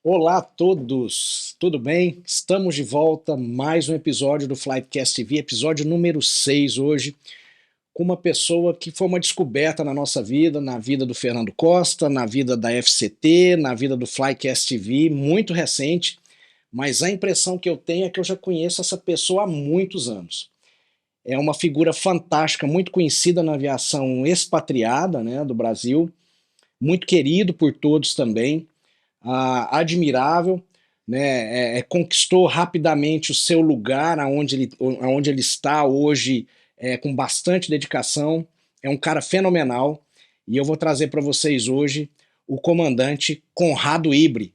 Olá a todos, tudo bem? Estamos de volta, mais um episódio do Flightcast TV, episódio número 6 hoje, com uma pessoa que foi uma descoberta na nossa vida, na vida do Fernando Costa, na vida da FCT, na vida do Flightcast TV, muito recente, mas a impressão que eu tenho é que eu já conheço essa pessoa há muitos anos. É uma figura fantástica, muito conhecida na aviação expatriada, né, do Brasil, muito querido por todos também, admirável, né, conquistou rapidamente o seu lugar aonde ele está hoje, com bastante dedicação, é um cara fenomenal, e eu vou trazer para vocês hoje o comandante Conrado Ibre,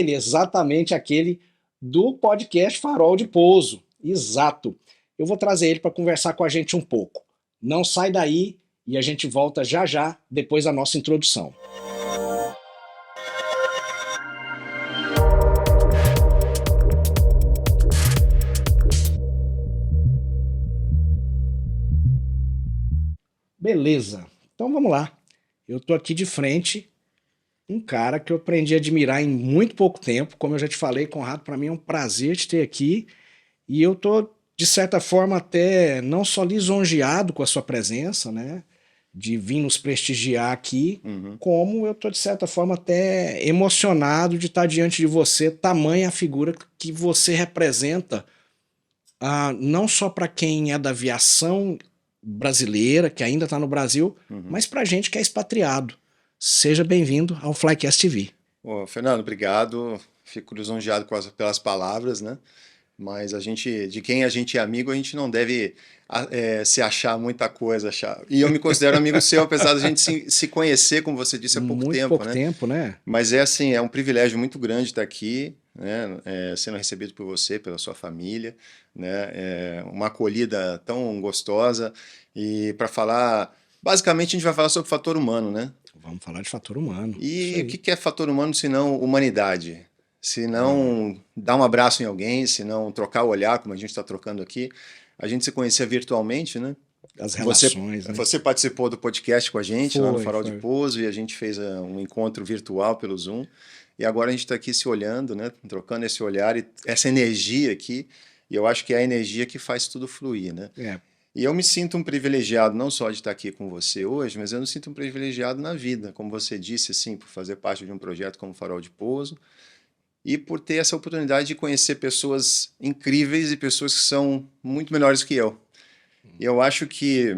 exatamente aquele do podcast Farol de Pouso, exato. Eu vou trazer ele para conversar com a gente um pouco. Não sai daí e a gente volta já já, depois da nossa introdução. Beleza, então vamos lá. Eu tô aqui de frente, um cara que eu aprendi a admirar em muito pouco tempo. Como eu já te falei, Conrado, para mim é um prazer te ter aqui. E eu tô, de certa forma, até não só lisonjeado com a sua presença, né? De vir nos prestigiar aqui, como eu tô, de certa forma, até emocionado de estar diante de você, tamanha a figura que você representa, não só para quem é da aviação brasileira, que ainda está no Brasil, mas para gente que é expatriado. Seja bem-vindo ao Flycast TV. Ô, Fernando, obrigado. Fico lisonjeado pelas palavras, né? Mas de quem a gente é amigo, a gente não deve se achar muita coisa. E eu me considero amigo seu, apesar da gente se conhecer, como você disse, há pouco Muito tempo, pouco né? tempo, né? Mas é um privilégio muito grande estar aqui, né? Sendo recebido por você, pela sua família, né? Uma acolhida tão gostosa. E para falar, basicamente a gente vai falar sobre fator humano, né? Vamos falar de fator humano. E o que é fator humano se não humanidade? Se não dar um abraço em alguém, se não trocar o olhar, como a gente está trocando aqui. A gente se conhecia virtualmente, né? As relações, né? Você participou do podcast com a gente lá no Farol de Foi. Pouso e a gente fez um encontro virtual pelo Zoom. E agora a gente está aqui se olhando, né? Trocando esse olhar e essa energia aqui. E eu acho que é a energia que faz tudo fluir, né? E eu me sinto um privilegiado não só de estar aqui com você hoje, mas eu me sinto um privilegiado na vida, como você disse, assim, por fazer parte de um projeto como Farol de Pouso e por ter essa oportunidade de conhecer pessoas incríveis e pessoas que são muito melhores que eu. E eu acho que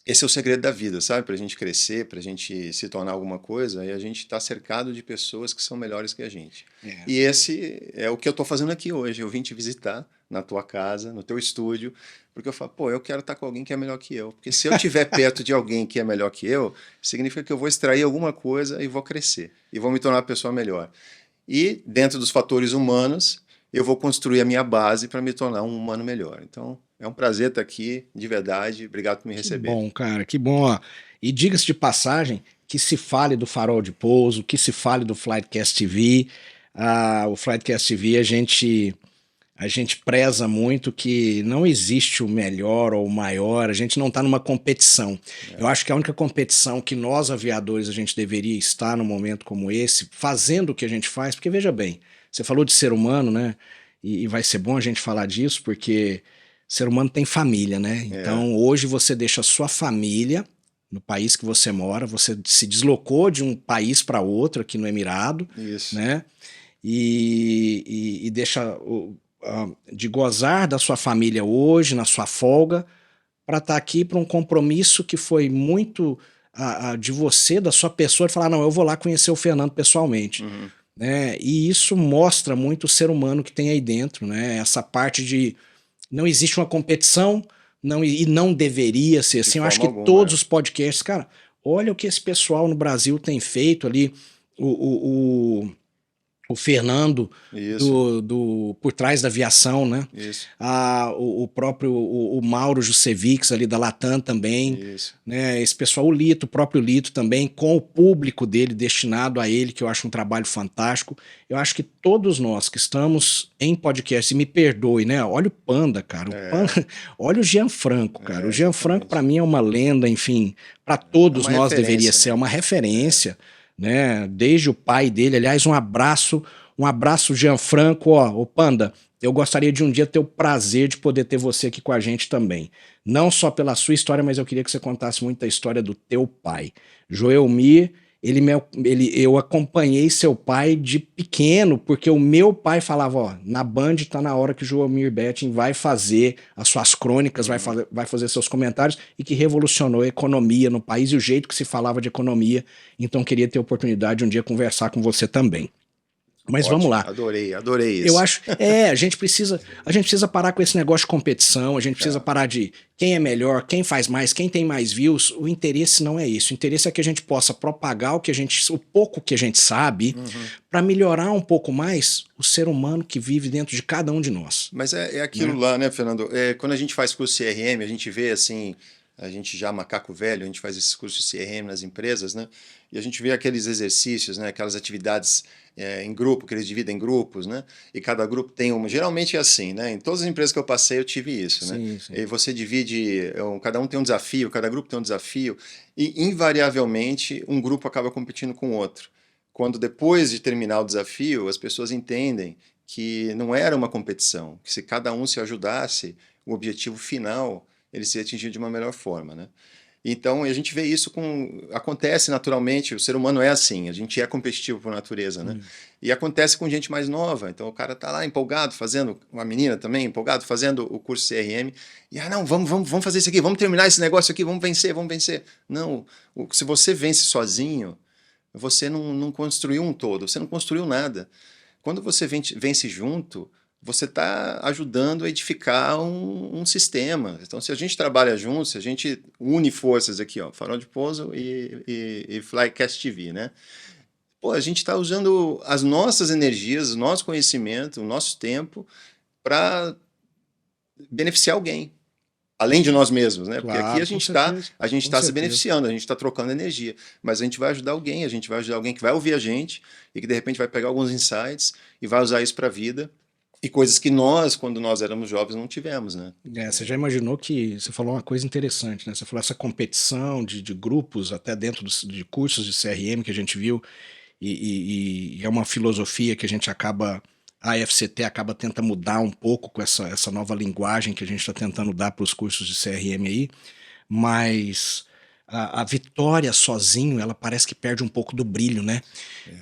esse é o segredo da vida, sabe? Para a gente crescer, para a gente se tornar alguma coisa, e a gente está cercado de pessoas que são melhores que a gente. E esse é o que eu estou fazendo aqui hoje. Eu vim te visitar na tua casa, no teu estúdio, porque eu falo, pô, eu quero estar com alguém que é melhor que eu. Porque se eu estiver perto de alguém que é melhor que eu, significa que eu vou extrair alguma coisa e vou crescer. E vou me tornar uma pessoa melhor. E dentro dos fatores humanos, eu vou construir a minha base para me tornar um humano melhor. Então, é um prazer estar aqui, de verdade. Obrigado por me receber. Que bom, cara, que bom. Ó. E diga-se de passagem, que se fale do Farol de Pouso, que se fale do Flightcast TV. O Flightcast TV, a gente preza muito que não existe o melhor ou o maior, a gente não está numa competição. Eu acho que a única competição que nós, aviadores, a gente deveria estar num momento como esse, fazendo o que a gente faz, porque veja bem, você falou de ser humano, né? E vai ser bom a gente falar disso, porque ser humano tem família, né? Então hoje você deixa a sua família no país que você mora, você se deslocou de um país para outro aqui no Emirado, né? E deixa de gozar da sua família hoje, na sua folga, para estar aqui para um compromisso que foi muito de você, da sua pessoa, de falar, não, eu vou lá conhecer o Fernando pessoalmente. Né? E isso mostra muito o ser humano que tem aí dentro, né? Essa parte de não existe uma competição, e não deveria ser assim. Eu acho que todos os podcasts, cara, olha o que esse pessoal no Brasil tem feito ali, o Fernando Por Trás da Aviação, né? O próprio o Mauro Jusevics ali da Latam também, né? Esse pessoal, o próprio Lito também, com o público dele destinado a ele, que eu acho um trabalho fantástico. Eu acho que todos nós que estamos em podcast, e me perdoe, né? Olha o Panda, cara. Olha o Gianfranco, cara. O Gianfranco para mim é uma lenda, enfim, para todos nós deveria ser uma referência. né? Desde o pai dele. Aliás, um abraço, Gianfranco. Ó, ô Panda, eu gostaria de um dia ter o prazer de poder ter você aqui com a gente também. Não só pela sua história, mas eu queria que você contasse muito a história do teu pai. Joelmir, eu acompanhei seu pai de pequeno, porque o meu pai falava, ó, na Band tá na hora que o Joelmir Betting vai fazer as suas crônicas, vai fazer seus comentários, e que revolucionou a economia no país e o jeito que se falava de economia. Então queria ter a oportunidade de um dia conversar com você também. Mas vamos Ótimo, lá. adorei Eu isso. acho, a gente precisa parar com esse negócio de competição, a gente precisa parar de quem é melhor, quem faz mais, quem tem mais views. O interesse não é isso. O interesse é que a gente possa propagar o pouco que a gente sabe, para melhorar um pouco mais o ser humano que vive dentro de cada um de nós. Mas é aquilo, né? Lá, né, Fernando? Quando a gente faz curso CRM, a gente vê assim, a gente já macaco velho, a gente faz esses cursos de CRM nas empresas, né? E a gente vê aqueles exercícios, né? Aquelas atividades em grupo, que eles dividem em grupos, né? E cada grupo tem uma. Geralmente é assim, né? Em todas as empresas que eu passei, eu tive isso, né? Sim, sim. E você divide, cada um tem um desafio, cada grupo tem um desafio, e invariavelmente um grupo acaba competindo com o outro. Quando depois de terminar o desafio, as pessoas entendem que não era uma competição, que se cada um se ajudasse, o objetivo final ele seria atingido de uma melhor forma, né? Então a gente vê isso acontece naturalmente, o ser humano é assim, a gente é competitivo por natureza, né? E acontece com gente mais nova, então o cara tá lá empolgado fazendo, uma menina também empolgado fazendo o curso CRM, e não, vamos fazer isso aqui, vamos terminar esse negócio aqui, vamos vencer, vamos vencer. Não, se você vence sozinho, você não construiu um todo, você não construiu nada. Quando você vence junto, você está ajudando a edificar um sistema. Então, se a gente trabalha junto, se a gente une forças aqui, ó, Farol de Pouso e Flycast TV, né? Pô, a gente está usando as nossas energias, o nosso conhecimento, o nosso tempo para beneficiar alguém. Além de nós mesmos, né? Porque aqui Claro, com certeza. a gente Com está se certeza. beneficiando, a gente está trocando energia, mas a gente vai ajudar alguém, a gente vai ajudar alguém que vai ouvir a gente e que de repente vai pegar alguns insights e vai usar isso para a vida e coisas que nós, quando nós éramos jovens, não tivemos, né? Você já imaginou que você falou uma coisa interessante, né? Você falou essa competição de grupos, até dentro de cursos de CRM que a gente viu, e é uma filosofia que a gente acaba, a FCT acaba tentando mudar um pouco com essa nova linguagem que a gente está tentando dar para os cursos de CRM aí, mas a vitória sozinho, ela parece que perde um pouco do brilho, né?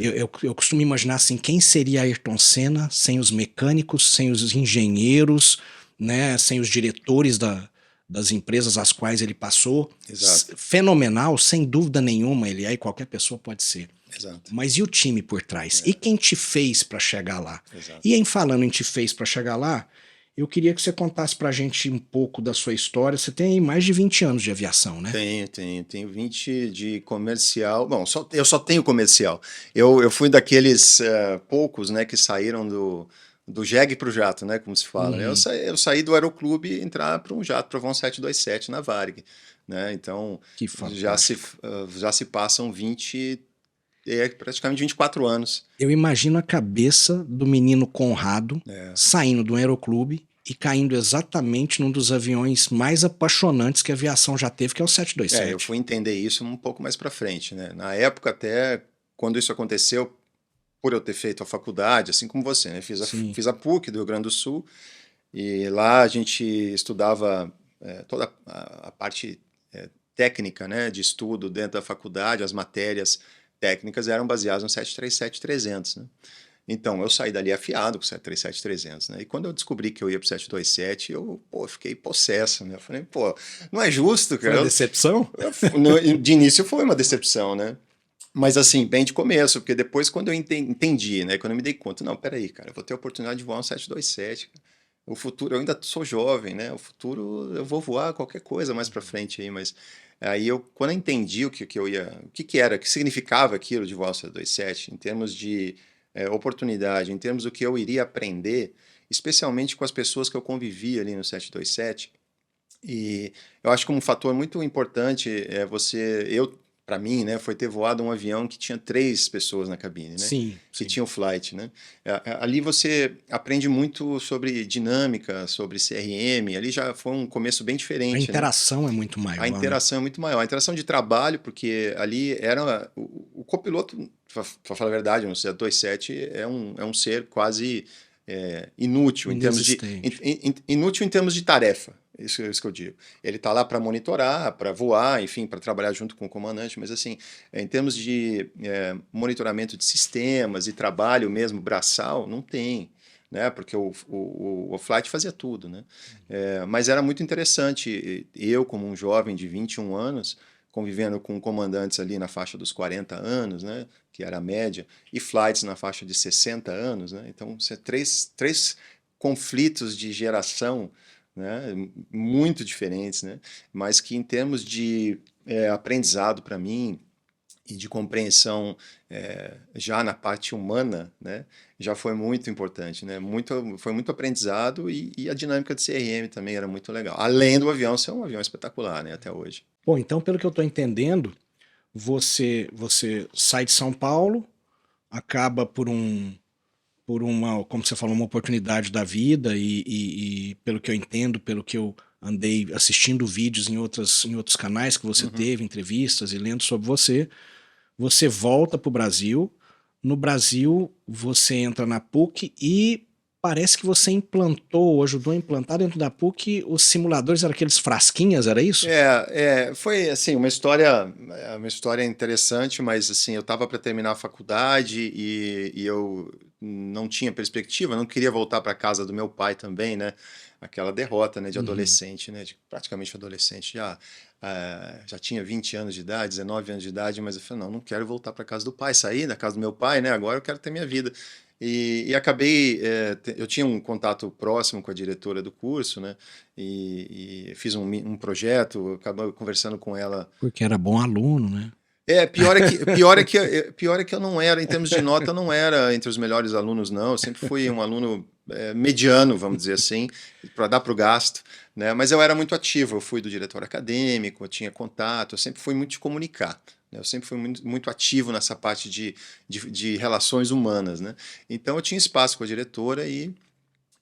Eu costumo imaginar assim, quem seria Ayrton Senna sem os mecânicos, sem os engenheiros, né, sem os diretores das empresas às quais ele passou? Exato. Fenomenal, sem dúvida nenhuma, ele é e qualquer pessoa pode ser. Exato. Mas e o time por trás? E quem te fez para chegar lá? Exato. E em falando em te fez para chegar lá, eu queria que você contasse pra gente um pouco da sua história. Você tem mais de 20 anos de aviação, né? Tenho 20 de comercial. Bom, eu só tenho comercial. Eu fui daqueles poucos, né, que saíram do jegue para o jato, né, como se fala. Eu saí do aeroclube e entrar para um jato, para voar um 727 na Varig, né? Então Que já se passam praticamente 24 anos. Eu imagino a cabeça do menino Conrado saindo do aeroclube e caindo exatamente num dos aviões mais apaixonantes que a aviação já teve, que é o 727. Eu fui entender isso um pouco mais para frente, né? Na época, até quando isso aconteceu, por eu ter feito a faculdade, assim como você, né? Fiz a PUC do Rio Grande do Sul e lá a gente estudava toda a parte técnica, né, de estudo dentro da faculdade, as matérias técnicas eram baseadas no 737-300, né? Então, eu saí dali afiado com o 737-300, né? E quando eu descobri que eu ia para o 727, eu fiquei possesso, né? Eu falei, não é justo, cara. Foi uma decepção? De início foi uma decepção, né? Mas assim, bem de começo, porque depois quando eu entendi, né? Quando eu me dei conta, não, peraí, cara, eu vou ter a oportunidade de voar um 727, o futuro, eu ainda sou jovem, né? O futuro eu vou voar qualquer coisa mais para frente aí, mas aí quando eu entendi o que era, o que significava aquilo de voar o 727, em termos de oportunidade, em termos do que eu iria aprender, especialmente com as pessoas que eu convivia ali no 727, e eu acho que um fator muito importante é eu para mim, né, foi ter voado um avião que tinha 3 pessoas na cabine, né? Sim, Que sim. tinha o flight, né? Ali você aprende muito sobre dinâmica, sobre CRM. Ali já foi um começo bem A diferente, né? interação é muito A maior, né? interação é muito maior. A interação de trabalho, porque ali era o copiloto, para falar a verdade, no 727 é um ser quase inútil em termos de Inexistente. inútil em termos de tarefa. Isso que eu digo. Ele está lá para monitorar, para voar, enfim, para trabalhar junto com o comandante, mas assim, em termos de monitoramento de sistemas e trabalho mesmo braçal, não tem, né? Porque o flight fazia tudo, né? Mas era muito interessante. Eu, como um jovem de 21 anos, convivendo com comandantes ali na faixa dos 40 anos, né? Que era a média, e flights na faixa de 60 anos, né? Então, três conflitos de geração, né, muito diferentes, né, mas que em termos de aprendizado para mim e de compreensão já na parte humana, né, já foi muito importante, né, foi muito aprendizado e a dinâmica de CRM também era muito legal, além do avião ser um avião espetacular, né, até hoje. Bom, então pelo que eu estou entendendo, você sai de São Paulo, acaba por uma, como você falou, uma oportunidade da vida e pelo que eu entendo, pelo que eu andei assistindo vídeos em outros canais que você Uhum. teve, entrevistas e lendo sobre você, você volta para o Brasil. No Brasil, você entra na PUC e parece que você implantou, ou ajudou a implantar dentro da PUC os simuladores, eram aqueles frasquinhas, era isso? Foi assim uma história interessante, mas assim eu estava para terminar a faculdade e eu não tinha perspectiva, não queria voltar para casa do meu pai também, né? Aquela derrota, né, de Uhum. adolescente, né, de praticamente adolescente já tinha 20 anos de idade, 19 anos de idade, mas eu falei, não quero voltar para casa do pai, sair da casa do meu pai, né? Agora eu quero ter minha vida. E acabei, eu tinha um contato próximo com a diretora do curso, né? E fiz um projeto, acabei conversando com ela. Porque era bom aluno, né? Pior é que eu não era, em termos de nota, eu não era entre os melhores alunos, não. Eu sempre fui um aluno mediano, vamos dizer assim, para dar para o gasto, né? Mas eu era muito ativo, eu fui do diretor acadêmico, eu tinha contato, eu sempre fui muito de comunicar. Né? Eu sempre fui muito ativo nessa parte de relações humanas, né? Então eu tinha espaço com a diretora e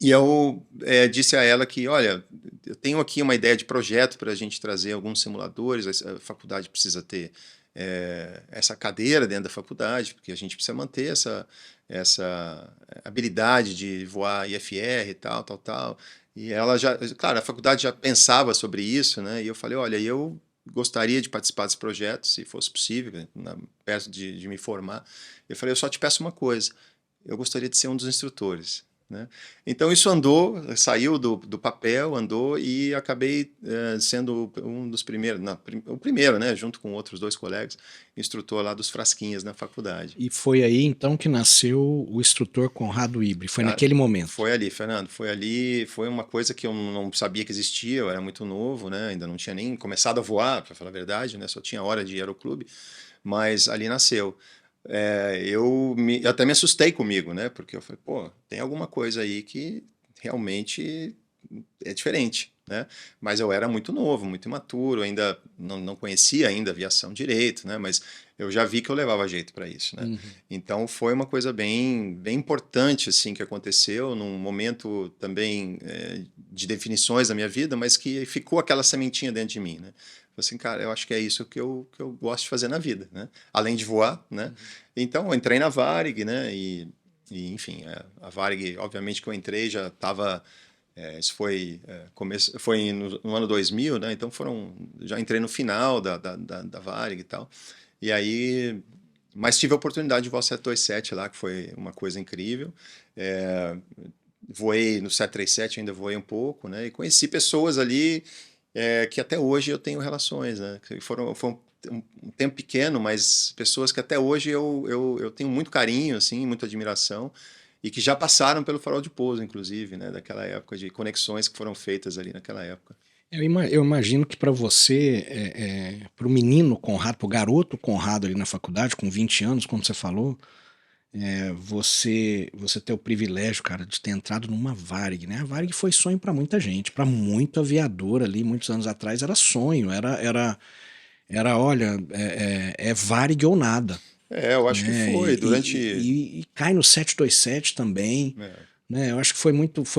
eu disse a ela que, olha, eu tenho aqui uma ideia de projeto para a gente trazer alguns simuladores, a faculdade precisa ter essa cadeira dentro da faculdade, porque a gente precisa manter essa habilidade de voar IFR e tal, tal, tal. E ela já, claro, a faculdade já pensava sobre isso, né? E eu falei, olha, eu gostaria de participar desse projeto, se fosse possível, perto de me formar. Eu falei, eu só te peço uma coisa, eu gostaria de ser um dos instrutores. Né? Então isso andou, saiu do papel, andou e acabei sendo um dos primeiros, não, o primeiro, né, junto com outros 2 colegas, instrutor lá dos frasquinhas na faculdade. E foi aí então que nasceu o instrutor Conrado Ibre, foi Cara, naquele momento. foi ali, Fernando, foi ali, foi uma coisa que eu não sabia que existia, eu era muito novo, né, ainda não tinha nem começado a voar, para falar a verdade, né, só tinha hora de aeroclube, mas ali nasceu. Eu até me assustei comigo, né? Porque eu falei, pô, tem alguma coisa aí que realmente é diferente, né? Mas eu era muito novo, muito imaturo, ainda não conhecia ainda aviação direito, né? Mas eu já vi que eu levava jeito para isso, né? Uhum. Então foi uma coisa bem, bem importante assim que aconteceu num momento também de definições da minha vida, mas que ficou aquela sementinha dentro de mim, né? Assim, cara, eu acho que é isso que eu gosto de fazer na vida, né? Além de voar, né? Então, eu entrei na Varig, né? Enfim, a Varig, obviamente que eu entrei, já estava. Isso foi no ano 2000, né? Então, já entrei no final da Varig e tal. E aí. Mas tive a oportunidade de voar 727 lá, que foi uma coisa incrível. É, Voei no 737, ainda voei um pouco, né? E conheci pessoas ali que até hoje eu tenho relações, né? Que foi um tempo pequeno, mas pessoas que até hoje eu tenho muito carinho, assim, muita admiração, e que já passaram pelo farol de pouso, inclusive, né? Daquela época, de conexões que foram feitas ali naquela época. Eu imagino que para você, para o menino Conrado, para o garoto Conrado ali na faculdade, com 20 anos, como você falou, você ter o privilégio, cara, de ter entrado numa Varig, né? A Varig foi sonho para muita gente, para muito aviador ali, muitos anos atrás, era sonho, Era, olha, Varig ou nada. Eu acho que Né? foi E cai no 727 também. Né? Eu acho que foi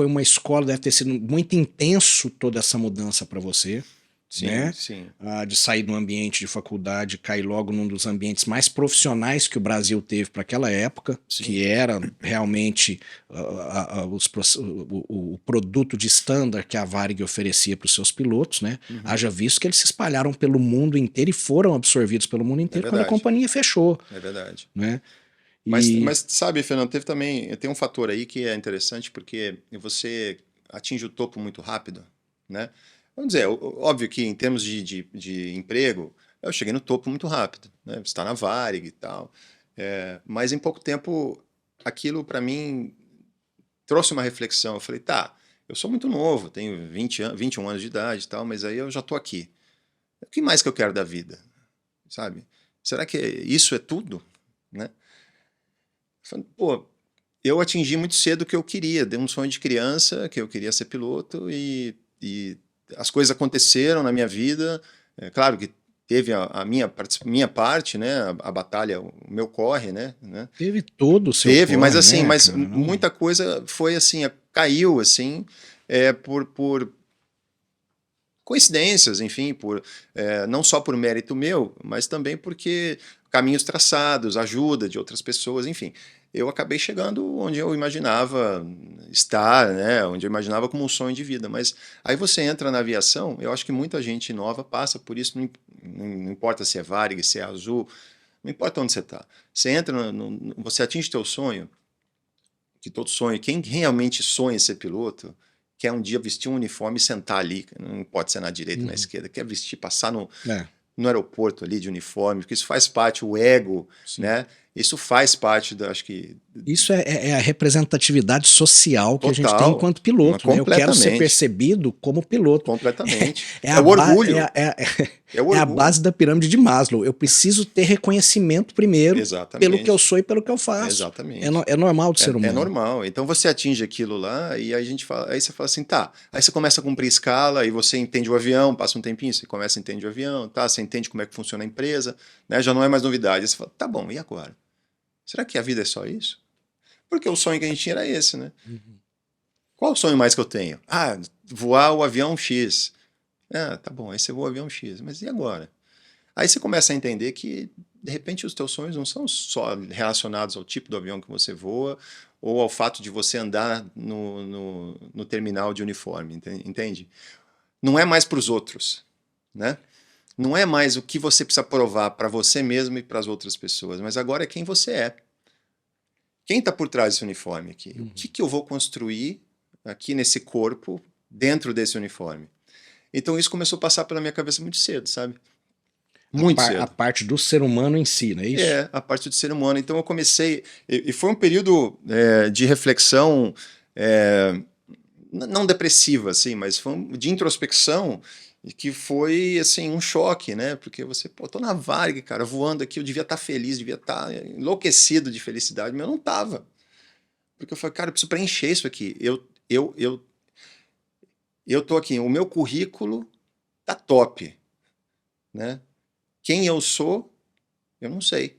uma escola, deve ter sido muito intenso toda essa mudança para você. Sim, Né? sim. De sair do ambiente de faculdade, cair logo num dos ambientes mais profissionais que o Brasil teve para aquela época, Sim. que era realmente o produto de standard que a Varig oferecia para os seus pilotos, né? Haja visto que eles se espalharam pelo mundo inteiro e foram absorvidos pelo mundo inteiro quando a companhia fechou. É verdade. Né? Mas sabe, Fernando, tem um fator aí que é interessante, porque você atinge o topo muito rápido, né? Vamos dizer, óbvio que em termos de emprego, eu cheguei no topo muito rápido, né? Você está na Varig e tal. Mas em pouco tempo, aquilo para mim trouxe uma reflexão. Eu falei, tá, eu sou muito novo, tenho 21 anos de idade e tal, mas aí eu já estou aqui. O que mais que eu quero da vida? Sabe? Será que isso é tudo? Né? Falei, pô, eu atingi muito cedo o que eu queria, dei um sonho de criança, que eu queria ser piloto, e as coisas aconteceram na minha vida. Claro que teve a minha parte, né? A batalha, o meu corre, né? Teve todo o seu Teve, mas corre, assim, né, mas cara? muita coisa foi assim, caiu assim, por coincidências, enfim, não só por mérito meu, mas também porque caminhos traçados, ajuda de outras pessoas, enfim. Eu acabei chegando onde eu imaginava estar, né? Onde eu imaginava como um sonho de vida. Mas aí você entra na aviação, eu acho que muita gente nova passa por isso, não importa se é Varig, se é Azul, não importa onde você está. Você entra, você atinge teu sonho, que todo sonho, quem realmente sonha em ser piloto, quer um dia vestir um uniforme e sentar ali, não pode ser na direita ou na esquerda, quer vestir, passar no aeroporto ali de uniforme, porque isso faz parte, o ego, né? Isso faz parte, acho que... Isso é a representatividade social que a gente tem Total, enquanto piloto, né? Eu quero ser completamente. percebido como piloto. Completamente. É É a, o ba orgulho. É o é a orgulho. base da pirâmide de Maslow. Eu preciso ter reconhecimento primeiro pelo que eu Exatamente. sou e pelo que eu faço. Exatamente. É normal do ser É humano. normal. Então você atinge aquilo lá e aí você fala assim, tá. Aí você começa a cumprir escala, aí você entende o avião, passa um tempinho, você começa a entender o avião, tá? Você entende como é que funciona a empresa, né? Já não é mais novidade. Aí você fala, tá bom, e agora? Será que a vida é só isso? Porque o sonho que a gente tinha era esse, né? Qual o sonho mais que eu tenho? Ah, voar o avião X. Ah, tá bom, aí você voa o avião X. Mas e agora? Aí você começa a entender que, de repente, os teus sonhos não são só relacionados ao tipo do avião que você voa ou ao fato de você andar no terminal de uniforme, entende? Não é mais para os outros, né? Não é mais o que você precisa provar para você mesmo e para as outras pessoas, mas agora é quem você é. Quem está por trás desse uniforme aqui? O que eu vou construir aqui nesse corpo, dentro desse uniforme? Então isso começou a passar pela minha cabeça muito cedo, sabe? Muito A cedo. parte do ser humano em si, não é isso? A parte do ser humano. Então eu comecei, e foi um período de reflexão, não depressiva, assim, mas foi de introspecção, que foi assim um choque, né? Porque você, pô, tô na Varig, cara, voando aqui, eu devia estar feliz, devia estar enlouquecido de felicidade, mas eu não tava. Porque eu falei, cara, eu preciso preencher isso aqui. Eu tô aqui, o meu currículo tá top, né? Quem eu sou, eu não sei.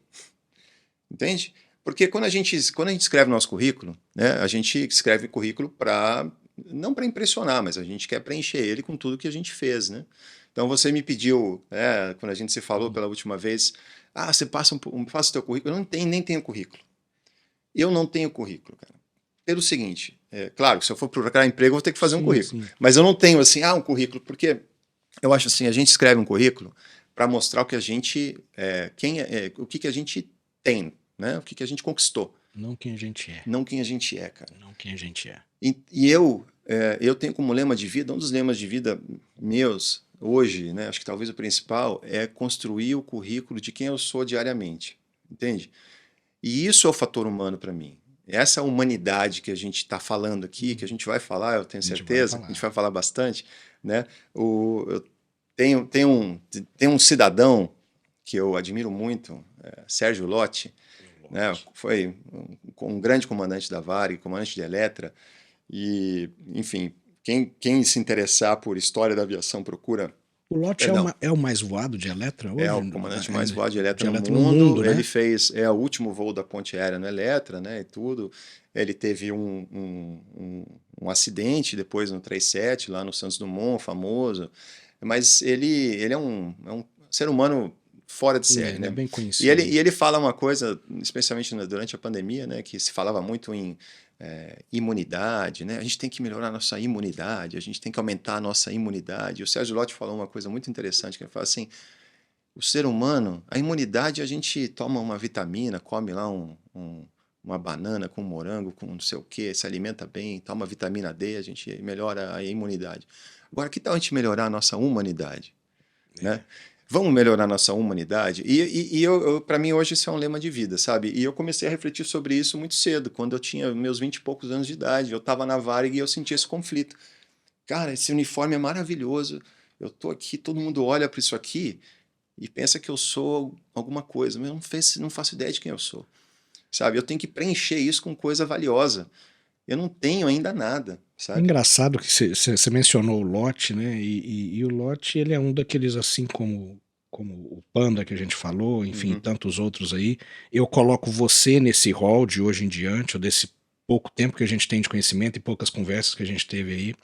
Entende? Porque quando a gente escreve nosso currículo, né, a gente escreve currículo para não para impressionar, mas a gente quer preencher ele com tudo que a gente fez, né? Então você me pediu, quando a gente se falou pela última vez, você passa o teu currículo. Eu não tenho, nem tenho currículo. Eu não tenho currículo, cara. Pelo seguinte, claro, se eu for procurar emprego, eu vou ter que fazer um Sim, currículo. sim. Mas eu não tenho assim, um currículo, porque eu acho assim, a gente escreve um currículo para mostrar o que a gente, o que a gente tem, né? O que a gente conquistou. Não quem a gente é. Não quem a gente é, cara. Não quem a gente é. E eu tenho como lema de vida, um dos lemas de vida meus hoje, né? Acho que talvez o principal é construir o currículo de quem eu sou diariamente, entende? E isso é o fator humano para mim. Essa humanidade que a gente está falando aqui, que a gente vai falar, eu tenho certeza, a gente vai falar bastante, né? Eu tem um cidadão que eu admiro muito, Sérgio Lotti, né? Foi um grande comandante da Varig, comandante de Eletra, e, enfim, quem se interessar por história da aviação procura O Lot é o mais voado de Eletra hoje? É o comandante mais voado de Eletra no mundo. mundo, né? Ele fez o último voo da ponte aérea no Eletra, né, e tudo. Ele teve um acidente depois no 37, lá no Santos Dumont, famoso. Mas ele é um ser humano fora de série, né? É bem conhecido. E ele fala uma coisa, especialmente durante a pandemia, né, que se falava muito em imunidade, né? A gente tem que melhorar a nossa imunidade, a gente tem que aumentar a nossa imunidade. O Sérgio Lott falou uma coisa muito interessante, que ele fala assim, o ser humano, a imunidade, a gente toma uma vitamina, come lá uma banana com morango, com não sei o quê, se alimenta bem, toma vitamina D, a gente melhora a imunidade. Agora, que tal a gente melhorar a nossa humanidade? Né? Vamos melhorar a nossa humanidade? E para mim, hoje, isso é um lema de vida, sabe? E eu comecei a refletir sobre isso muito cedo, quando eu tinha meus 20 e poucos anos de idade. Eu estava na Varig e eu senti esse conflito. Cara, esse uniforme é maravilhoso. Eu estou aqui, todo mundo olha para isso aqui e pensa que eu sou alguma coisa, mas eu não faço ideia de quem eu sou. Sabe? Eu tenho que preencher isso com coisa valiosa. Eu não tenho ainda nada, sabe? Engraçado que você mencionou o Lot, né? E o Lot, ele é um daqueles, assim como o Panda que a gente falou, enfim, tantos outros aí. Eu coloco você nesse rol de hoje em diante, ou desse pouco tempo que a gente tem de conhecimento e poucas conversas que a gente teve aí,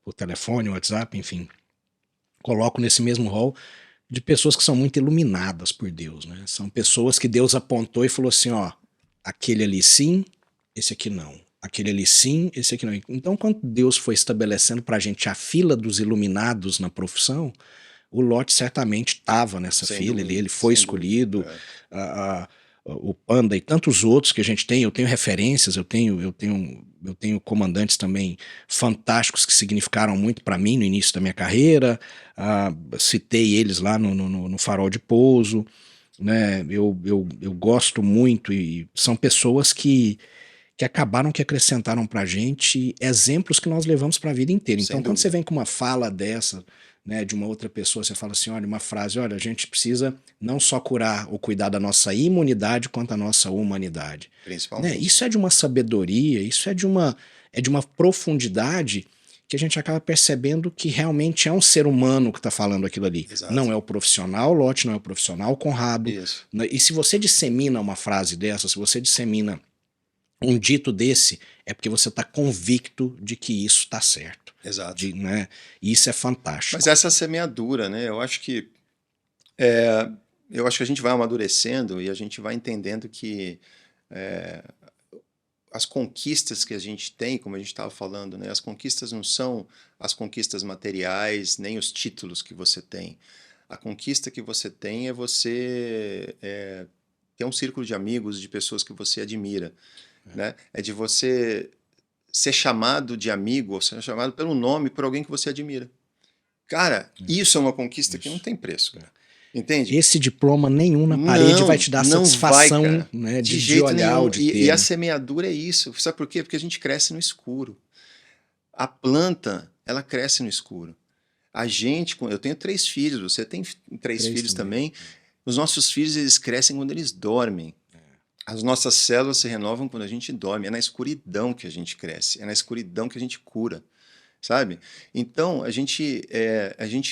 por telefone, WhatsApp, enfim. Coloco nesse mesmo rol de pessoas que são muito iluminadas por Deus, né? São pessoas que Deus apontou e falou assim, ó, aquele ali sim, esse aqui não. Aquele ali sim, esse aqui não. Então, quando Deus foi estabelecendo pra gente a fila dos iluminados na profissão, o Lot certamente estava nessa fila, ele foi escolhido, o Panda e tantos outros que a gente tem, eu tenho referências, eu tenho comandantes também fantásticos que significaram muito para mim no início da minha carreira, citei eles lá no Farol de Pouso, né? Eu gosto muito e são pessoas que acabaram que acrescentaram pra gente exemplos que nós levamos para a vida inteira. Então, quando você vem com uma fala dessa, né, de uma outra pessoa, você fala assim, olha, uma frase, olha, a gente precisa não só curar ou cuidar da nossa imunidade quanto a nossa humanidade. Principalmente. Né? Isso é de uma sabedoria, isso é de uma profundidade que a gente acaba percebendo que realmente é um ser humano que está falando aquilo ali. Exato. Não é o profissional Lot, não é o profissional Conrado. Isso. E se você dissemina uma frase dessa, se você dissemina um dito desse, é porque você está convicto de que isso está certo. Exato. Né? E isso é fantástico. Mas essa semeadura, né? Eu acho que a gente vai amadurecendo e a gente vai entendendo que as conquistas que a gente tem, como a gente estava falando, né? As conquistas não são as conquistas materiais, nem os títulos que você tem. A conquista que você tem é você ter um círculo de amigos, de pessoas que você admira. Né? É de você ser chamado de amigo, ou ser chamado pelo nome por alguém que você admira. Cara, isso é uma conquista que não tem preço. Entende? Esse diploma nenhum na parede vai te dar satisfação, né, de olhar ou de ter. E a semeadura é isso. Sabe por quê? Porque a gente cresce no escuro. A planta, ela cresce no escuro. A gente, eu tenho 3 filhos, você tem 3 filhos também. Os nossos filhos, eles crescem quando eles dormem. As nossas células se renovam quando a gente dorme. É na escuridão que a gente cresce. É na escuridão que a gente cura. Sabe? Então, a gente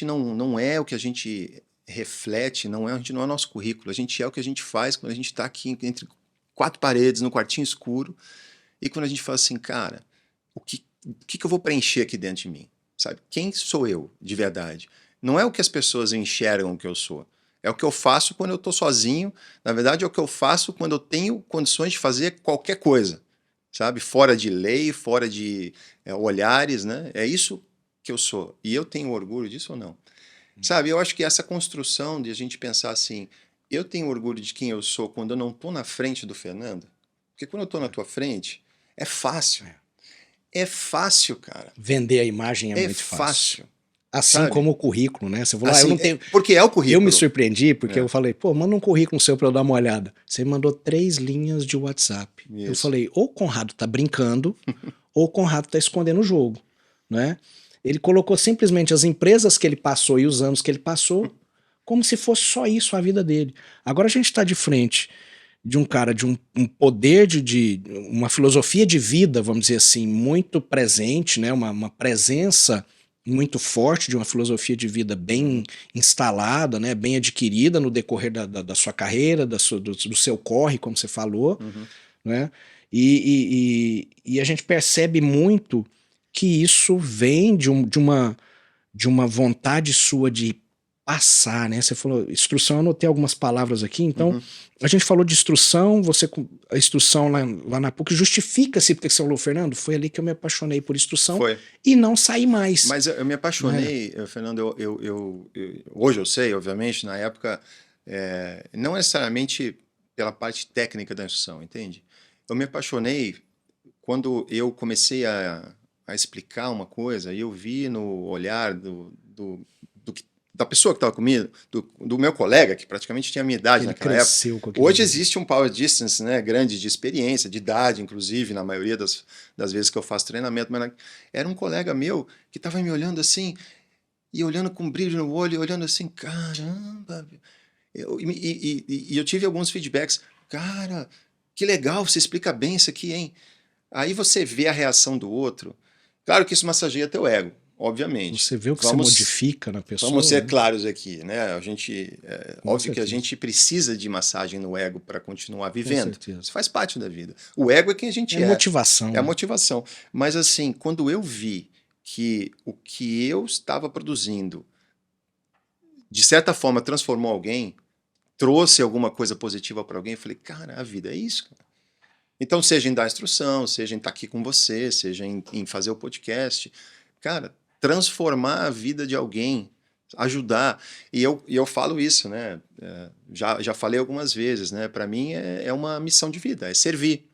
não é o que a gente reflete, a gente não é o nosso currículo. A gente é o que a gente faz quando a gente está aqui entre 4 paredes, no quartinho escuro. E quando a gente fala assim, cara, o que eu vou preencher aqui dentro de mim? Sabe? Quem sou eu, de verdade? Não é o que as pessoas enxergam que eu sou. É o que eu faço quando eu estou sozinho. Na verdade, é o que eu faço quando eu tenho condições de fazer qualquer coisa, sabe? Fora de lei, fora de olhares, né? É isso que eu sou. E eu tenho orgulho disso ou não? Sabe? Eu acho que essa construção de a gente pensar assim, eu tenho orgulho de quem eu sou quando eu não estou na frente do Fernando, porque quando eu estou na tua frente, é fácil. É fácil, cara. Vender a imagem é muito fácil. Assim, sabe? Como o currículo, né? Você falou, assim, eu não tenho... Porque é o currículo. Eu me surpreendi porque eu falei, pô, manda um currículo seu pra eu dar uma olhada. Você mandou 3 linhas de WhatsApp. Isso. Eu falei, ou o Conrado tá brincando, ou o Conrado tá escondendo o jogo, né? Ele colocou simplesmente as empresas que ele passou e os anos que ele passou como se fosse só isso a vida dele. Agora a gente tá de frente de um cara de um poder de uma filosofia de vida, vamos dizer assim, muito presente, né? Uma presença muito forte, de uma filosofia de vida bem instalada, né, bem adquirida no decorrer da sua carreira, do seu corre, como você falou, né? E a gente percebe muito que isso vem de uma vontade sua de passar, né? Você falou instrução, eu anotei algumas palavras aqui, então a gente falou de instrução, a instrução lá na PUC justifica-se porque você falou, Fernando, foi ali que eu me apaixonei por instrução e não saí mais. Mas eu me apaixonei, Fernando, hoje eu sei, obviamente, na época, não necessariamente pela parte técnica da instrução, entende? Eu me apaixonei quando eu comecei a explicar uma coisa e eu vi no olhar da pessoa que estava comigo, do meu colega, que praticamente tinha a minha idade naquela época. Hoje existe um power distance, né, grande de experiência, de idade, inclusive, na maioria das vezes que eu faço treinamento, mas era um colega meu que estava me olhando assim, e olhando com brilho no olho, e olhando assim, caramba. E eu tive alguns feedbacks, cara, que legal, você explica bem isso aqui, hein? Aí você vê a reação do outro, claro que isso massageia teu ego. Obviamente. Você vê o que você modifica na pessoa. Vamos ser claros aqui, né? Óbvio que a gente precisa de massagem no ego para continuar vivendo. Isso faz parte da vida. O ego é quem a gente é. É motivação. É a motivação. Mas assim, quando eu vi que o que eu estava produzindo, de certa forma, transformou alguém, trouxe alguma coisa positiva para alguém, eu falei, cara, a vida é isso, cara. Então, seja em dar instrução, seja em estar aqui com você, seja em fazer o podcast, cara, transformar a vida de alguém, ajudar. E eu falo isso, né? Já falei algumas vezes, né? Para mim é uma missão de vida, é servir,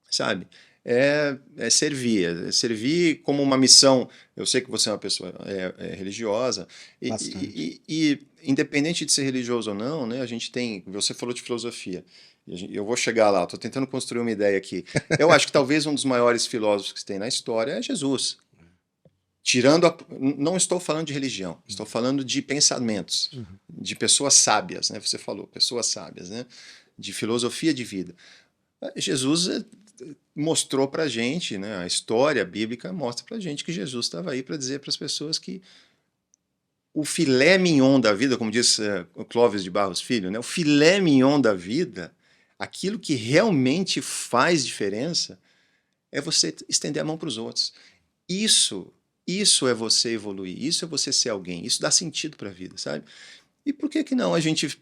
sabe? É servir como uma missão. Eu sei que você é uma pessoa religiosa e independente de ser religioso ou não, né? A gente tem. Você falou de filosofia. Eu vou chegar lá. Estou tentando construir uma ideia aqui. Eu acho que talvez um dos maiores filósofos que tem na história é Jesus. Não estou falando de religião, estou falando de pensamentos, de pessoas sábias, né? Você falou, pessoas sábias, né? De filosofia de vida. Jesus mostrou para a gente, né? A história bíblica mostra para a gente que Jesus estava aí para dizer para as pessoas que o filé mignon da vida, como diz o Clóvis de Barros Filho, né? O filé mignon da vida, aquilo que realmente faz diferença, é você estender a mão para os outros. Isso é você evoluir, isso é você ser alguém, isso dá sentido para a vida, sabe? E por que não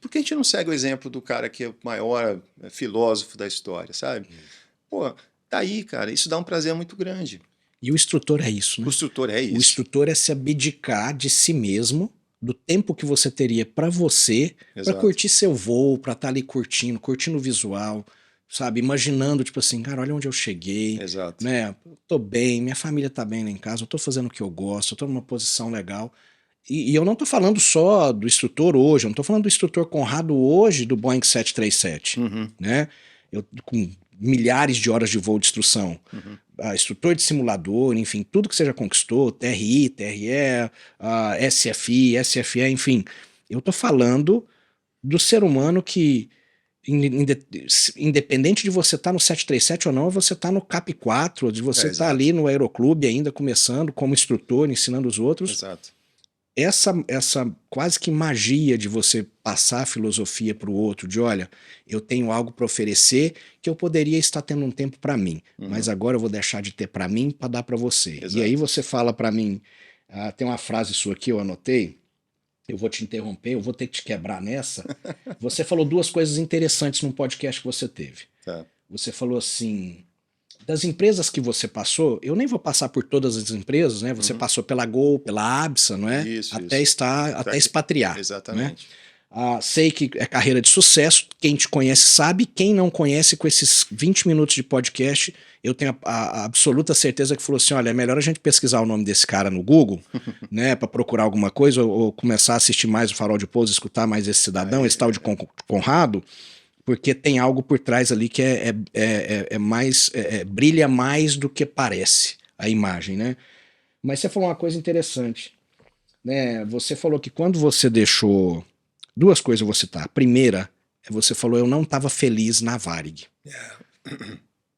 por que a gente não segue o exemplo do cara que é o maior filósofo da história, sabe? Pô, tá aí, cara, isso dá um prazer muito grande. E o instrutor é isso, né? O instrutor é isso. O instrutor é se abdicar de si mesmo, do tempo que você teria para você, para curtir seu voo, para estar ali curtindo o visual, sabe, imaginando, tipo assim, cara, olha onde eu cheguei, Exato. Né, tô bem, minha família tá bem lá em casa, eu tô fazendo o que eu gosto, eu tô numa posição legal, e eu não tô falando só do instrutor hoje, eu não tô falando do instrutor Conrado hoje do Boeing 737, né, eu com milhares de horas de voo de instrução, instrutor de simulador, enfim, tudo que você já conquistou, TRI, TRE, SFI, SFE, enfim, eu tô falando do ser humano que independente de você estar no 737 ou não, você está no CAP 4, ou de você estar ali no aeroclube ainda começando como instrutor, ensinando os outros. Exato. Essa quase que magia de você passar a filosofia para o outro, de olha, eu tenho algo para oferecer que eu poderia estar tendo um tempo para mim, mas agora eu vou deixar de ter para mim para dar para você. Exato. E aí você fala para mim, tem uma frase sua aqui, eu anotei, eu vou te interromper, eu vou ter que te quebrar nessa. Você falou duas coisas interessantes num podcast que você teve. Tá. Você falou assim, das empresas que você passou, eu nem vou passar por todas as empresas, né? Você passou pela Gol, pela Absa, não é? Até expatriar. Exatamente. Né? Sei que é carreira de sucesso, quem te conhece sabe, quem não conhece, com esses 20 minutos de podcast, eu tenho a absoluta certeza que falou assim, olha, é melhor a gente pesquisar o nome desse cara no Google, né, para procurar alguma coisa, ou começar a assistir mais o Farol de Pouso, escutar mais esse cidadão, esse tal de Conrado, porque tem algo por trás ali que brilha mais do que parece a imagem, né? Mas você falou uma coisa interessante, né? Você falou que quando você deixou... Duas coisas eu vou citar. A primeira, você falou, eu não estava feliz na Varig.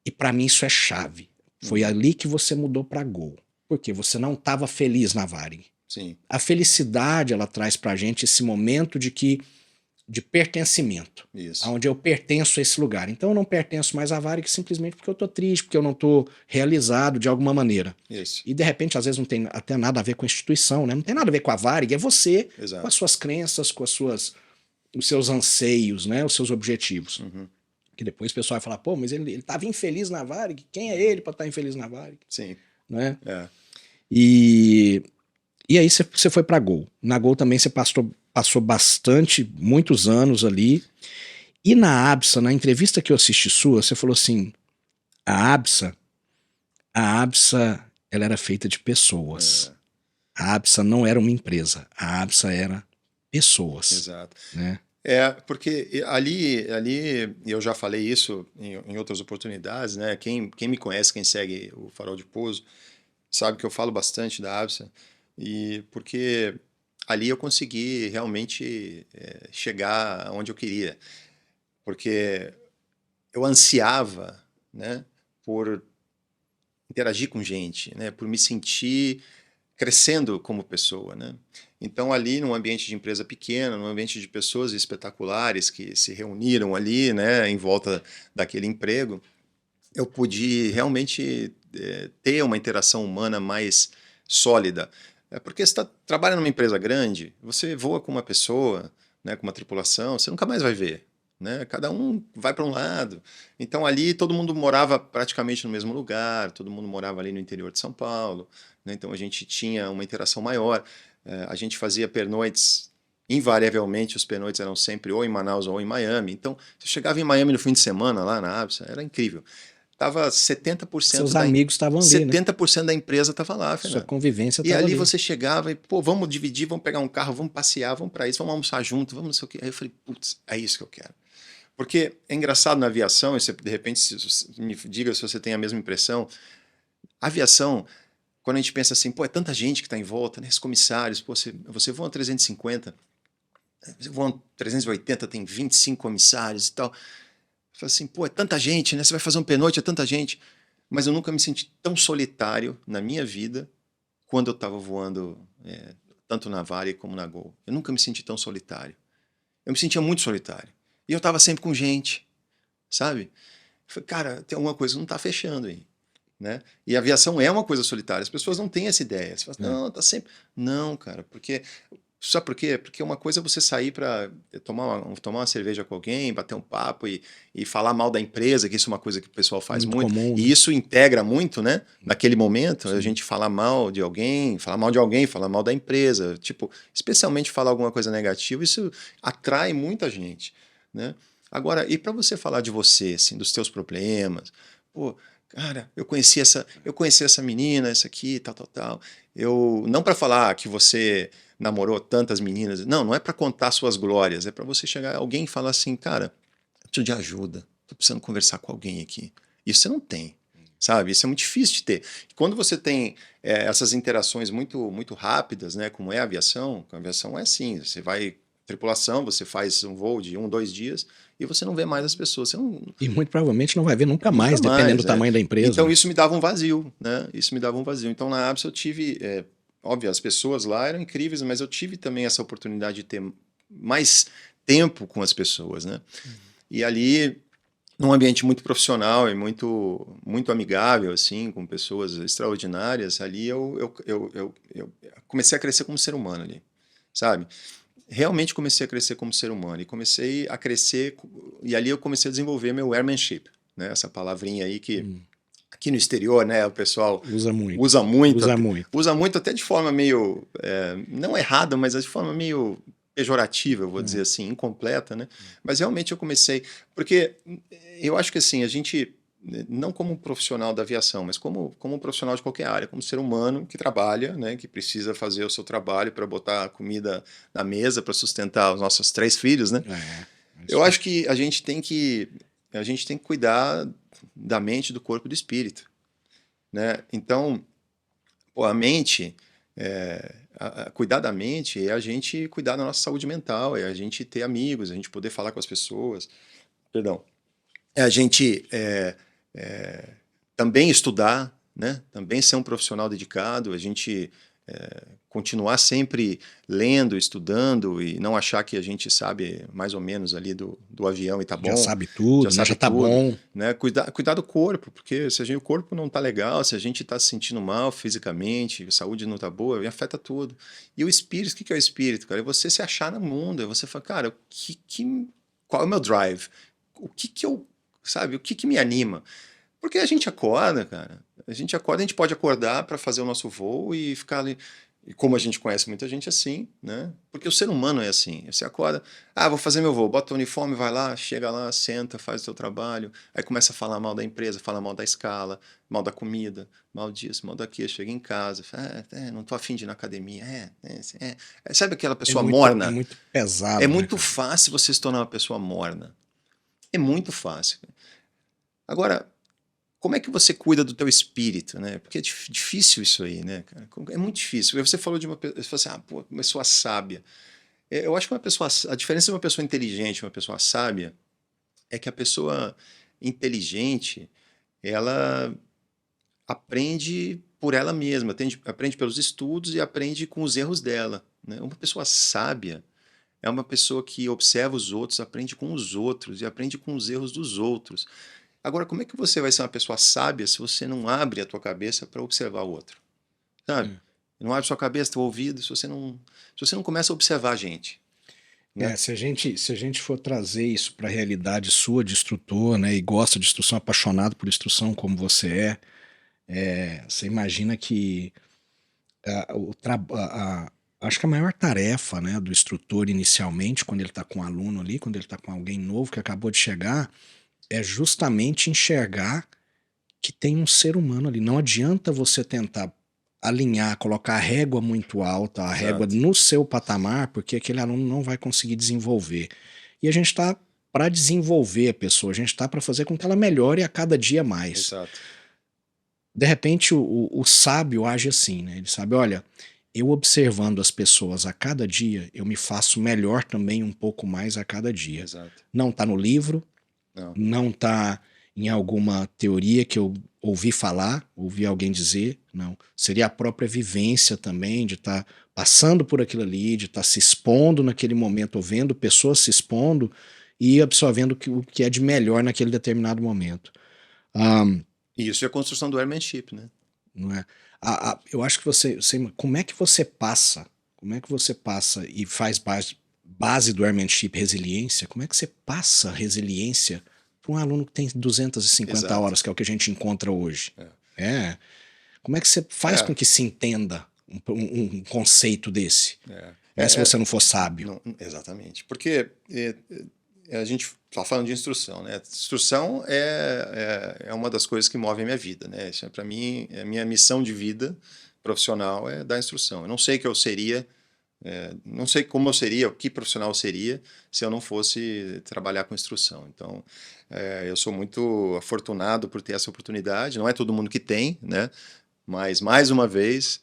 E para mim isso é chave. Foi ali que você mudou para Gol. Porque você não estava feliz na Varig. Sim. A felicidade, ela traz pra gente esse momento de pertencimento. Isso. Onde eu pertenço a esse lugar. Então eu não pertenço mais à Varig simplesmente porque eu tô triste, porque eu não tô realizado de alguma maneira. Isso. E de repente, às vezes, não tem até nada a ver com a instituição, né? Não tem nada a ver com a Varig, é você, Exato. com as suas crenças, com os seus anseios, né? Os seus objetivos. Uhum. Que depois o pessoal vai falar, pô, mas ele estava infeliz na Varig? Quem é ele para estar infeliz na Varig? Sim. Né? É. E aí você foi para Gol. Na Gol também você passou muitos anos ali. E na ABSA, na entrevista que eu assisti sua, você falou assim, a ABSA, ela era feita de pessoas. A ABSA não era uma empresa, a ABSA era pessoas. Exato. Né? Porque ali eu já falei isso em outras oportunidades, né? Quem me conhece, quem segue o Farol de Pouso, sabe que eu falo bastante da ABSA, e porque ali eu consegui realmente chegar onde eu queria, porque eu ansiava, né, por interagir com gente, né, por me sentir crescendo como pessoa, né? Então ali num ambiente de empresa pequena, num ambiente de pessoas espetaculares que se reuniram ali, né, em volta daquele emprego, eu pude realmente ter uma interação humana mais sólida. Porque você trabalha numa empresa grande, você voa com uma pessoa, né, com uma tripulação, você nunca mais vai ver. Né? Cada um vai para um lado. Então ali todo mundo morava praticamente no mesmo lugar, todo mundo morava ali no interior de São Paulo. Né? Então a gente tinha uma interação maior. A gente fazia pernoites, invariavelmente os pernoites eram sempre ou em Manaus ou em Miami. Então você chegava em Miami no fim de semana, lá na ABSA, era incrível. Tava 70% Seus amigos estavam ali, 70% né? Da empresa estava lá, Fernando. Sua convivência estava ali. E ali ali. você chegava e, pô, vamos dividir, vamos pegar um carro, vamos passear, vamos para isso, vamos almoçar junto, vamos não sei o quê. Aí eu falei, putz, é isso que eu quero. Porque é engraçado na aviação, e você, de repente me diga se você tem a mesma impressão, a aviação, quando a gente pensa assim, pô, é tanta gente que está em volta, né, esses comissários, pô, você voa 350, você voa 380, tem 25 comissários e tal. Eu falo assim, pô, é tanta gente, né? Você vai fazer um pernoite, é tanta gente. Mas eu nunca me senti tão solitário na minha vida quando eu estava voando, tanto na Varig como na Gol. Eu nunca me senti tão solitário. Eu me sentia muito solitário. E eu estava sempre com gente, sabe? Eu falei, cara, tem alguma coisa que não está fechando aí. Né? E a aviação é uma coisa solitária. As pessoas não têm essa ideia. Você fala, não, tá sempre... Não, cara, porque... Sabe por quê? Porque uma coisa é você sair para tomar uma cerveja com alguém, bater um papo e falar mal da empresa, que isso é uma coisa que o pessoal faz muito. Comum, e né? isso integra muito, né? Naquele momento, Sim. A gente falar mal de alguém, falar mal da empresa. Tipo, especialmente falar alguma coisa negativa, isso atrai muita gente, né? Agora, e para você falar de você, assim, dos teus problemas, pô, cara, eu conheci essa menina, essa aqui, tal. Não para falar que você namorou tantas meninas, não é para contar suas glórias, é para você chegar alguém e falar assim, cara, eu preciso de ajuda, tô precisando conversar com alguém aqui. Isso você não tem, sabe? Isso é muito difícil de ter. E quando você tem essas interações muito, muito rápidas, né, como é a aviação é assim, você vai tripulação, você faz um voo de 1, 2 dias e você não vê mais as pessoas. Você não... E muito provavelmente não vai ver nunca mais, dependendo do tamanho da empresa. Então isso me dava um vazio, né? Isso me dava um vazio. Então na ABSA eu tive, óbvio, as pessoas lá eram incríveis, mas eu tive também essa oportunidade de ter mais tempo com as pessoas, né? E ali, num ambiente muito profissional e muito, muito amigável, assim, com pessoas extraordinárias, ali eu comecei a crescer como ser humano ali, sabe? Realmente comecei a crescer como ser humano e comecei a crescer, e ali eu comecei a desenvolver meu airmanship, né? Essa palavrinha aí que aqui no exterior, né, o pessoal usa muito até de forma meio, não errada, mas de forma meio pejorativa, eu vou dizer assim, incompleta, né? Mas realmente eu comecei, porque eu acho que assim, a gente, não como um profissional da aviação, mas como um profissional de qualquer área, como ser humano que trabalha, né, que precisa fazer o seu trabalho para botar comida na mesa, para sustentar os nossos 3 filhos, né? Eu acho que a gente tem que cuidar da mente, do corpo e do espírito, né? Então, pô, a mente, cuidar da mente é a gente cuidar da nossa saúde mental, é a gente ter amigos, a gente poder falar com as pessoas, perdão, é a gente também estudar, né? Também ser um profissional dedicado, a gente continuar sempre lendo, estudando e não achar que a gente sabe mais ou menos ali do avião e tá bom. Já sabe tudo, já né? sabe Já tá tudo, bom. né? Cuidar do corpo, porque se o corpo não tá legal, se a gente tá se sentindo mal fisicamente, a saúde não tá boa, afeta tudo. E o espírito, o que é o espírito, cara? É você se achar no mundo, é você falar, cara, qual é o meu drive? O que eu, sabe, o que me anima? Porque a gente acorda, cara. A gente pode acordar para fazer o nosso voo e ficar ali. E como a gente conhece muita gente assim, né? Porque o ser humano é assim. Você acorda, vou fazer meu voo, bota o uniforme, vai lá, chega lá, senta, faz o seu trabalho. Aí começa a falar mal da empresa, fala mal da escala, mal da comida, mal disso, mal daquilo. Chega em casa, fala, não tô afim de ir na academia. Sabe aquela pessoa É morna? muito É pesado, né, muito cara? fácil você se tornar uma pessoa morna. É muito fácil. Agora, como é que você cuida do teu espírito, né? Porque é difícil isso aí, né, cara? É muito difícil. Você falou de uma pessoa, você falou assim, pô, uma pessoa sábia. Eu acho que a diferença de uma pessoa inteligente e uma pessoa sábia é que a pessoa inteligente, ela aprende por ela mesma, aprende pelos estudos e aprende com os erros dela, né? Uma pessoa sábia é uma pessoa que observa os outros, aprende com os outros e aprende com os erros dos outros. Agora, como é que você vai ser uma pessoa sábia se você não abre a tua cabeça para observar o outro? Sabe? É. Não abre sua cabeça, teu ouvido, se você não começa a observar a gente, né? Se a gente for trazer isso para a realidade sua de instrutor, né, e gosta de instrução, apaixonado por instrução como você você imagina que acho que a maior tarefa, né, do instrutor inicialmente, quando ele está com um aluno ali, quando ele está com alguém novo que acabou de chegar, é justamente enxergar que tem um ser humano ali. Não adianta você tentar alinhar, colocar a régua muito alta, a régua Exato, no seu patamar, porque aquele aluno não vai conseguir desenvolver. E a gente está para desenvolver a pessoa, a gente está para fazer com que ela melhore a cada dia mais. exato. De repente, o sábio age assim, né? Ele sabe, olha, eu observando as pessoas a cada dia, eu me faço melhor também um pouco mais a cada dia. Exato. Não está no livro, Não, não está em alguma teoria que eu ouvi falar, ouvi alguém dizer, não. Seria a própria vivência também, de estar passando por aquilo ali, de estar se expondo naquele momento, ou vendo pessoas se expondo e absorvendo o que é de melhor naquele determinado momento. Ah, e isso é a construção do airmanship, né? não é? Eu acho que como é que você passa? Como é que você passa e faz base do airmanship resiliência? Como é que você passa resiliência para um aluno que tem 250 Exato. horas, que é o que a gente encontra hoje? É. É. Como é que você faz É, com que se entenda um conceito desse? é, Né, se é, você não for sábio. não, exatamente. Porque a gente está falando de instrução, né? Instrução é uma das coisas que move a minha vida, né? Isso para mim, a minha missão de vida profissional é dar instrução. Eu não sei o que eu seria, não sei como eu seria, o que profissional eu seria se eu não fosse trabalhar com instrução. Então, eu sou muito afortunado por ter essa oportunidade. Não é todo mundo que tem, né? Mas, mais uma vez,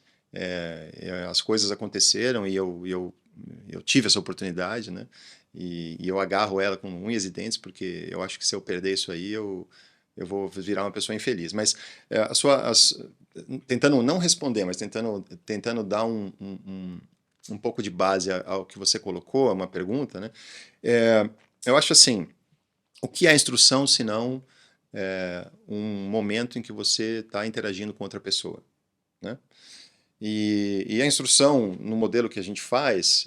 as coisas aconteceram e eu tive essa oportunidade, né? E eu agarro ela com unhas e dentes, porque eu acho que se eu perder isso aí, eu vou virar uma pessoa infeliz. Mas tentando não responder, mas tentando dar um pouco de base ao que você colocou, uma pergunta, né? Eu acho assim, o que é instrução se não um momento em que você está interagindo com outra pessoa, né? E a instrução no modelo que a gente faz,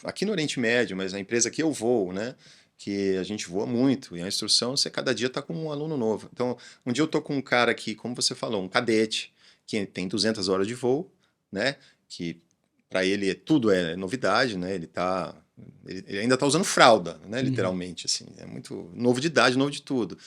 aqui no Oriente Médio, mas na empresa que eu vou, né? Que a gente voa muito, e a instrução, você cada dia está com um aluno novo. Então, um dia eu estou com um cara aqui, como você falou, um cadete, que tem 200 horas de voo, né? Que para ele tudo é novidade, né? Ele ainda está usando fralda, né? Uhum. Literalmente, assim. É muito novo de idade, novo de tudo.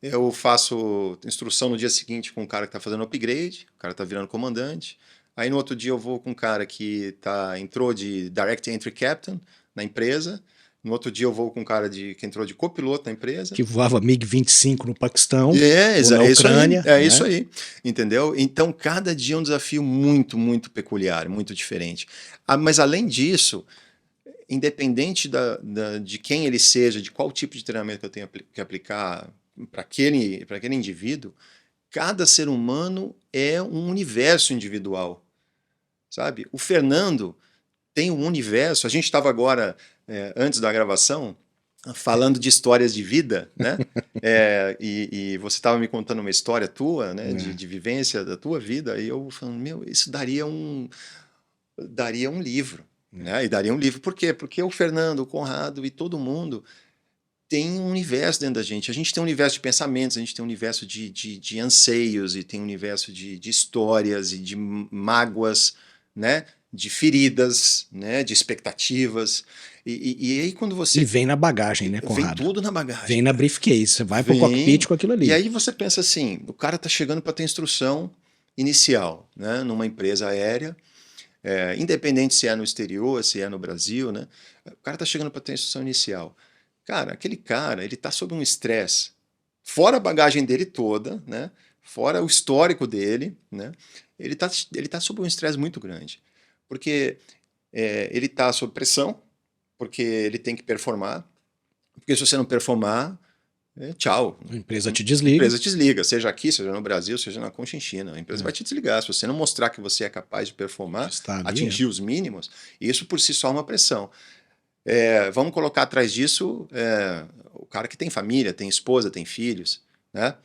Eu faço instrução no dia seguinte com um cara que está fazendo upgrade, o cara está virando comandante. Aí no outro dia eu vou com um cara que entrou de Direct Entry Captain na empresa. No outro dia eu vou com um cara que entrou de copiloto na empresa. Que voava MiG-25 no Paquistão É, ou na é isso aí, Ucrânia, é isso né? aí, entendeu? Então cada dia é um desafio muito, muito peculiar, muito diferente. Mas além disso, independente de quem ele seja, de qual tipo de treinamento que eu tenho que aplicar para aquele indivíduo, cada ser humano é um universo individual, sabe? O Fernando tem um universo. A gente estava agora, antes da gravação, falando de histórias de vida, né? E você estava me contando uma história tua, né? De vivência da tua vida, e eu falando, meu, isso daria um livro, né? E daria um livro. Por quê? Porque o Fernando, o Conrado e todo mundo tem um universo dentro da gente. A gente tem um universo de pensamentos, a gente tem um universo de anseios, e tem um universo de histórias e de mágoas, né? De feridas, né? De expectativas. E aí quando você... E vem na bagagem, né, Conrado? Vem tudo na bagagem. Vem na briefcase, você vai pro cockpit com aquilo ali. E aí você pensa assim, o cara tá chegando para ter instrução inicial, né? Numa empresa aérea, independente se é no exterior, se é no Brasil, né? O cara tá chegando para ter instrução inicial. Cara, aquele cara, ele tá sob um estresse, fora a bagagem dele toda, né? Fora o histórico dele, né? Ele tá sob um estresse muito grande, porque ele tá sob pressão, porque ele tem que performar, porque se você não performar, tchau. A empresa te desliga. A empresa te desliga, seja aqui, seja no Brasil, seja na Conchinchina. A empresa vai te desligar. Se você não mostrar que você é capaz de performar, atingir os mínimos, isso por si só é uma pressão. Vamos colocar atrás disso o cara que tem família, tem esposa, tem filhos, né?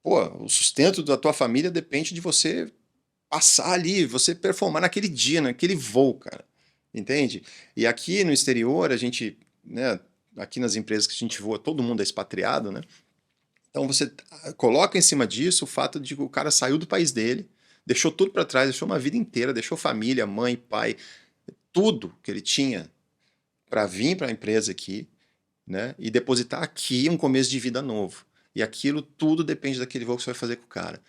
Pô, o sustento da tua família depende de você passar ali, você performar naquele dia, naquele voo, cara. Entende? E aqui no exterior, a gente, né, aqui nas empresas que a gente voa, todo mundo é expatriado, né? Então você coloca em cima disso o fato de que o cara saiu do país dele, deixou tudo para trás, deixou uma vida inteira, deixou família, mãe, pai, tudo que ele tinha para vir para a empresa aqui, né? E depositar aqui um começo de vida novo. E aquilo tudo depende daquele voo que você vai fazer com o cara.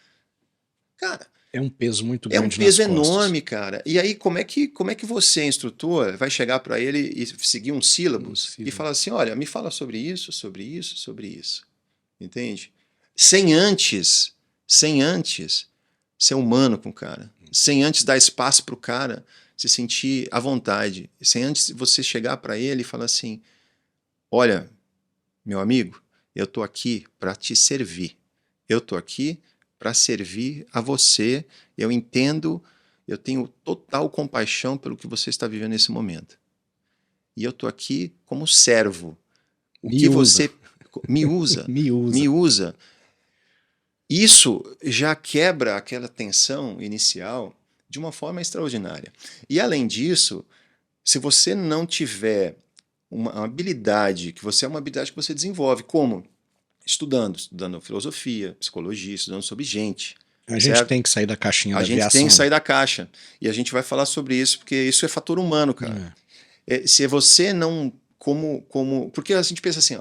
Cara, é um peso muito grande. É um peso enorme, cara. E aí, como é que você, instrutor, vai chegar para ele e seguir um sílabus e falar assim, olha, me fala sobre isso, sobre isso, sobre isso. Entende? Sem antes ser humano com o cara. Sem antes dar espaço para o cara se sentir à vontade. Sem antes você chegar para ele e falar assim, olha, meu amigo, eu tô aqui para te servir. Eu tô aqui para servir a você. Eu entendo, eu tenho total compaixão pelo que você está vivendo nesse momento. E eu tô aqui como servo. Você me usa. Me usa. Isso já quebra aquela tensão inicial de uma forma extraordinária. E além disso, se você não tiver uma habilidade, que você é uma habilidade que você desenvolve, como estudando filosofia, psicologia, estudando sobre gente. A gente tem que sair da caixinha da aviação. A gente tem que sair da caixa. E a gente vai falar sobre isso, porque isso é fator humano, cara. Se você não... Porque a gente pensa assim,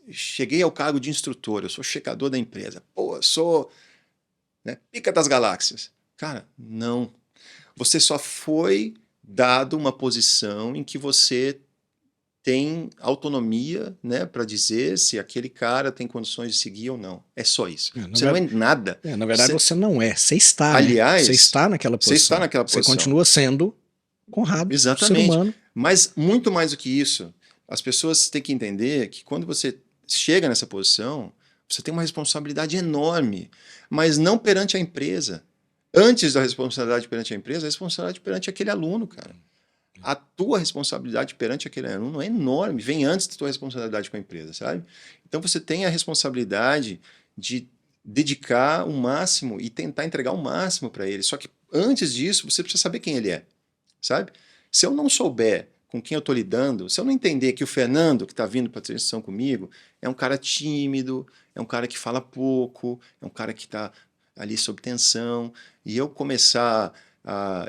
cheguei ao cargo de instrutor, eu sou checador da empresa. Pô, eu sou pica das galáxias. Cara, não. Você só foi dado uma posição em que você tem autonomia, né, para dizer se aquele cara tem condições de seguir ou não. É só isso. Você não é nada. Na verdade, você não é. Você está. Aliás, você está naquela posição. Você está naquela posição. Você continua sendo Conrado, exatamente, ser humano. Mas muito mais do que isso, as pessoas têm que entender que quando você chega nessa posição, você tem uma responsabilidade enorme, mas não perante a empresa. Antes da responsabilidade perante a empresa, a responsabilidade perante aquele aluno, cara. A tua responsabilidade perante aquele aluno é enorme, vem antes da tua responsabilidade com a empresa, sabe? Então você tem a responsabilidade de dedicar o máximo e tentar entregar o máximo para ele. Só que antes disso, você precisa saber quem ele é, sabe? Se eu não souber com quem eu estou lidando, se eu não entender que o Fernando, que está vindo para a transição comigo, é um cara tímido, é um cara que fala pouco, é um cara que está ali sob tensão, e eu começar...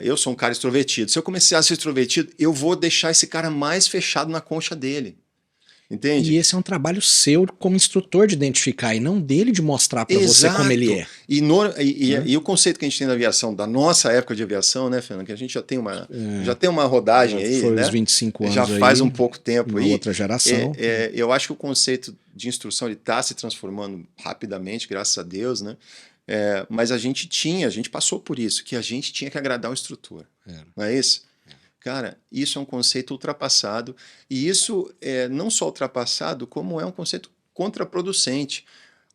eu sou um cara extrovertido. Se eu começar a ser extrovertido, eu vou deixar esse cara mais fechado na concha dele. Entende? E esse é um trabalho seu como instrutor de identificar e não dele de mostrar para você como ele é. E o conceito que a gente tem da aviação, da nossa época de aviação, né, Fernando? Que a gente já tem uma rodagem aí, foi né? Uns 25 anos já faz aí, um pouco tempo aí. Outra geração. Eu acho que o conceito de instrução está se transformando rapidamente, graças a Deus, né? Mas a gente passou por isso, que a gente tinha que agradar o instrutor. Não é isso? Cara, isso é um conceito ultrapassado, e isso é não só ultrapassado, como é um conceito contraproducente.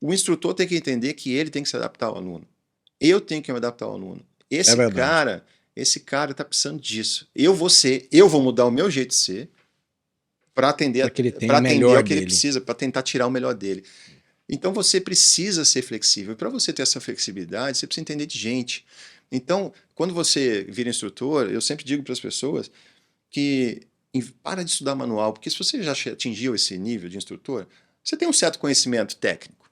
O instrutor tem que entender que ele tem que se adaptar ao aluno. Eu tenho que me adaptar ao aluno. Esse cara está precisando disso. Eu vou mudar o meu jeito de ser para atender ao que ele precisa, para tentar tirar o melhor dele. Então você precisa ser flexível. Para você ter essa flexibilidade, você precisa entender de gente. Então, quando você vira instrutor, eu sempre digo para as pessoas que para de estudar manual, porque se você já atingiu esse nível de instrutor, você tem um certo conhecimento técnico.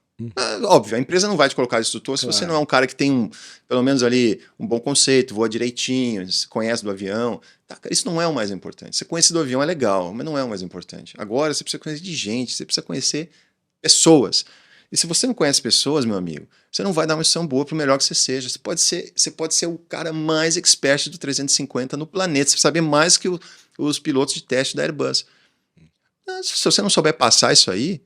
Óbvio, a empresa não vai te colocar de instrutor se você não é um cara que tem, pelo menos ali, um bom conceito, voa direitinho, conhece do avião. Tá, isso não é o mais importante. Você conhecer do avião é legal, mas não é o mais importante. Agora você precisa conhecer de gente, você precisa conhecer pessoas. E se você não conhece pessoas, meu amigo, você não vai dar uma instrução boa para o melhor que você seja. Você pode ser o cara mais expert do 350 no planeta. Você saber mais que os pilotos de teste da Airbus. Se você não souber passar isso aí,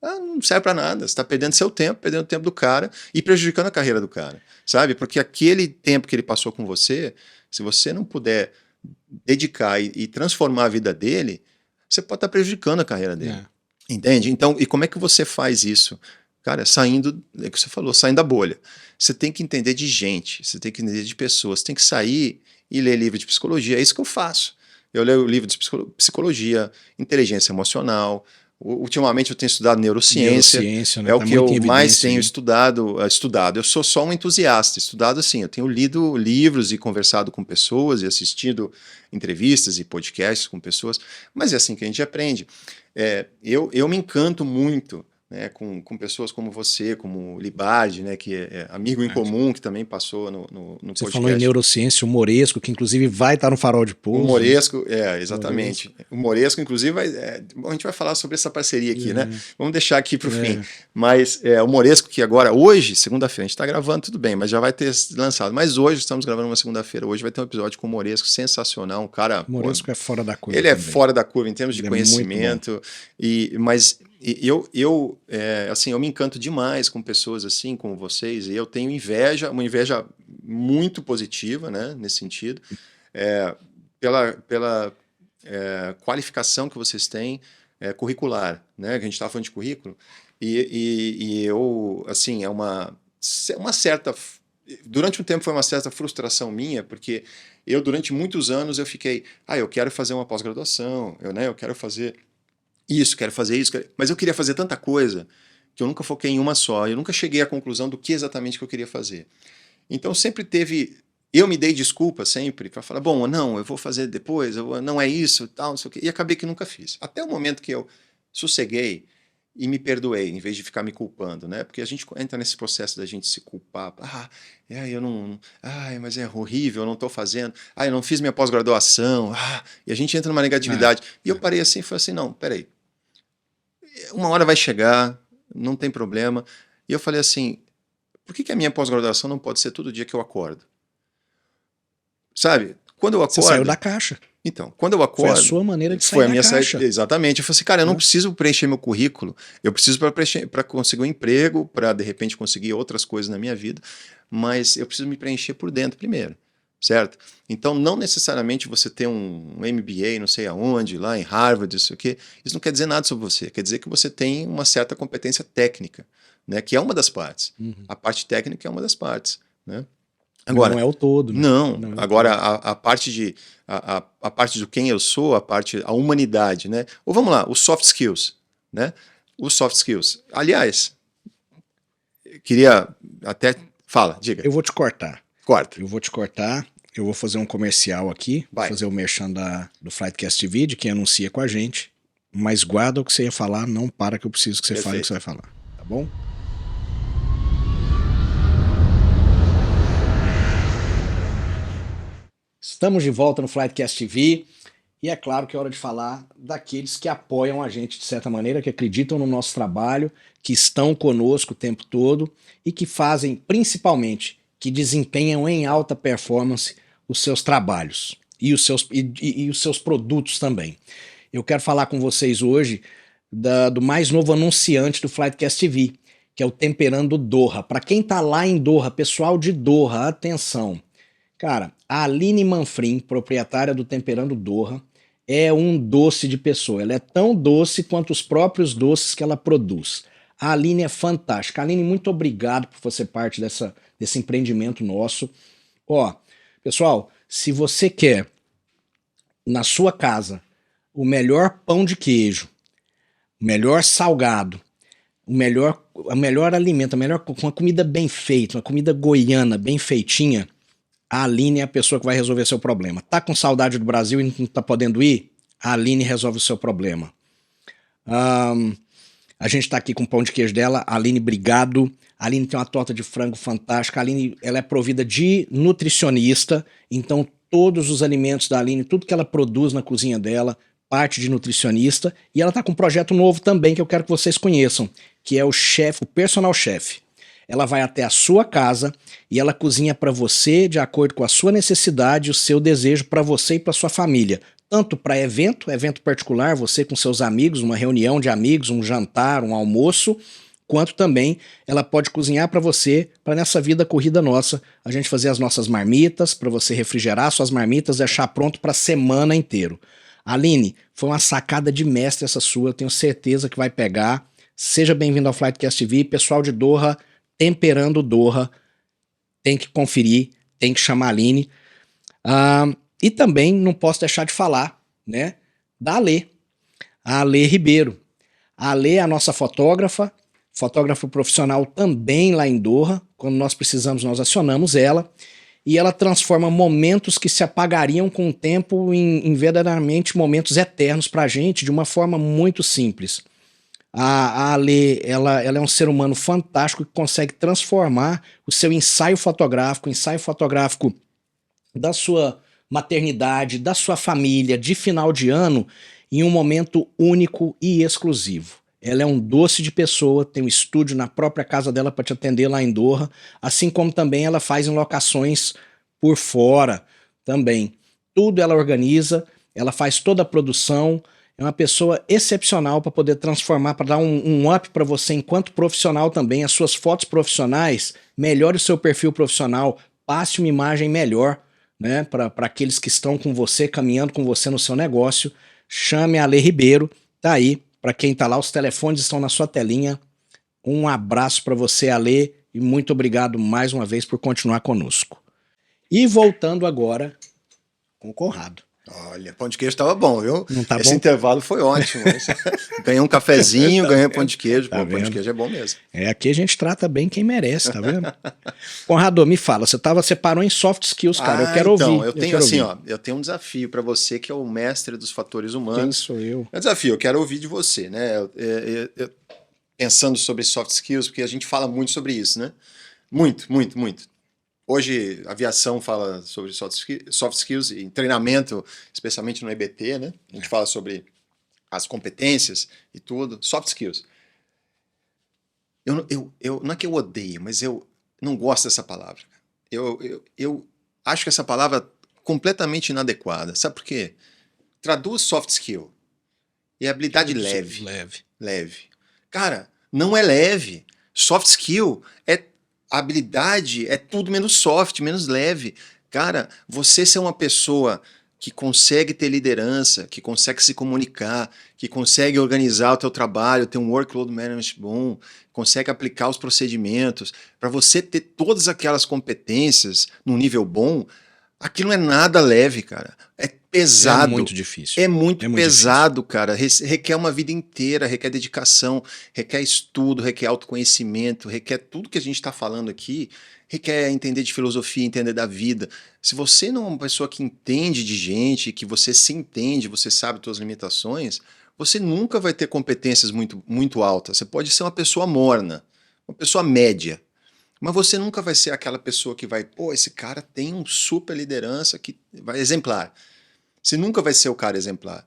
não serve para nada. Você está perdendo seu tempo, perdendo o tempo do cara e prejudicando a carreira do cara. Sabe? Porque aquele tempo que ele passou com você, se você não puder dedicar e transformar a vida dele, você pode estar prejudicando a carreira dele. Entende? Então, e como é que você faz isso? Cara, saindo, é o que você falou, saindo da bolha. Você tem que entender de gente, você tem que entender de pessoas, você tem que sair e ler livro de psicologia. É isso que eu faço. Eu leio livro de psicologia, inteligência emocional. Ultimamente eu tenho estudado neurociência, né? É o que eu mais tenho estudado. Eu sou só um entusiasta, estudado assim. Eu tenho lido livros e conversado com pessoas e assistido entrevistas e podcasts com pessoas, mas é assim que a gente aprende. Eu me encanto muito, né, com pessoas como você, como o Libardi, né, que é amigo em comum, que também passou no podcast. Você falou em neurociência, o Moresco, que inclusive vai estar no Farol de Pouso. O Moresco, exatamente. O Moresco, inclusive, a gente vai falar sobre essa parceria aqui, né? Vamos deixar aqui para o fim. Mas o Moresco, que agora, hoje, segunda-feira, a gente está gravando, tudo bem, mas já vai ter lançado. Mas hoje, estamos gravando uma segunda-feira, hoje vai ter um episódio com o Moresco, sensacional, um cara... O Moresco é fora da curva. Ele é fora da curva em termos de conhecimento, mas... eu me encanto demais com pessoas assim como vocês, e eu tenho uma inveja muito positiva, né, nesse sentido, pela qualificação que vocês têm curricular, né, que a gente estava falando de currículo, e eu, assim, é uma certa... Durante um tempo foi uma certa frustração minha, porque eu, durante muitos anos, eu fiquei, eu quero fazer uma pós-graduação, eu quero fazer... quero fazer isso, mas eu queria fazer tanta coisa que eu nunca foquei em uma só, eu nunca cheguei à conclusão do que exatamente que eu queria fazer. Então sempre eu me dei desculpa sempre para falar, bom, não, eu vou fazer depois, não é isso, tal, não sei o quê, e acabei que nunca fiz. Até o momento que eu sosseguei e me perdoei, em vez de ficar me culpando, né? Porque a gente entra nesse processo da gente se culpar, mas é horrível, eu não estou fazendo, eu não fiz minha pós-graduação, e a gente entra numa negatividade. E eu parei assim e falei assim, não, peraí, uma hora vai chegar, não tem problema. E eu falei assim, por que a minha pós-graduação não pode ser todo dia que eu acordo? Sabe? Quando eu acordo... Você saiu da caixa. Então, quando eu acordo... Foi a sua maneira de sair da caixa. Exatamente. Eu falei assim, cara, eu não preciso preencher meu currículo, eu preciso para conseguir um emprego, para de repente conseguir outras coisas na minha vida, mas eu preciso me preencher por dentro primeiro. Certo? Então, não necessariamente você ter um MBA, não sei aonde, lá em Harvard, isso aqui, isso não quer dizer nada sobre você. Quer dizer que você tem uma certa competência técnica, né? Que é uma das partes. A parte técnica é uma das partes, né? Agora, não é o todo. Né? Não. Agora, a parte a parte do quem eu sou, a humanidade, né? Ou vamos lá, os soft skills, né? Os soft skills. Aliás, queria até... Fala, diga. Eu vou te cortar. Corta. Eu vou te cortar, eu vou fazer um comercial aqui, fazer o merchan do Flightcast TV, de quem anuncia com a gente, mas guarda o que você ia falar, não para que eu preciso que você fale o que você vai falar, tá bom? Estamos de volta no Flightcast TV, e é claro que é hora de falar daqueles que apoiam a gente de certa maneira, que acreditam no nosso trabalho, que estão conosco o tempo todo, e que fazem principalmente... que desempenham em alta performance os seus trabalhos e os seus produtos também. Eu quero falar com vocês hoje do mais novo anunciante do Flightcast TV, que é o Temperando Doha. Para quem está lá em Doha, pessoal de Doha, atenção. Cara, a Aline Manfrim, proprietária do Temperando Doha, é um doce de pessoa. Ela é tão doce quanto os próprios doces que ela produz. A Aline é fantástica. Aline, muito obrigado por você ser parte desse empreendimento nosso. Ó, pessoal, se você quer na sua casa o melhor pão de queijo, o melhor salgado, o melhor alimento, uma comida bem feita, uma comida goiana bem feitinha, a Aline é a pessoa que vai resolver seu problema. Tá com saudade do Brasil e não tá podendo ir? A Aline resolve o seu problema. A gente tá aqui com o pão de queijo dela. Aline, obrigado. A Aline tem uma torta de frango fantástica. A Aline, ela é provida de nutricionista, então todos os alimentos da Aline, tudo que ela produz na cozinha dela, parte de nutricionista. E ela tá com um projeto novo também que eu quero que vocês conheçam, que é o personal chef. Ela vai até a sua casa e ela cozinha para você de acordo com a sua necessidade, o seu desejo para você e para sua família. Tanto para evento particular, você com seus amigos, uma reunião de amigos, um jantar, um almoço, quanto também ela pode cozinhar para você, para nessa vida corrida nossa, a gente fazer as nossas marmitas, para você refrigerar suas marmitas e deixar pronto para a semana inteira. Aline, foi uma sacada de mestre essa sua, eu tenho certeza que vai pegar. Seja bem-vindo ao Flightcast TV, pessoal de Doha, temperando Doha, tem que conferir, tem que chamar a Aline. E também não posso deixar de falar, né, da Ale, a Ale Ribeiro. A Ale é a nossa fotógrafa profissional também lá em Doha. Quando nós precisamos, nós acionamos ela. E ela transforma momentos que se apagariam com o tempo em verdadeiramente momentos eternos pra gente, de uma forma muito simples. A Ale, ela é um ser humano fantástico que consegue transformar o seu ensaio fotográfico da sua maternidade, da sua família, de final de ano, em um momento único e exclusivo. Ela é um doce de pessoa, tem um estúdio na própria casa dela para te atender lá em Doha, assim como também ela faz em locações por fora também. Tudo ela organiza, ela faz toda a produção, é uma pessoa excepcional para poder transformar, para dar um up para você enquanto profissional também, as suas fotos profissionais, melhore o seu perfil profissional, passe uma imagem melhor, né, para aqueles que estão com você, caminhando com você no seu negócio. Chame a Ale Ribeiro, tá aí, para quem tá lá, os telefones estão na sua telinha. Um abraço para você, Ale, e muito obrigado mais uma vez por continuar conosco. E voltando agora com o Conrado. Olha, pão de queijo estava bom, viu? Não tá Esse bom? intervalo foi ótimo. Ganhei um cafezinho, ganhei pão de queijo. Tá Pô, pão de vendo? queijo é bom mesmo. Aqui a gente trata bem quem merece, tá vendo? Conrado, me fala, você parou em soft skills, cara, eu quero então, ouvir. eu tenho assim, ó, eu tenho um desafio para você que é o mestre dos fatores Quem humanos. sou eu? É um desafio, eu quero ouvir de você, né? Pensando sobre soft skills, porque a gente fala muito sobre isso, né? Muito, muito, muito. Hoje, a aviação fala sobre soft skills em treinamento, especialmente no EBT, né? A gente fala sobre as competências e tudo. Soft skills. Não é que eu odeio, mas eu não gosto dessa palavra. Eu acho que essa palavra é completamente inadequada. Sabe por quê? Traduz soft skill. E habilidade leve. Leve. Cara, não é leve. Soft skill é habilidade, é tudo menos soft, menos leve. Cara, você ser uma pessoa que consegue ter liderança, que consegue se comunicar, que consegue organizar o teu trabalho, ter um workload management bom, consegue aplicar os procedimentos, para você ter todas aquelas competências num nível bom, aquilo não é nada leve, cara. É pesado. É muito difícil. É muito pesado, difícil. Cara. Requer uma vida inteira, requer dedicação, requer estudo, requer autoconhecimento, requer tudo que a gente está falando aqui, requer entender de filosofia, entender da vida. Se você não é uma pessoa que entende de gente, que você se entende, você sabe suas limitações, você nunca vai ter competências muito, muito altas. Você pode ser uma pessoa morna, uma pessoa média, mas você nunca vai ser aquela pessoa que vai, pô, esse cara tem um super liderança que vai exemplar. Você nunca vai ser o cara exemplar.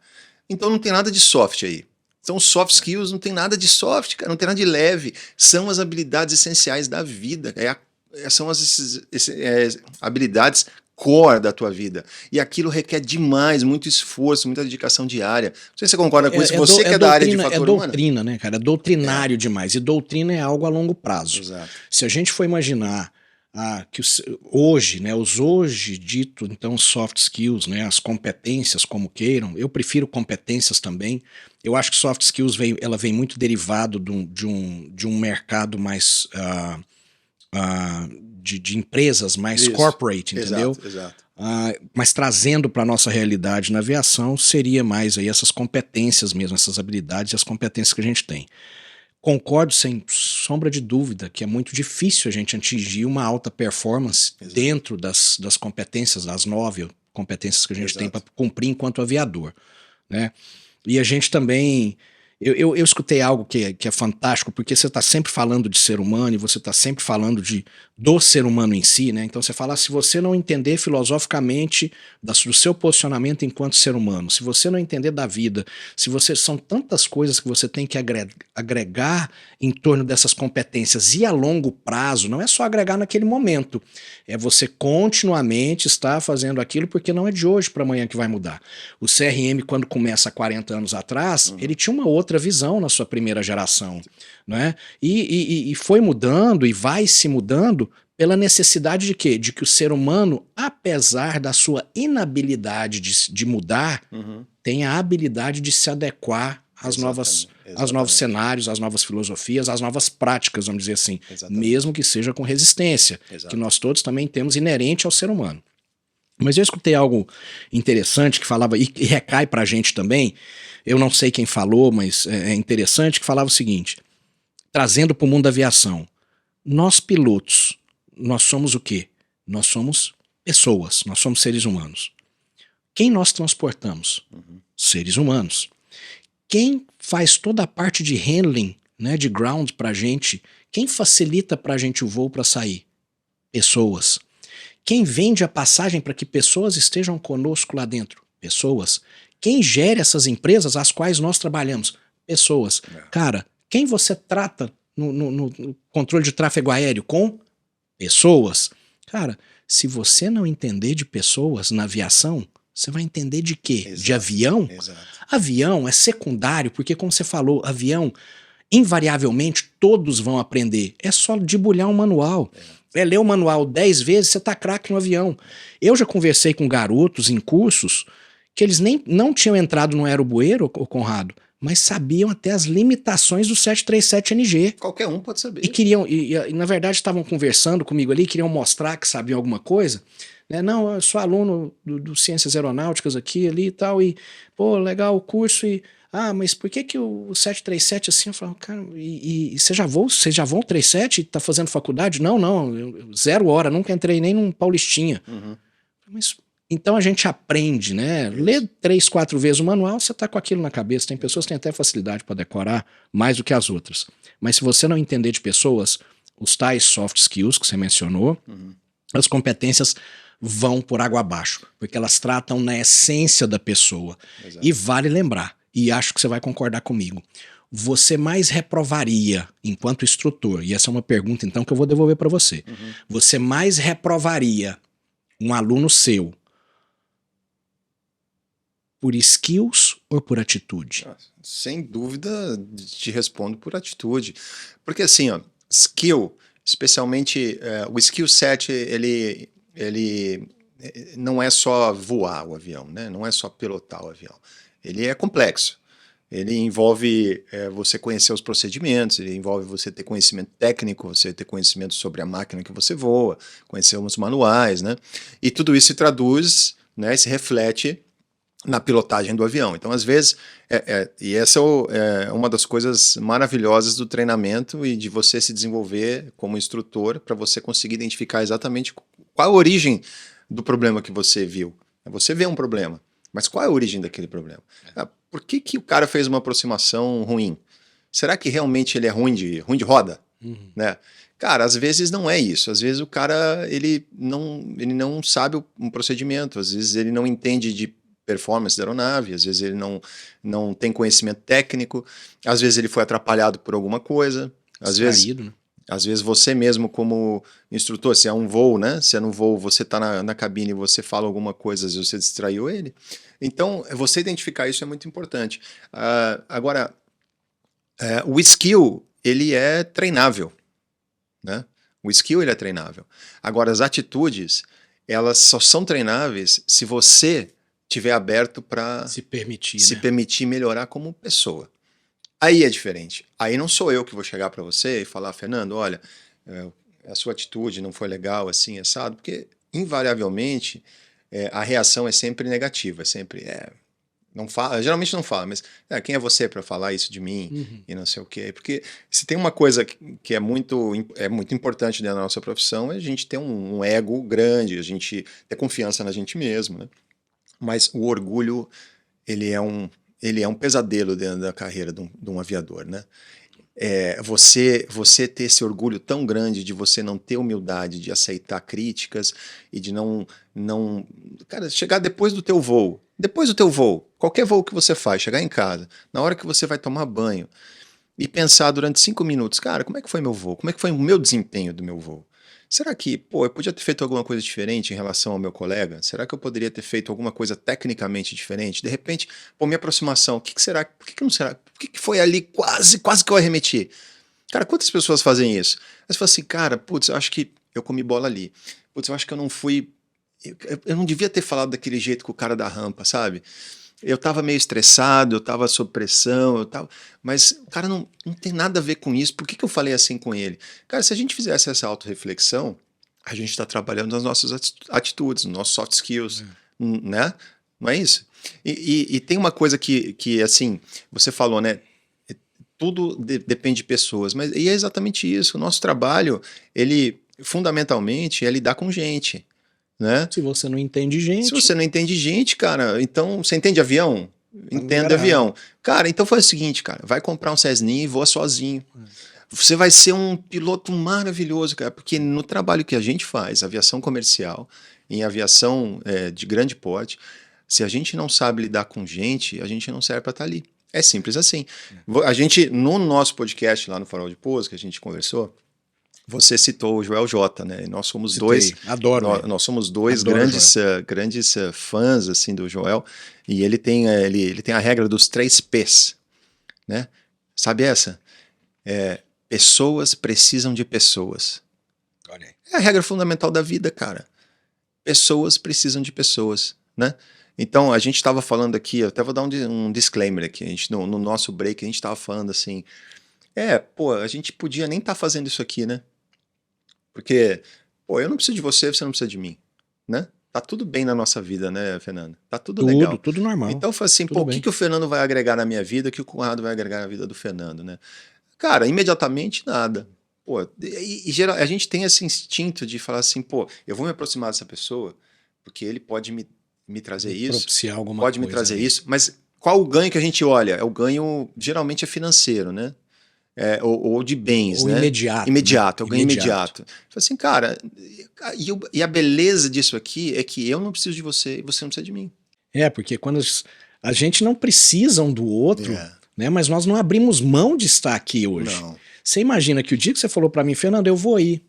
Então não tem nada de soft aí. Então soft skills não tem nada de soft, cara, não tem nada de leve. São as habilidades essenciais da vida. São as habilidades core da tua vida. E aquilo requer demais, muito esforço, muita dedicação diária. Não sei se você concorda com isso. Você que é da área de fator humano. É doutrina, né, cara? É doutrinário demais. E doutrina é algo a longo prazo. Exato. Se a gente for imaginar hoje, né, os hoje dito, então, soft skills, né, as competências, como queiram, eu prefiro competências também. Eu acho que soft skills ela vem muito derivado de um mercado mais de empresas mais corporate, entendeu? Exato. Mas trazendo para a nossa realidade na aviação, seria mais aí essas competências mesmo, essas habilidades e as competências que a gente tem. Concordo sem sombra de dúvida que é muito difícil a gente atingir uma alta performance dentro das competências, das 9 competências que a gente tem para cumprir enquanto aviador, né? E a gente também... Eu escutei algo que é fantástico, porque você está sempre falando de ser humano e você está sempre falando do ser humano em si, né? Então você fala, se você não entender filosoficamente do seu posicionamento enquanto ser humano, se você não entender da vida, são tantas coisas que você tem que agregar em torno dessas competências e a longo prazo, não é só agregar naquele momento, é você continuamente estar fazendo aquilo, porque não é de hoje para amanhã que vai mudar. O CRM, quando começa há 40 anos atrás, ele tinha uma outra visão na sua primeira geração, né? E foi mudando e vai se mudando pela necessidade de quê? De que o ser humano, apesar da sua inabilidade de mudar, tenha a habilidade de se adequar aos novos cenários, às novas filosofias, às novas práticas, vamos dizer assim, mesmo que seja com resistência, que nós todos também temos inerente ao ser humano. Mas eu escutei algo interessante que falava, e recai pra gente também, eu não sei quem falou, mas é interessante, que falava o seguinte, trazendo para o mundo da aviação, nós pilotos, nós somos o quê? Nós somos pessoas, nós somos seres humanos. Quem nós transportamos? Seres humanos. Quem faz toda a parte de handling, né, de ground pra gente, quem facilita pra gente o voo para sair? Pessoas. Quem vende a passagem para que pessoas estejam conosco lá dentro? Pessoas. Quem gera essas empresas às quais nós trabalhamos? Pessoas. Cara, quem você trata no controle de tráfego aéreo com? Pessoas. Cara, se você não entender de pessoas na aviação, você vai entender de quê? De avião? Avião é secundário, porque como você falou, avião, invariavelmente todos vão aprender. É só debulhar um manual. É ler o manual 10 vezes, você tá craque no avião. Eu já conversei com garotos em cursos que eles não tinham entrado no aerobueiro, Conrado, mas sabiam até as limitações do 737NG. Qualquer um pode saber. E queriam, e na verdade estavam conversando comigo ali, queriam mostrar que sabiam alguma coisa. Né? Não, eu sou aluno do Ciências Aeronáuticas aqui, ali e tal, e pô, legal o curso, mas por que o 737 assim? Eu falo, cara, você já voa 37 e tá fazendo faculdade? Não, 0 hora, nunca entrei nem num Paulistinha. Mas, então a gente aprende, né? Lê 3, 4 vezes o manual, você tá com aquilo na cabeça. Tem pessoas que têm até facilidade para decorar mais do que as outras. Mas se você não entender de pessoas, os tais soft skills que você mencionou, as competências vão por água abaixo, porque elas tratam na essência da pessoa. E vale lembrar, e acho que você vai concordar comigo, você mais reprovaria enquanto instrutor, e essa é uma pergunta então que eu vou devolver para você, você mais reprovaria um aluno seu por skills ou por atitude? Sem dúvida te respondo por atitude, porque assim, ó, skill, especialmente o skill set, ele não é só voar o avião, né? Não é só pilotar o avião. Ele é complexo. Ele envolve você conhecer os procedimentos, ele envolve você ter conhecimento técnico, você ter conhecimento sobre a máquina que você voa, conhecer os manuais, né? E tudo isso se traduz, né, se reflete na pilotagem do avião. Então, às vezes, e essa é uma das coisas maravilhosas do treinamento e de você se desenvolver como instrutor para você conseguir identificar exatamente qual a origem do problema que você viu. Você vê um problema, mas qual é a origem daquele problema? Por que o cara fez uma aproximação ruim? Será que realmente ele é ruim de roda? Né? Cara, às vezes não é isso. Às vezes o cara ele não sabe um procedimento, às vezes ele não entende de performance da aeronave, às vezes ele não tem conhecimento técnico, às vezes ele foi atrapalhado por alguma coisa, às vezes você mesmo como instrutor, se é um voo, né? Se é no voo, você está na cabine e você fala alguma coisa, às vezes você distraiu ele. Então, você identificar isso é muito importante. Agora, o skill, ele é treinável, né? O skill, ele é treinável. Agora, as atitudes, elas só são treináveis se você estiver aberto para se permitir melhorar como pessoa. Aí é diferente. Aí não sou eu que vou chegar para você e falar, Fernando, olha, a sua atitude não foi legal, assim, assado, porque invariavelmente a reação é sempre negativa, é sempre não fala, geralmente não fala, mas quem é você para falar isso de mim e não sei o quê? Porque se tem uma coisa que é muito importante dentro da nossa profissão, é a gente ter um ego grande, a gente ter confiança na gente mesmo, né? Mas o orgulho, ele é um pesadelo dentro da carreira de um aviador, né? Você ter esse orgulho tão grande de você não ter humildade, de aceitar críticas e de não cara, chegar depois do teu voo, qualquer voo que você faz, chegar em casa, na hora que você vai tomar banho e pensar durante 5 minutos, cara, como é que foi meu voo? Como é que foi o meu desempenho do meu voo? Será que, eu podia ter feito alguma coisa diferente em relação ao meu colega? Será que eu poderia ter feito alguma coisa tecnicamente diferente? De repente, minha aproximação, o que será? Por que não será? Por que foi ali quase que eu arremeti? Cara, quantas pessoas fazem isso? Aí você fala assim, cara, putz, eu acho que eu comi bola ali. Putz, eu acho que eu não fui... Eu não devia ter falado daquele jeito com o cara da rampa, sabe? Eu tava meio estressado, eu tava sob pressão, mas o cara não tem nada a ver com isso. Por que eu falei assim com ele? Cara, se a gente fizesse essa autorreflexão, a gente está trabalhando nas nossas atitudes, nos nossos soft skills, né? Não é isso? E tem uma coisa que assim, você falou, né? Tudo depende de pessoas, mas e é exatamente isso. O nosso trabalho, ele fundamentalmente é lidar com gente. Né? Se você não entende gente... Se você não entende gente, cara, então você entende avião? Entende avião. Cara, então faz o seguinte, cara, vai comprar um Cessninha e voa sozinho. Você vai ser um piloto maravilhoso, cara, porque no trabalho que a gente faz, aviação comercial, em aviação de grande porte, se a gente não sabe lidar com gente, a gente não serve para estar ali. É simples assim. A gente, no nosso podcast lá no Farol de Pouso, que a gente conversou, você citou o Joel J, né? Nós somos nós somos dois grandes fãs assim do Joel, e ele tem a regra dos 3 P's, né? Sabe essa? Pessoas precisam de pessoas. É a regra fundamental da vida, cara. Pessoas precisam de pessoas, né? Então, a gente estava falando aqui, eu até vou dar um disclaimer aqui, a gente, no nosso break, a gente estava falando assim, a gente podia nem estar fazendo isso aqui, né? Porque, eu não preciso de você, você não precisa de mim, né? Tá tudo bem na nossa vida, né, Fernando? Tá tudo legal. Tudo normal. Então, foi assim, o que o Fernando vai agregar na minha vida, que o Conrado vai agregar na vida do Fernando, né? Cara, imediatamente nada. A gente tem esse instinto de falar assim, eu vou me aproximar dessa pessoa, porque ele pode me trazer isso, pode me trazer isso, mas qual o ganho que a gente olha? O ganho, geralmente, é financeiro, né? Ou de bens, né? Imediato. É o ganho imediato. Assim, cara, e a beleza disso aqui é que eu não preciso de você e você não precisa de mim. Porque quando a gente não precisa um do outro, né? Mas nós não abrimos mão de estar aqui hoje. Não. Você imagina que o dia que você falou para mim, Fernando, eu vou ir.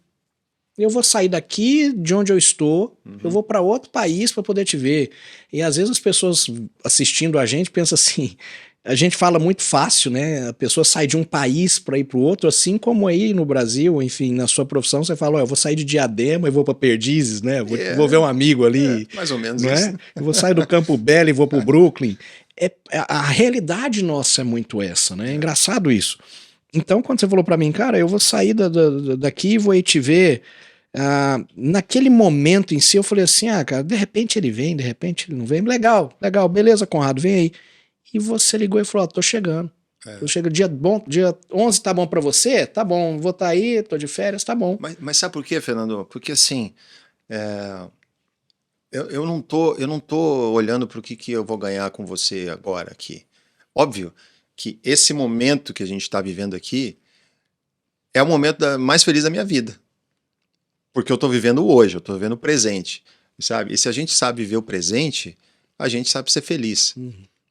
Eu vou sair daqui de onde eu estou, eu vou para outro país para poder te ver. E às vezes as pessoas assistindo a gente pensam assim, a gente fala muito fácil, né? A pessoa sai de um país para ir para o outro, assim como aí no Brasil, enfim, na sua profissão, você fala, eu vou sair de Diadema e vou para Perdizes, né? Vou ver um amigo ali. Mais ou menos não isso. É? Eu vou sair do Campo Belo e vou para o Brooklyn. A realidade nossa é muito essa, né? É engraçado isso. Então, quando você falou para mim, cara, eu vou sair daqui e vou aí te ver, naquele momento em si, eu falei assim, cara, de repente ele vem, de repente ele não vem, legal, beleza, Conrado, vem aí. E você ligou e falou, tô chegando. Eu chego dia 11 tá bom para você? Tá bom, vou estar aí, tô de férias, tá bom. Mas sabe por quê, Fernando? Porque assim, eu não tô olhando para o que eu vou ganhar com você agora aqui. Óbvio que esse momento que a gente está vivendo aqui é o momento mais feliz da minha vida. Porque eu estou vivendo hoje, eu estou vivendo o presente, sabe? E se a gente sabe viver o presente, a gente sabe ser feliz.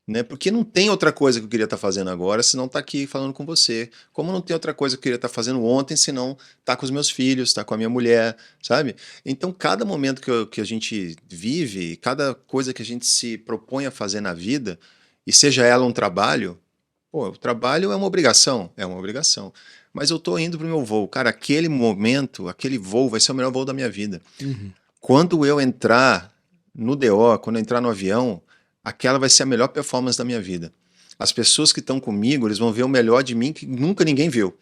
Né? Porque não tem outra coisa que eu queria estar fazendo agora se não estar aqui falando com você. Como não tem outra coisa que eu queria estar fazendo ontem se não estar com os meus filhos, estar com a minha mulher, sabe? Então, cada momento que a gente vive, cada coisa que a gente se propõe a fazer na vida, e seja ela um trabalho, Pô, o trabalho é uma obrigação, mas eu tô indo pro meu voo. Cara, aquele momento, aquele voo vai ser o melhor voo da minha vida. Uhum. Quando eu entrar no DO, quando eu entrar no avião, aquela vai ser a melhor performance da minha vida. As pessoas que estão comigo, eles vão ver o melhor de mim que nunca ninguém viu.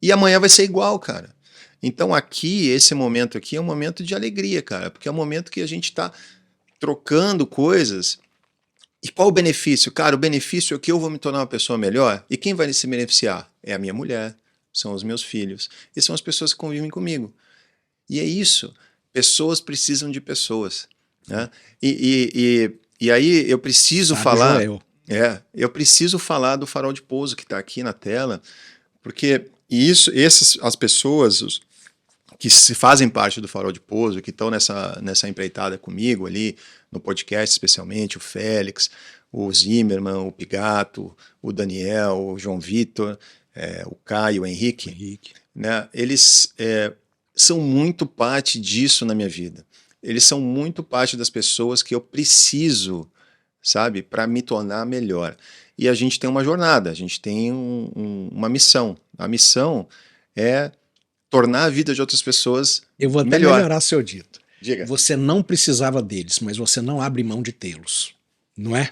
E amanhã vai ser igual, cara. Então aqui, esse momento aqui é um momento de alegria, cara, porque é um momento que a gente está trocando coisas. E qual o benefício? Cara, o benefício é que eu vou me tornar uma pessoa melhor. E quem vai se beneficiar? É a minha mulher, são os meus filhos, e são as pessoas que convivem comigo. E é isso. Pessoas precisam de pessoas. Né? E aí eu preciso falar. Joel. Eu preciso falar do farol de pouso que está aqui na tela, porque as pessoas que se fazem parte do farol de pouso, que estão nessa empreitada comigo ali, no podcast especialmente, o Félix, o Zimmermann, o Pigato, o Daniel, o João Vitor, o Caio, o Henrique. Né? Eles são muito parte disso na minha vida. Eles são muito parte das pessoas que eu preciso, sabe, para me tornar melhor. E a gente tem uma jornada, a gente tem uma missão. A missão é tornar a vida de outras pessoas melhor. Eu vou até melhorar seu dito. Diga. Você não precisava deles, mas você não abre mão de tê-los. Não é?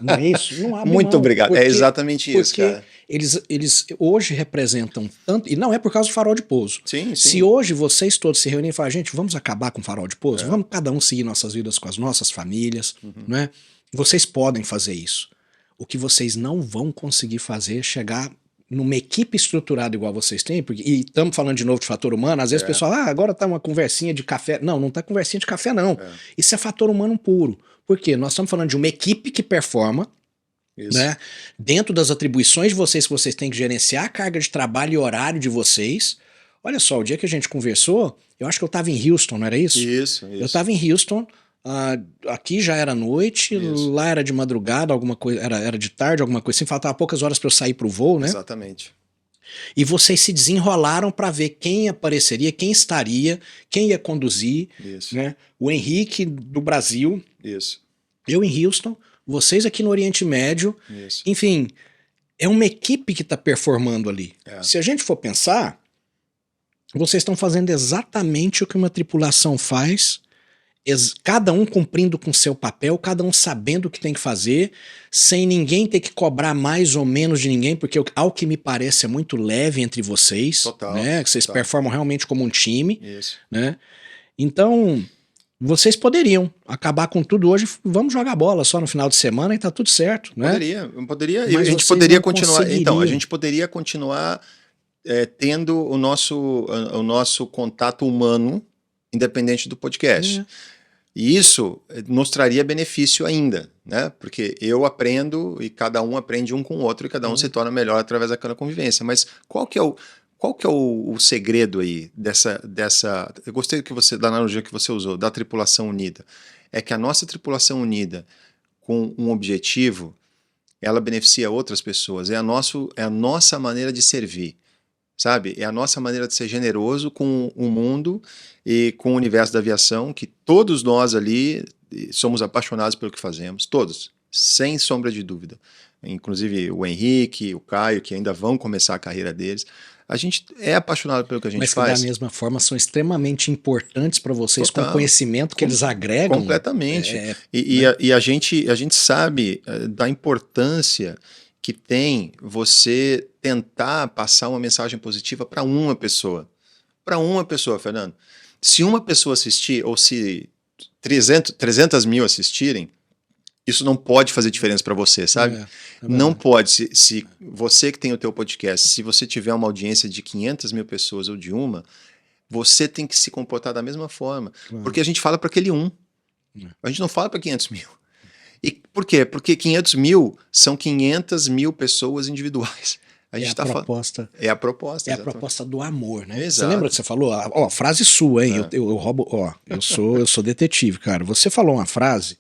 Não é isso? Não abre Muito mão, obrigado. Porque, é exatamente isso, cara. Eles hoje representam tanto, e não é por causa do farol de pouso. Sim. Se hoje vocês todos se reunirem e falarem, gente, vamos acabar com o farol de pouso? Vamos cada um seguir nossas vidas com as nossas famílias, não é? Vocês podem fazer isso. O que vocês não vão conseguir fazer é chegar numa equipe estruturada igual vocês têm, e estamos falando de novo de fator humano, às vezes o pessoal, agora tá uma conversinha de café. Não tá conversinha de café, não. Isso é fator humano puro. Por quê? Nós estamos falando de uma equipe que performa, né? Dentro das atribuições de vocês, que vocês têm que gerenciar a carga de trabalho e horário de vocês. Olha só, o dia que a gente conversou, eu acho que eu estava em Houston, não era isso? Isso. Eu estava em Houston, aqui já era noite, lá era de madrugada, alguma coisa, era de tarde, alguma coisa assim, faltava poucas horas para eu sair pro voo, né? Exatamente. E vocês se desenrolaram para ver quem apareceria, quem estaria, quem ia conduzir, né? O Henrique do Brasil, eu em Houston, vocês aqui no Oriente Médio, enfim, é uma equipe que está performando ali. Se a gente for pensar, vocês estão fazendo exatamente o que uma tripulação faz, cada um cumprindo com seu papel, cada um sabendo o que tem que fazer, sem ninguém ter que cobrar mais ou menos de ninguém, porque ao que me parece é muito leve entre vocês, né? Que vocês performam realmente como um time, né? Então, vocês poderiam acabar com tudo hoje, vamos jogar bola só no final de semana e tá tudo certo, né? Poderia. E a gente poderia continuar. Então, a gente poderia continuar tendo o nosso contato humano, independente do podcast. E isso nos traria benefício ainda, né? Porque eu aprendo e cada um aprende um com o outro e cada um se torna melhor através daquela convivência. Mas qual que é o segredo aí dessa... Eu gostei da analogia que você usou, da tripulação unida. É que a nossa tripulação unida com um objetivo, ela beneficia outras pessoas. É a nossa maneira de servir. Sabe? É a nossa maneira de ser generoso com o mundo e com o universo da aviação, que todos nós ali somos apaixonados pelo que fazemos, todos, sem sombra de dúvida. Inclusive o Henrique, o Caio, que ainda vão começar a carreira deles. A gente é apaixonado pelo que a gente faz. Mas que da mesma forma são extremamente importantes para vocês, com o conhecimento que eles agregam. Completamente. E a gente sabe da importância que tem você tentar passar uma mensagem positiva para uma pessoa. Para uma pessoa, Fernando. Se uma pessoa assistir, ou se 300 mil assistirem, isso não pode fazer diferença para você, sabe? Não pode. Se você que tem o teu podcast, se você tiver uma audiência de 500 mil pessoas ou de uma, você tem que se comportar da mesma forma. Porque a gente fala para aquele um. A gente não fala para 500 mil. E por quê? Porque 500 mil são 500 mil pessoas individuais. É a proposta. É a proposta. É a proposta do amor, né? Exato. Você lembra que você falou? Ó, frase sua, hein? Eu roubo. Ó, eu sou detetive, cara. Você falou uma frase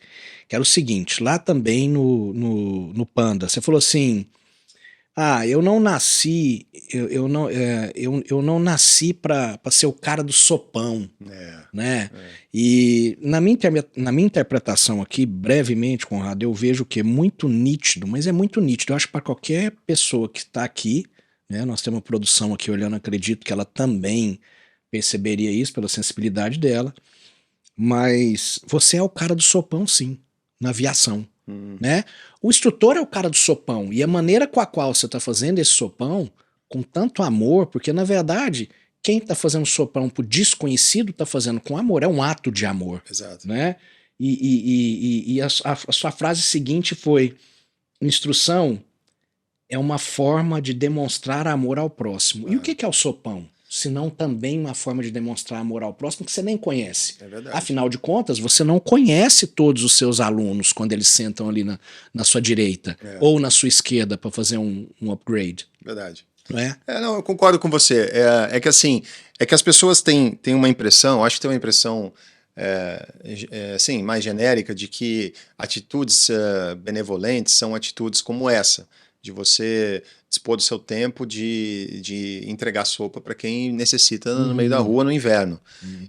que era o seguinte, lá também no Panda. Você falou assim: eu não nasci, eu não nasci pra ser o cara do sopão, né? E na minha interpretação aqui, brevemente, Conrado, eu vejo que é muito nítido, mas é muito nítido. Eu acho que para qualquer pessoa que está aqui, né, nós temos uma produção aqui olhando, acredito que ela também perceberia isso pela sensibilidade dela, mas você é o cara do sopão, sim, na aviação. Né? O instrutor é o cara do sopão, e a maneira com a qual você está fazendo esse sopão, com tanto amor, porque na verdade, quem está fazendo sopão pro desconhecido está fazendo com amor, é um ato de amor. Exato. Né? E a sua frase seguinte foi: instrução é uma forma de demonstrar amor ao próximo. E o que é o sopão? Se não também uma forma de demonstrar amor ao próximo que você nem conhece. É verdade. Afinal de contas, você não conhece todos os seus alunos quando eles sentam ali na sua direita ou na sua esquerda para fazer um upgrade. Verdade. Não é? Não, eu concordo com você. É que assim, é que as pessoas têm uma impressão, acho que tem uma impressão assim, mais genérica de que atitudes benevolentes são atitudes como essa, de você dispor do seu tempo de entregar sopa para quem necessita no meio da rua no inverno.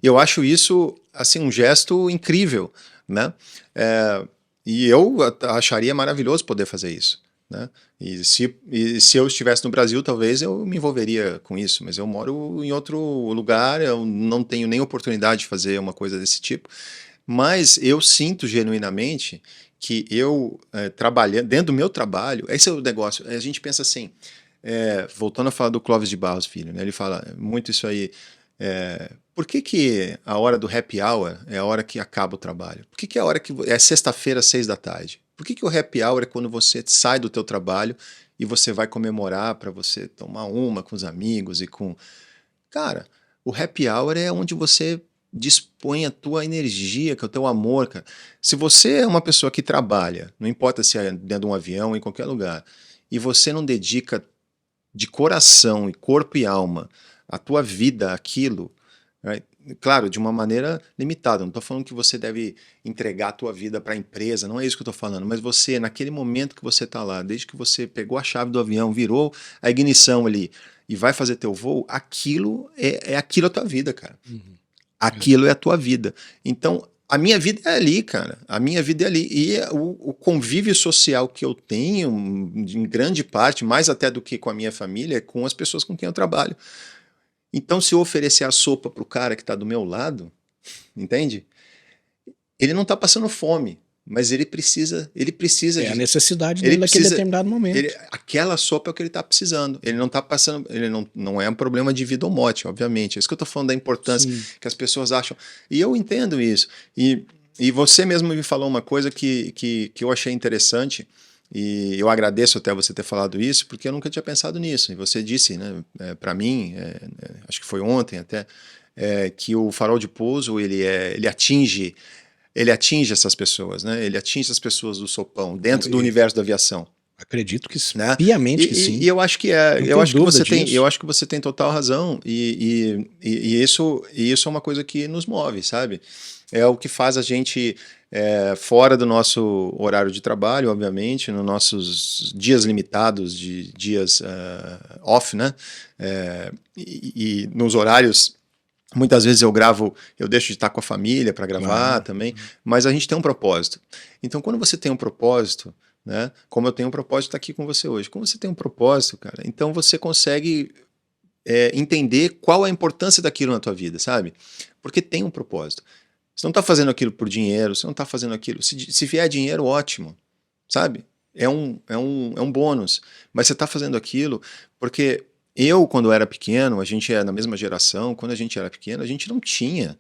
E eu acho isso assim um gesto incrível, né? E eu acharia maravilhoso poder fazer isso, né? E se eu estivesse no Brasil, talvez eu me envolveria com isso, mas eu moro em outro lugar, eu não tenho nem oportunidade de fazer uma coisa desse tipo, mas eu sinto genuinamente que eu, trabalhando, dentro do meu trabalho, esse é o negócio, a gente pensa assim, voltando a falar do Clóvis de Barros Filho, né, ele fala muito isso aí, por que a hora do happy hour é a hora que acaba o trabalho? Por que a hora que é sexta-feira, 6 da tarde? Por que o happy hour é quando você sai do teu trabalho e você vai comemorar para você tomar uma com os amigos e com... Cara, o happy hour é onde você dispõe a tua energia, que é o teu amor, cara. Se você é uma pessoa que trabalha, não importa se é dentro de um avião ou em qualquer lugar, e você não dedica de coração e corpo e alma a tua vida àquilo, right? Claro, de uma maneira limitada, não estou falando que você deve entregar a tua vida para a empresa, não é isso que eu estou falando, mas você, naquele momento que você está lá, desde que você pegou a chave do avião, virou a ignição ali e vai fazer teu voo, aquilo é aquilo a tua vida, cara. Aquilo é a tua vida. Então, a minha vida é ali, cara. A minha vida é ali. E o convívio social que eu tenho, em grande parte, mais até do que com a minha família, é com as pessoas com quem eu trabalho. Então, se eu oferecer a sopa pro cara que está do meu lado, entende? Ele não está passando fome, mas ele precisa de... a necessidade dele naquele determinado momento. Aquela sopa é o que ele está precisando. Ele não está passando... Ele não é um problema de vida ou morte, obviamente. É isso que eu estou falando da importância que as pessoas acham. E eu entendo isso. E você mesmo me falou uma coisa que eu achei interessante, e eu agradeço até você ter falado isso, porque eu nunca tinha pensado nisso. E você disse, né, para mim, acho que foi ontem até, que o farol de pouso ele atinge essas pessoas, né? Ele atinge as pessoas do sopão dentro do universo da aviação. Acredito que né? Piamente que sim. E eu acho que eu acho que você tem total razão. E isso é uma coisa que nos move, sabe? É o que faz a gente fora do nosso horário de trabalho, obviamente, nos nossos dias limitados de dias off, né? E nos horários. Muitas vezes eu deixo de estar com a família para gravar também, mas a gente tem um propósito. Então, quando você tem um propósito, né, como eu tenho um propósito de estar aqui com você hoje, como você tem um propósito, cara, então você consegue entender qual a importância daquilo na tua vida, sabe? Porque tem um propósito. Você não está fazendo aquilo por dinheiro, você não está fazendo aquilo. Se vier dinheiro, ótimo, sabe? É um bônus. Mas você está fazendo aquilo porque... quando era pequeno, a gente é na mesma geração, quando a gente era pequeno, a gente não tinha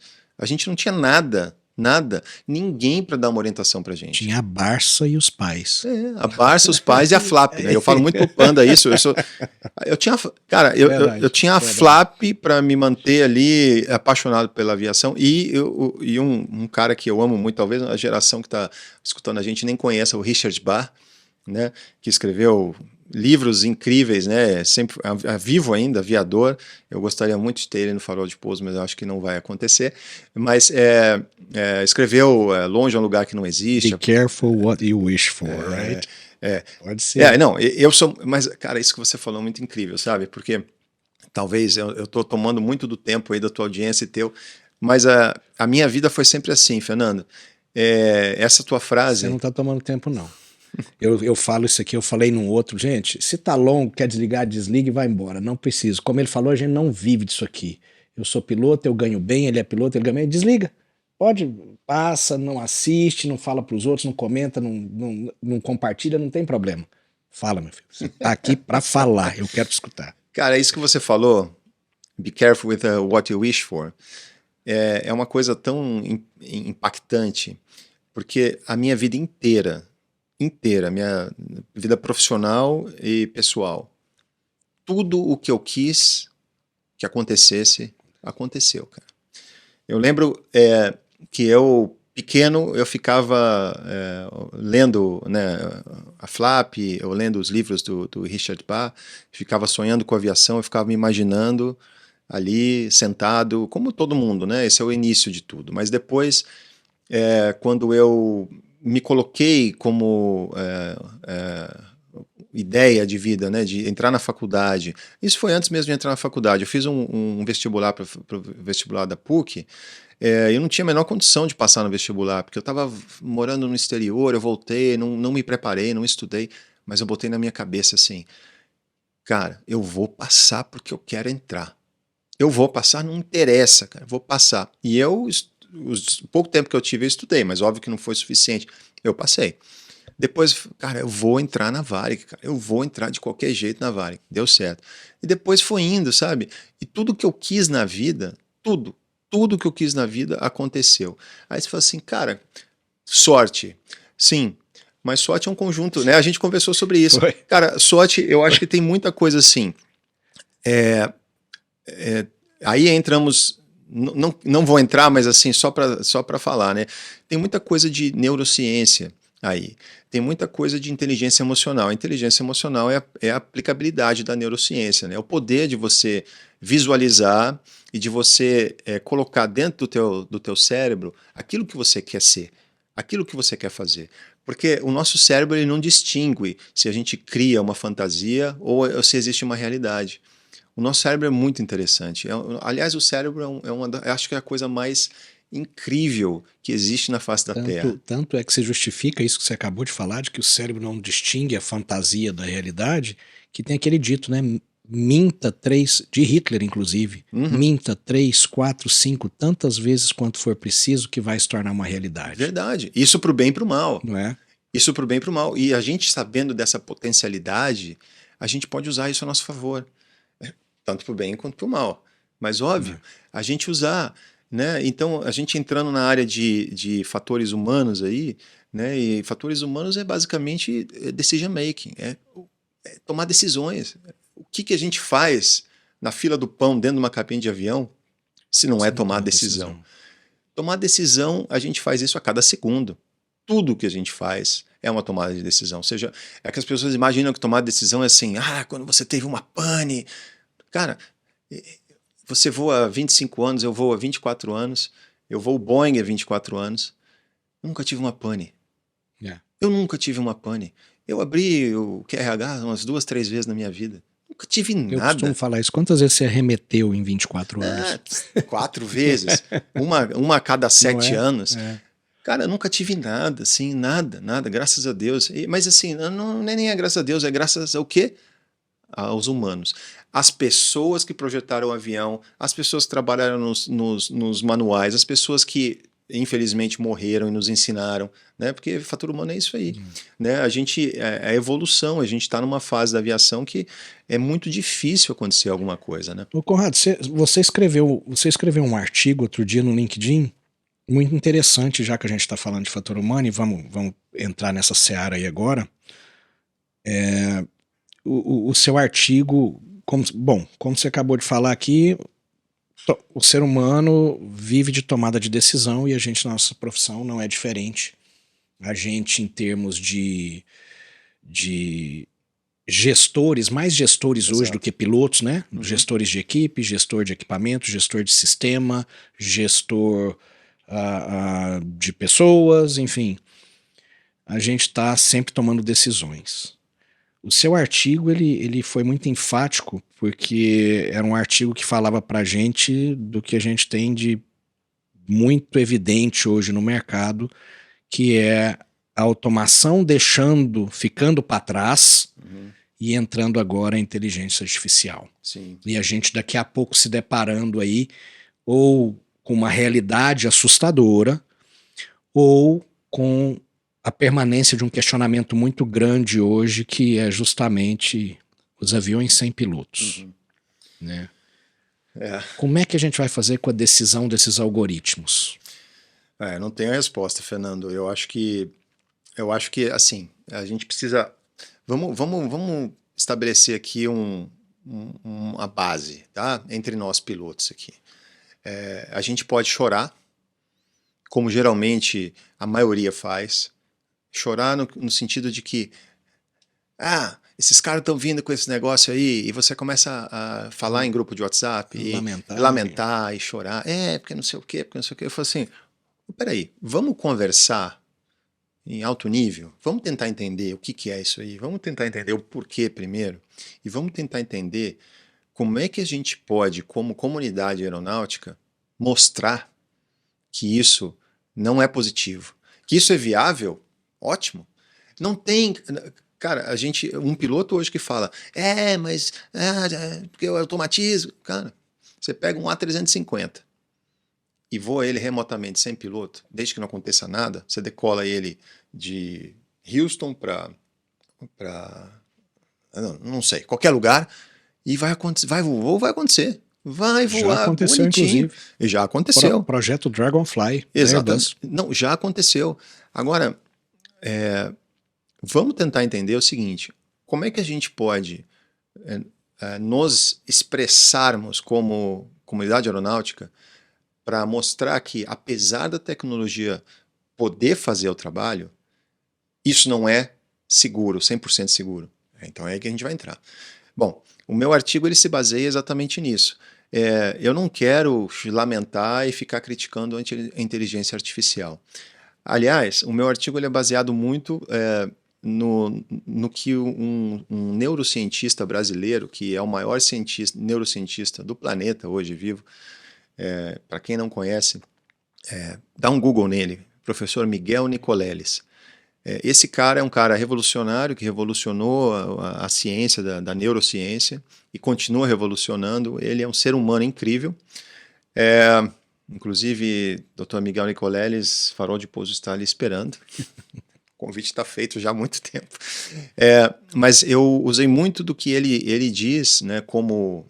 nada, ninguém para dar uma orientação pra gente. Tinha a Barça e os pais. A Barça, os pais e a Flap, né? Eu falo muito pro Panda isso, eu tinha a Flap para me manter ali apaixonado pela aviação e um cara que eu amo muito, talvez a geração que está escutando a gente nem conheça, o Richard Bach, né? Que escreveu livros incríveis, né? Sempre vivo ainda, aviador. Eu gostaria muito de ter ele no Farol de Pouso, mas eu acho que não vai acontecer. Mas escreveu Longe é um Lugar que não existe. Be careful what you wish for, right? Pode ser. Não, eu sou... Mas, cara, isso que você falou é muito incrível, sabe? Porque talvez eu estou tomando muito do tempo aí da tua audiência e teu, Mas a minha vida foi sempre assim, Fernando. Essa tua frase... Você não está tomando tempo, não. Eu falo isso aqui, eu falei num outro. Gente, se tá longo, quer desligar, desliga e vai embora. Não preciso. Como ele falou, a gente não vive disso aqui. Eu sou piloto, eu ganho bem, ele é piloto, ele ganha bem. Desliga. Pode, passa, não assiste, não fala pros outros, não comenta, não compartilha, não tem problema. Fala, meu filho. Você tá aqui para falar, eu quero te escutar. Cara, isso que você falou, be careful with what you wish for, é uma coisa tão impactante, porque a minha vida inteira, minha vida profissional e pessoal, tudo o que eu quis que acontecesse, aconteceu, cara. Eu lembro que eu, pequeno, eu ficava lendo, né, a Flap, eu lendo os livros do Richard Bach, ficava sonhando com aviação, eu ficava me imaginando ali, sentado, como todo mundo, né? Esse é o início de tudo. Mas depois, quando eu me coloquei como ideia de vida, né, de entrar na faculdade. Isso foi antes mesmo de entrar na faculdade. Eu fiz um vestibular para o vestibular da PUC. Eu não tinha a menor condição de passar no vestibular, porque eu estava morando no exterior, eu voltei, não me preparei, não estudei, mas eu botei na minha cabeça assim, cara, eu vou passar porque eu quero entrar. Eu vou passar, não interessa, cara, eu vou passar. E o pouco tempo que eu tive, eu estudei, mas óbvio que não foi suficiente. Eu passei. Depois, cara, eu vou entrar na Varig, cara. Eu vou entrar de qualquer jeito na Varig. Deu certo. E depois foi indo, sabe? E tudo que eu quis na vida, tudo que eu quis na vida aconteceu. Aí você fala assim, cara, sorte. Sim, mas sorte é um conjunto, né? A gente conversou sobre isso. Foi. Cara, sorte, eu acho que tem muita coisa assim. Aí entramos... Não vou entrar, mas assim, só para falar, né? Tem muita coisa de neurociência aí. Tem muita coisa de inteligência emocional. A inteligência emocional é a aplicabilidade da neurociência, né? É o poder de você visualizar e de você colocar dentro do teu cérebro aquilo que você quer ser, aquilo que você quer fazer. Porque o nosso cérebro ele não distingue se a gente cria uma fantasia ou se existe uma realidade. O nosso cérebro é muito interessante. Aliás, o cérebro acho que é a coisa mais incrível que existe na face da Terra. Tanto é que você justifica isso que você acabou de falar, de que o cérebro não distingue a fantasia da realidade, que tem aquele dito, né? Minta 3, de Hitler inclusive, minta 3, 4, 5, tantas vezes quanto for preciso que vai se tornar uma realidade. Verdade. Isso pro bem e pro mal. Não é? Isso pro bem e pro mal. E a gente sabendo dessa potencialidade, a gente pode usar isso a nosso favor. Tanto pro bem quanto pro mal. Mas óbvio, a gente usar, né? Então, a gente entrando na área de fatores humanos aí, né? E fatores humanos é basicamente decision making, é tomar decisões. O que a gente faz na fila do pão dentro de uma cabine de avião se não é tomar decisão? Tomar decisão, a gente faz isso a cada segundo. Tudo que a gente faz é uma tomada de decisão. Ou seja, é que as pessoas imaginam que tomar decisão é assim, quando você teve uma pane. Cara, você voa há 25 anos, eu voo há 24 anos, eu voo Boeing há 24 anos. Eu nunca tive uma pane. Eu nunca tive uma pane. Eu abri o QRH umas 2, 3 vezes na minha vida. Nunca tive nada. Eu costumo falar isso. Quantas vezes você arremeteu em 24 anos? 4 vezes. Uma a cada 7 anos. Cara, eu nunca tive nada, assim, nada, graças a Deus. Mas assim, não é nem graças a Deus, é graças ao quê? Aos humanos. As pessoas que projetaram o avião, as pessoas que trabalharam nos manuais, as pessoas que infelizmente morreram e nos ensinaram, né? Porque fator humano é isso aí, né? A gente é a evolução, a gente está numa fase da aviação que é muito difícil acontecer alguma coisa, né? Ô Conrado, você escreveu um artigo outro dia no LinkedIn, muito interessante, já que a gente está falando de fator humano, e vamos entrar nessa seara aí agora. O seu artigo, como você acabou de falar aqui, o ser humano vive de tomada de decisão e a gente, na nossa profissão, não é diferente. A gente, em termos de gestores, mais gestores hoje do que pilotos, né? Gestores de equipe, gestor de equipamento, gestor de sistema, gestor de pessoas, enfim. A gente está sempre tomando decisões. O seu artigo ele foi muito enfático porque era um artigo que falava pra gente do que a gente tem de muito evidente hoje no mercado, que é a automação ficando para trás e entrando agora a inteligência artificial. Sim. E a gente daqui a pouco se deparando aí ou com uma realidade assustadora ou com a permanência de um questionamento muito grande hoje, que é justamente os aviões sem pilotos. Né? Como é que a gente vai fazer com a decisão desses algoritmos? Não tenho a resposta, Fernando. Eu acho que assim, a gente precisa... Vamos estabelecer aqui uma base, tá? Entre nós pilotos aqui. A gente pode chorar, como geralmente a maioria faz. Chorar no sentido de que esses caras estão vindo com esse negócio aí, e você começa a falar em grupo de WhatsApp e lamentar e chorar. Porque não sei o quê, porque não sei o quê. Eu falo assim, peraí, vamos conversar em alto nível? Vamos tentar entender o que é isso aí? Vamos tentar entender o porquê primeiro? E vamos tentar entender como é que a gente pode, como comunidade aeronáutica, mostrar que isso não é positivo. Que isso é viável? Ótimo. Não tem... Cara, um piloto hoje que fala, mas porque eu automatizo. Cara, você pega um A350 e voa ele remotamente sem piloto, desde que não aconteça nada, você decola ele de Houston para não sei, qualquer lugar, e vai acontecer, vai acontecer. Vai voar, já aconteceu, bonitinho. inclusive. E já aconteceu. Projeto Dragonfly. Exatamente. Não, já aconteceu. Agora, vamos tentar entender o seguinte, como é que a gente pode nos expressarmos como comunidade aeronáutica para mostrar que, apesar da tecnologia poder fazer o trabalho, isso não é seguro, 100% seguro. Então é aí que a gente vai entrar. Bom, o meu artigo ele se baseia exatamente nisso. Eu não quero lamentar e ficar criticando a inteligência artificial. Aliás, o meu artigo ele é baseado muito no que um neurocientista brasileiro, que é o maior neurocientista do planeta hoje vivo, para quem não conhece, dá um Google nele, professor Miguel Nicoleles. Esse cara é um cara revolucionário, que revolucionou a ciência, da neurociência, e continua revolucionando. Ele é um ser humano incrível. Inclusive, Dr. Miguel Nicoleles, Farol de Pouso, está ali esperando. O convite está feito já há muito tempo. Mas eu usei muito do que ele diz, né, como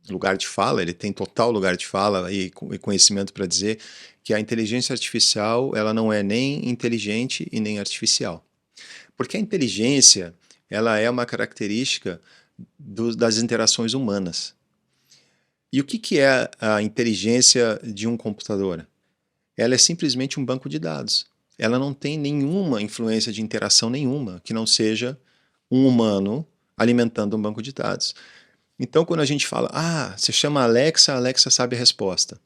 lugar de fala. Ele tem total lugar de fala e conhecimento para dizer que a inteligência artificial ela não é nem inteligente e nem artificial. Porque a inteligência ela é uma característica das interações humanas. E o que é a inteligência de um computador? Ela é simplesmente um banco de dados. Ela não tem nenhuma influência de interação nenhuma, que não seja um humano alimentando um banco de dados. Então, quando a gente fala, você chama a Alexa sabe a resposta.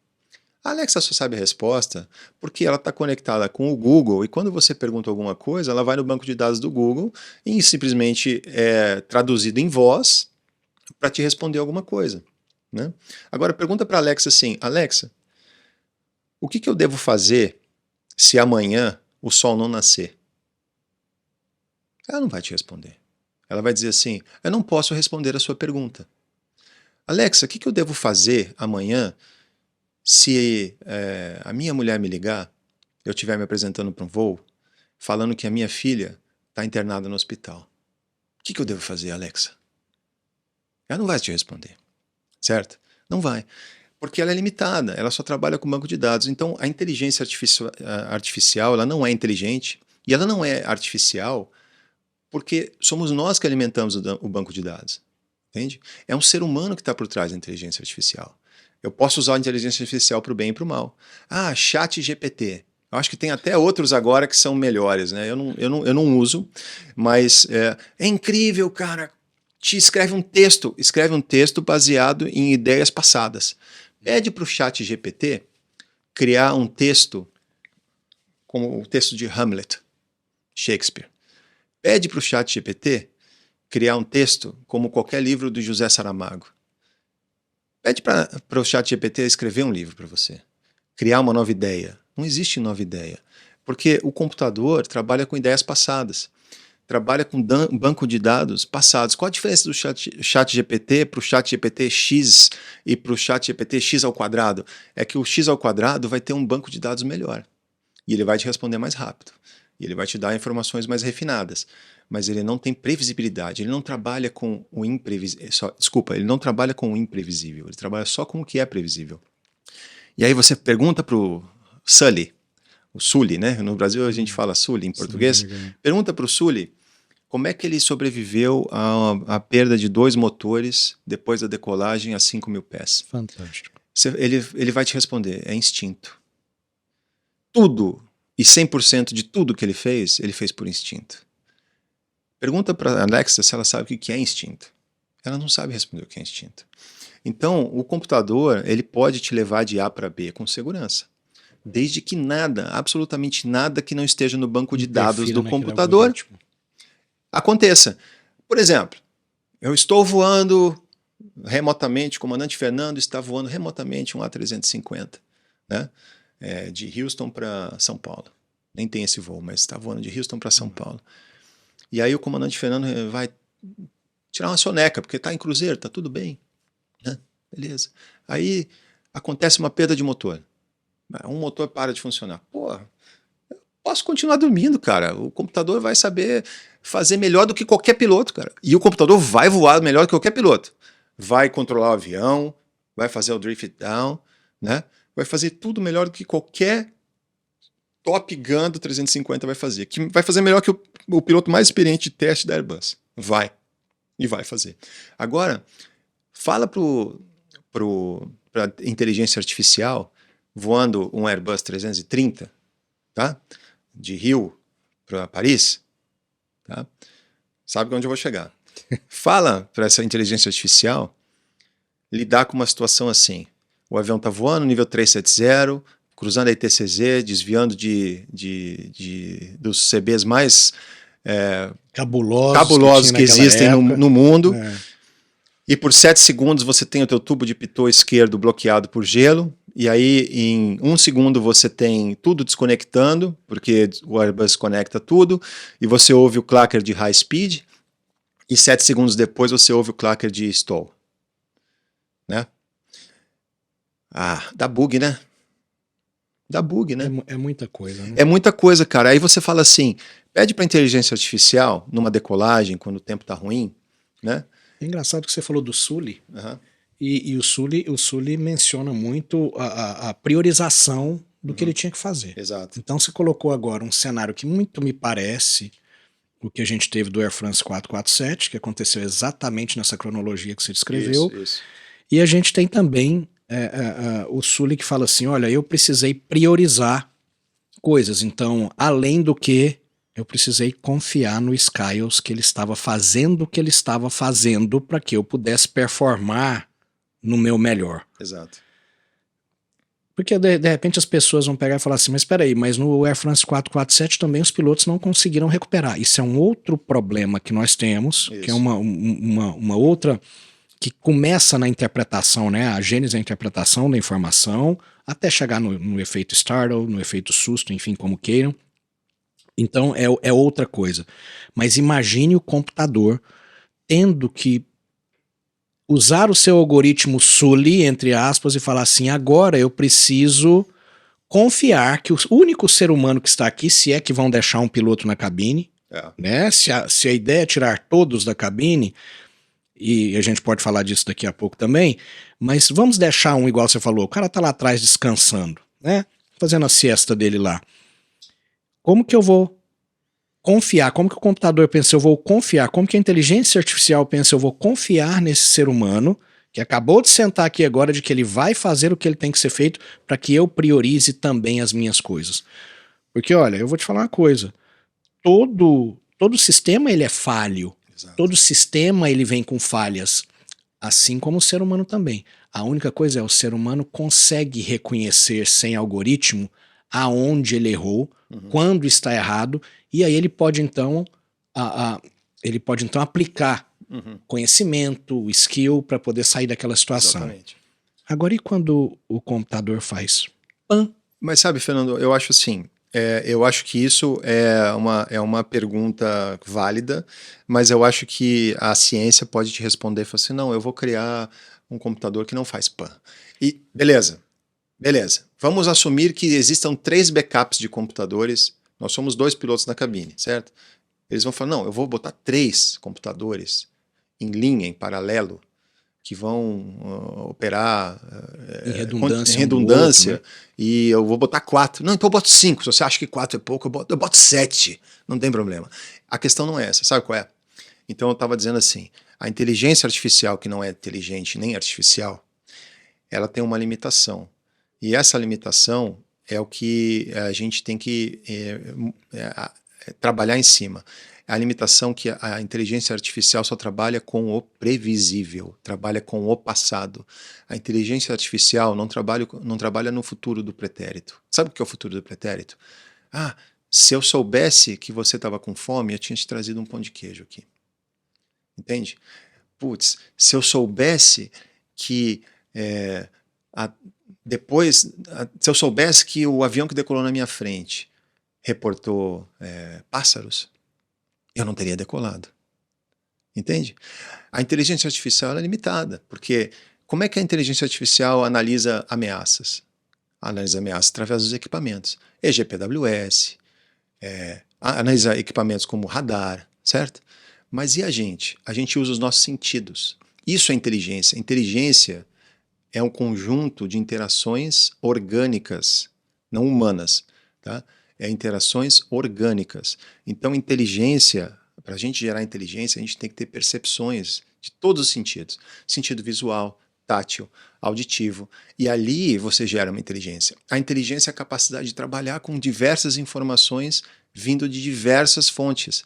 A Alexa só sabe a resposta porque ela está conectada com o Google, e quando você pergunta alguma coisa, ela vai no banco de dados do Google e simplesmente é traduzido em voz para te responder alguma coisa. Né? Agora, pergunta para a Alexa assim, Alexa, o que eu devo fazer se amanhã o sol não nascer? Ela não vai te responder. Ela vai dizer assim, eu não posso responder a sua pergunta. Alexa, o que eu devo fazer amanhã se a minha mulher me ligar, eu estiver me apresentando para um voo, falando que a minha filha está internada no hospital? O que eu devo fazer, Alexa? Ela não vai te responder, certo? Não vai. Porque ela é limitada, ela só trabalha com banco de dados. Então, a inteligência artificial ela não é inteligente e ela não é artificial porque somos nós que alimentamos o banco de dados. Entende? É um ser humano que está por trás da inteligência artificial. Eu posso usar a inteligência artificial para o bem e para o mal. Chat GPT. Eu acho que tem até outros agora que são melhores, né? Eu não uso, mas é incrível, cara. Escreve um texto baseado em ideias passadas. Pede para o Chat GPT criar um texto como o texto de Hamlet, Shakespeare. Pede para o Chat GPT criar um texto como qualquer livro do José Saramago. Pede para o Chat GPT escrever um livro para você. criar uma nova ideia. Não existe nova ideia. Porque o computador trabalha com ideias passadas. Trabalha com banco de dados passados. Qual a diferença do chat GPT para o chat GPT X e para o chat GPT X ao quadrado? É que o X ao quadrado vai ter um banco de dados melhor. E ele vai te responder mais rápido. E ele vai te dar informações mais refinadas. Mas ele não tem previsibilidade. Ele não trabalha com o imprevisível. Desculpa, ele não trabalha com o imprevisível. Ele trabalha só com o que é previsível. E aí você pergunta para o Sully, o Sully, né? No Brasil a gente fala Sully em português. Pergunta para o Sully como é que ele sobreviveu à perda de 2 motores depois da decolagem a 5.000 pés. Fantástico. Ele vai te responder, é instinto. Tudo e 100% de tudo que ele fez por instinto. Pergunta para a Alexa se ela sabe o que é instinto. Ela não sabe responder o que é instinto. Então, o computador ele pode te levar de A para B com segurança. Desde que nada, absolutamente nada que não esteja no banco de dados do computador aconteça. Por exemplo, eu estou voando remotamente, o comandante Fernando está voando remotamente um A350, né? De Houston para São Paulo. Nem tem esse voo, mas está voando de Houston para São Paulo. E aí o comandante Fernando vai tirar uma soneca, porque está em cruzeiro, está tudo bem. Né? Beleza. Aí acontece uma perda de motor. Um motor para de funcionar. Pô, eu posso continuar dormindo, cara. O computador vai saber fazer melhor do que qualquer piloto, cara. E o computador vai voar melhor que qualquer piloto. Vai controlar o avião, vai fazer o drift down, né? Vai fazer tudo melhor do que qualquer Top Gun do 350 vai fazer. Que vai fazer melhor que o piloto mais experiente de teste da Airbus. Vai. E vai fazer. Agora, fala para a inteligência artificial voando um Airbus 330, tá? De Rio para Paris, tá? Sabe onde eu vou chegar. Fala para essa inteligência artificial lidar com uma situação assim. O avião está voando, nível 370, cruzando a ITCZ, desviando dos CBs mais cabulosos que existem no mundo. E por 7 segundos você tem o teu tubo de pitot esquerdo bloqueado por gelo. E aí em 1 segundo você tem tudo desconectando, porque o Airbus conecta tudo. E você ouve o clacker de high speed. E 7 segundos depois você ouve o clacker de stall. Né? Dá bug, né? Dá bug, né? É muita coisa, né? É muita coisa, cara. Aí você fala assim, pede para inteligência artificial, numa decolagem, quando o tempo tá ruim, né? É engraçado que você falou do Sully, e o Sully menciona muito a priorização do que ele tinha que fazer. Exato. Então você colocou agora um cenário que muito me parece o que a gente teve do Air France 447, que aconteceu exatamente nessa cronologia que você descreveu. Isso. E a gente tem também o Sully que fala assim, olha, eu precisei priorizar coisas, então, além do que eu precisei confiar no Skiles que ele estava fazendo o que ele estava fazendo para que eu pudesse performar no meu melhor. Exato. Porque de repente as pessoas vão pegar e falar assim, mas espera aí, mas no Air France 447 também os pilotos não conseguiram recuperar. Isso é um outro problema que nós temos, que é uma outra... que começa na interpretação, né, a gênese da interpretação da informação, até chegar no efeito startle, no efeito susto, enfim, como queiram. Então é outra coisa. Mas imagine o computador tendo que usar o seu algoritmo Sully, entre aspas, e falar assim, agora eu preciso confiar que o único ser humano que está aqui, se é que vão deixar um piloto na cabine, né, se a ideia é tirar todos da cabine... e a gente pode falar disso daqui a pouco também, mas vamos deixar um igual você falou, o cara tá lá atrás descansando, né, fazendo a siesta dele lá. Como que eu vou confiar? Como que o computador pensa, eu vou confiar? Como que a inteligência artificial pensa, eu vou confiar nesse ser humano que acabou de sentar aqui agora de que ele vai fazer o que ele tem que ser feito para que eu priorize também as minhas coisas? Porque, olha, eu vou te falar uma coisa, todo sistema ele é falho. Exato. Todo sistema ele vem com falhas, assim como o ser humano também. A única coisa é o ser humano consegue reconhecer sem algoritmo aonde ele errou, quando está errado, e aí ele pode então aplicar conhecimento, skill para poder sair daquela situação. Exatamente. Agora e quando o computador faz Mas sabe, Fernando, eu acho assim, eu acho que isso é uma pergunta válida, mas eu acho que a ciência pode te responder e falar assim, não, eu vou criar um computador que não faz pan. E beleza. Vamos assumir que existam 3 backups de computadores, nós somos 2 pilotos na cabine, certo? Eles vão falar, não, eu vou botar 3 computadores em linha, em paralelo, que vão operar em redundância, outro, né? E eu vou botar 4. Não, então eu boto 5. Se você acha que 4 é pouco, eu boto 7. Não tem problema. A questão não é essa. Sabe qual é? Então eu estava dizendo assim, a inteligência artificial, que não é inteligente nem artificial, ela tem uma limitação. E essa limitação é o que a gente tem que trabalhar em cima. A limitação que a inteligência artificial só trabalha com o previsível, trabalha com o passado. A inteligência artificial não trabalha no futuro do pretérito. Sabe o que é o futuro do pretérito? Ah, se eu soubesse que você estava com fome, eu tinha te trazido um pão de queijo aqui. Entende? Putz, se eu soubesse que se eu soubesse que o avião que decolou na minha frente reportou pássaros, eu não teria decolado. Entende? A inteligência artificial é limitada, porque como é que a inteligência artificial analisa ameaças? Analisa ameaças através dos equipamentos. EGPWS, analisa equipamentos como radar, certo? Mas e a gente? A gente usa os nossos sentidos. Isso é inteligência. Inteligência é um conjunto de interações orgânicas, não humanas, tá? Interações orgânicas. Então, inteligência, para a gente gerar inteligência, a gente tem que ter percepções de todos os sentidos. Sentido visual, tátil, auditivo. E ali você gera uma inteligência. A inteligência é a capacidade de trabalhar com diversas informações vindo de diversas fontes.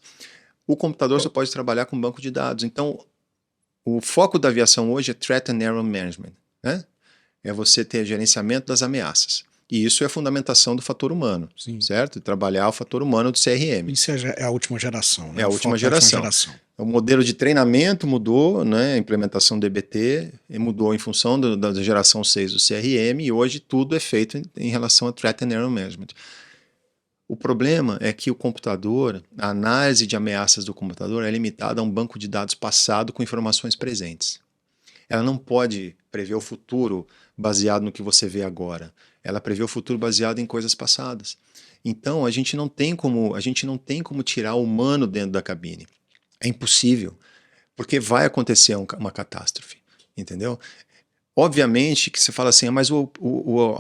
O computador só pode trabalhar com banco de dados. Então, o foco da aviação hoje é Threat and Error Management. Né? É você ter gerenciamento das ameaças. E isso é a fundamentação do fator humano, certo? Trabalhar o fator humano do CRM. Isso é a última geração, né? É a última geração. O modelo de treinamento mudou, né? A implementação do DBT mudou em função da geração 6 do CRM e hoje tudo é feito em relação a Threat and Error Management. O problema é que o computador, a análise de ameaças do computador é limitada a um banco de dados passado com informações presentes. Ela não pode prever o futuro baseado no que você vê agora. Ela prevê o futuro baseado em coisas passadas. Então, a gente não tem como tirar o humano dentro da cabine. É impossível, porque vai acontecer uma catástrofe, entendeu? Obviamente que você fala assim, mas a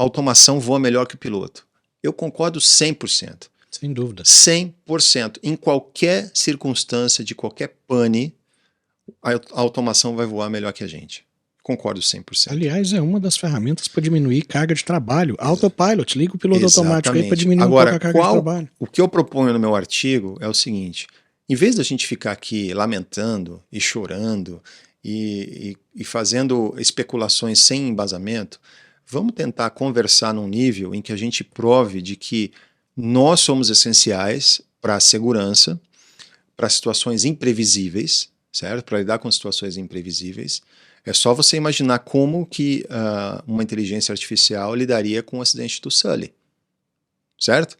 automação voa melhor que o piloto. Eu concordo 100%. Sem dúvida. 100%. Em qualquer circunstância, de qualquer pane, a automação vai voar melhor que a gente. Concordo 100%. Aliás, é uma das ferramentas para diminuir carga de trabalho. Autopilot, liga o piloto automático aí para diminuir um pouco a carga de trabalho. O que eu proponho no meu artigo é o seguinte, em vez da gente ficar aqui lamentando e chorando e fazendo especulações sem embasamento, vamos tentar conversar num nível em que a gente prove de que nós somos essenciais para a segurança, para situações imprevisíveis, certo? Para lidar com situações imprevisíveis. É só você imaginar como que uma inteligência artificial lidaria com o acidente do Sully, certo?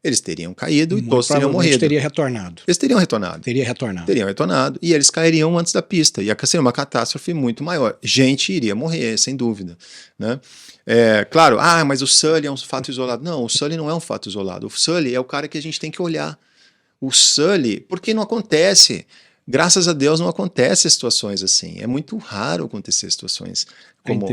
Eles teriam caído e todos teriam morrido. Teria retornado. Eles teriam retornado. Teriam retornado e eles cairiam antes da pista. Ia ser uma catástrofe muito maior. Gente iria morrer, sem dúvida. Né? Claro, mas o Sully é um fato isolado. Não, o Sully não é um fato isolado. O Sully é o cara que a gente tem que olhar. O Sully, porque não acontece. Graças a Deus não acontecem situações assim. É muito raro acontecer situações como...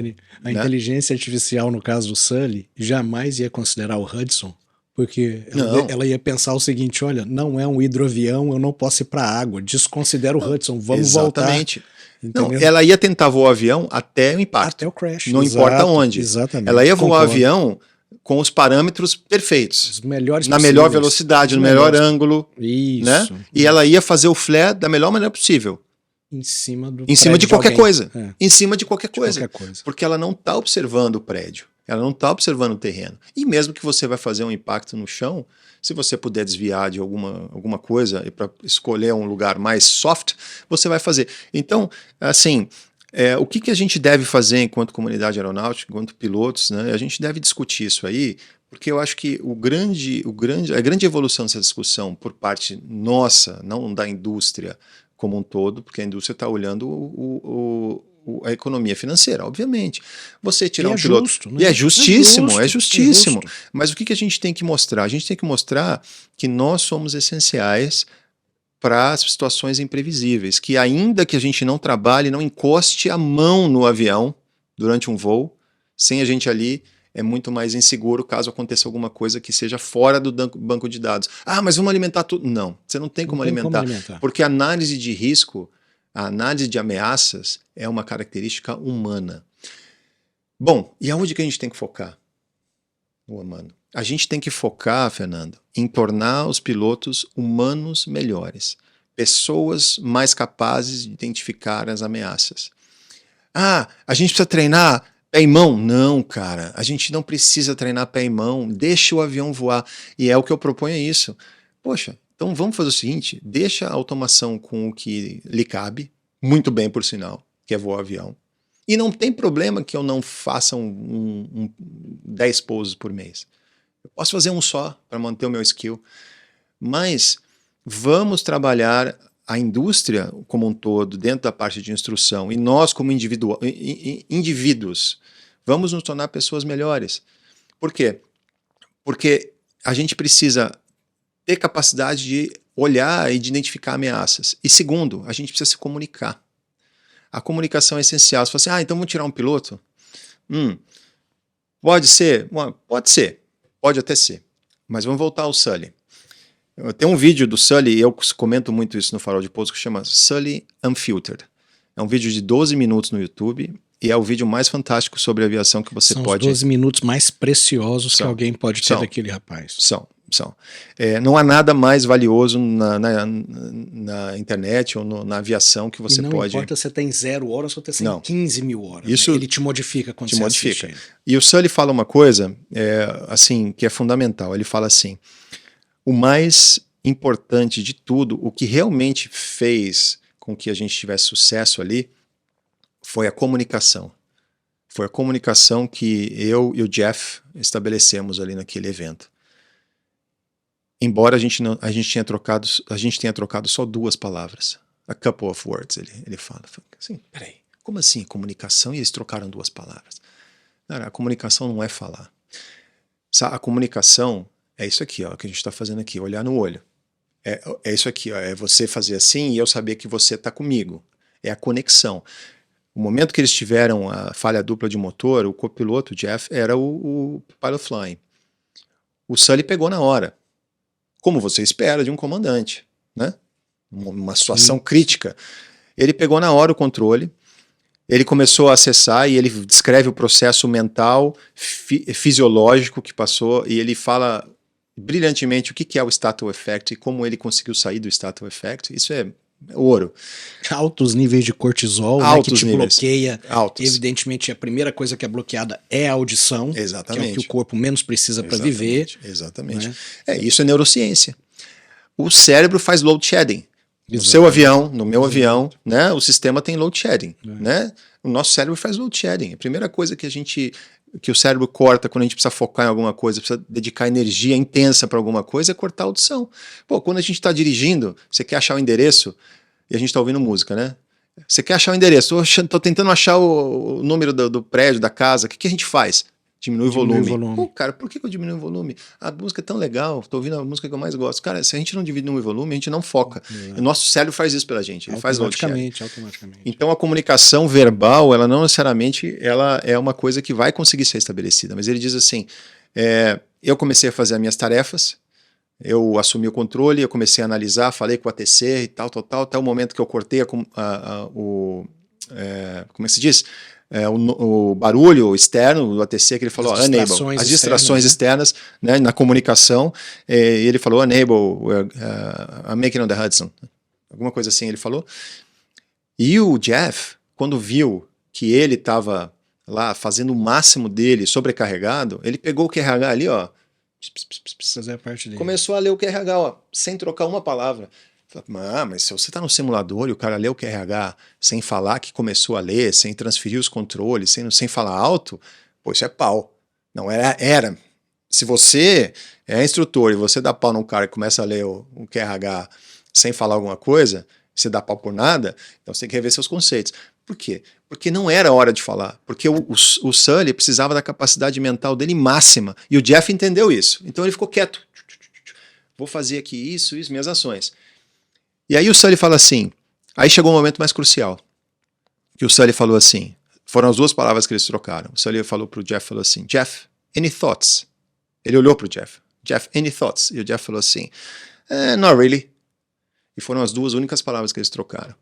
A inteligência artificial, no caso do Sully, jamais ia considerar o Hudson, porque ela ia pensar o seguinte, olha, não é um hidroavião, eu não posso ir para a água, desconsidera o Hudson, vamos exatamente. voltar. Não, ela ia tentar voar o avião até o impacto. Até o crash. Não importa onde. Exatamente. Ela ia voar o avião com os parâmetros perfeitos. Os melhores na melhor velocidade, no melhor ângulo. Isso. Né? E ela ia fazer o flare da melhor maneira possível. Em cima de qualquer coisa. Em cima de qualquer coisa. Porque ela não está observando o prédio. Ela não está observando o terreno. E mesmo que você vai fazer um impacto no chão, se você puder desviar de alguma coisa e para escolher um lugar mais soft, você vai fazer. Então, assim, O que a gente deve fazer enquanto comunidade aeronáutica, enquanto pilotos, né? A gente deve discutir isso aí, porque eu acho que a grande evolução dessa discussão por parte nossa, não da indústria como um todo, porque a indústria está olhando a economia financeira, obviamente. Você tirar um piloto... Justo, né? E é justíssimo, é justíssimo. justo. Mas o que a gente tem que mostrar? A gente tem que mostrar que nós somos essenciais para as situações imprevisíveis, que ainda que a gente não trabalhe, não encoste a mão no avião durante um voo, sem a gente ali é muito mais inseguro caso aconteça alguma coisa que seja fora do banco de dados. Ah, mas vamos alimentar tudo. Não, você não tem como alimentar, porque a análise de risco, a análise de ameaças é uma característica humana. Bom, e aonde que a gente tem que focar? No humano. A gente tem que focar, Fernando, em tornar os pilotos humanos melhores, pessoas mais capazes de identificar as ameaças. Ah, a gente precisa treinar pé e mão? Não, cara, a gente não precisa treinar pé e mão, deixa o avião voar. E é o que eu proponho é isso. Poxa, então vamos fazer o seguinte, deixa a automação com o que lhe cabe, muito bem por sinal, que é voar o avião. E não tem problema que eu não faça 10 pousos por mês. Eu posso fazer um só para manter o meu skill. Mas vamos trabalhar a indústria como um todo, dentro da parte de instrução, e nós como indivíduos, vamos nos tornar pessoas melhores. Por quê? Porque a gente precisa ter capacidade de olhar e de identificar ameaças. E segundo, a gente precisa se comunicar. A comunicação é essencial. Você fala assim, então vamos tirar um piloto? Pode ser? Pode ser. Pode até ser. Mas vamos voltar ao Sully. Tem um vídeo do Sully, e eu comento muito isso no Farol de Pouso, que chama Sully Unfiltered. É um vídeo de 12 minutos no YouTube, e é o vídeo mais fantástico sobre aviação que você pode... São os 12 minutos mais preciosos que alguém pode ter daquele rapaz. São. Não há nada mais valioso na internet ou na aviação que você pode... Não importa se você tem 0 horas ou se você tem 15 mil horas. Isso, né? Ele te modifica quando você assiste. E o Sully fala uma coisa assim, que é fundamental. Ele fala assim, o mais importante de tudo, o que realmente fez com que a gente tivesse sucesso ali, foi a comunicação. Foi a comunicação que eu e o Jeff estabelecemos ali naquele evento. Embora a gente tenha trocado só 2 palavras. A couple of words, ele fala. Assim, peraí, como assim comunicação e eles trocaram 2 palavras? Cara, a comunicação não é falar. A comunicação é isso aqui, ó, que a gente está fazendo aqui, olhar no olho. É isso aqui, ó, é você fazer assim e eu saber que você está comigo. É a conexão. O momento que eles tiveram a falha dupla de motor, o copiloto, o Jeff, era o pilot flying. O Sully pegou na hora. Como você espera de um comandante, né? Uma situação crítica. Ele pegou na hora o controle, ele começou a acessar e ele descreve o processo mental, fisiológico que passou, e ele fala brilhantemente o que é o Stato Effect e como ele conseguiu sair do Stato Effect. Isso é ouro. Altos níveis de cortisol, né, que te bloqueia. Evidentemente, a primeira coisa que é bloqueada é a audição. Exatamente. Que é o que o corpo menos precisa para viver. Exatamente. Né? Isso é neurociência. O cérebro faz load shedding. No seu avião, no meu avião, né, o sistema tem load shedding. Né? O nosso cérebro faz load shedding. A primeira coisa que o cérebro corta quando a gente precisa focar em alguma coisa, precisa dedicar energia intensa para alguma coisa, é cortar a audição. Pô, quando a gente está dirigindo, você quer achar o endereço, e a gente está ouvindo música, né? Você quer achar o endereço, tô tentando achar o número do prédio, da casa, o que a gente faz? Diminui o volume. Pô, cara, por que eu diminuo o volume? A música é tão legal, tô ouvindo a música que eu mais gosto. Cara, se a gente não diminui o volume, a gente não foca. O nosso cérebro faz isso pela gente, ele faz automaticamente. Então a comunicação verbal, ela não necessariamente ela é uma coisa que vai conseguir ser estabelecida, mas ele diz assim, eu comecei a fazer as minhas tarefas, eu assumi o controle, eu comecei a analisar, falei com o ATC e tal, até o momento que eu cortei como é que se diz? O barulho externo do ATC, que ele falou, enable, as distrações externas, né, na comunicação, e ele falou, enable, I'm making on the Hudson, alguma coisa assim ele falou. E o Jeff, quando viu que ele estava lá fazendo o máximo dele, sobrecarregado, ele pegou o QRH ali, ó, fazer a parte dele. Começou a ler o QRH, ó, sem trocar uma palavra. Mas se você está no simulador e o cara lê o QRH sem falar que começou a ler, sem transferir os controles, sem falar alto, pô, isso é pau. Não, era. Se você é instrutor e você dá pau num cara que começa a ler o QRH sem falar alguma coisa, você dá pau por nada, então você tem que rever seus conceitos. Por quê? Porque não era hora de falar. Porque o Sully precisava da capacidade mental dele máxima. E o Jeff entendeu isso. Então ele ficou quieto. Vou fazer aqui isso, minhas ações. E aí o Sully fala assim, aí chegou um momento mais crucial, que o Sully falou assim, foram as duas palavras que eles trocaram. O Sully falou pro Jeff, falou assim, Jeff, any thoughts? Ele olhou pro Jeff, any thoughts? E o Jeff falou assim, not really. E foram as duas únicas palavras que eles trocaram.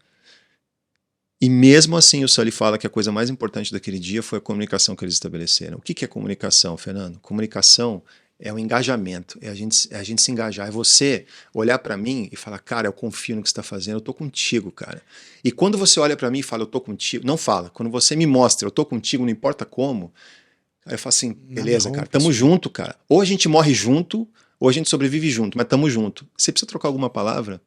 E mesmo assim o Sully fala que a coisa mais importante daquele dia foi a comunicação que eles estabeleceram. O que é comunicação, Fernando? Comunicação é o engajamento, é a gente se engajar, é você olhar para mim e falar, cara, eu confio no que você está fazendo, eu tô contigo, cara. E quando você olha para mim e fala, eu tô contigo, não fala, quando você me mostra, eu tô contigo, não importa como, aí eu falo assim, beleza, cara, tamo junto, cara. Ou a gente morre junto, ou a gente sobrevive junto, mas tamo junto. Você precisa trocar alguma palavra?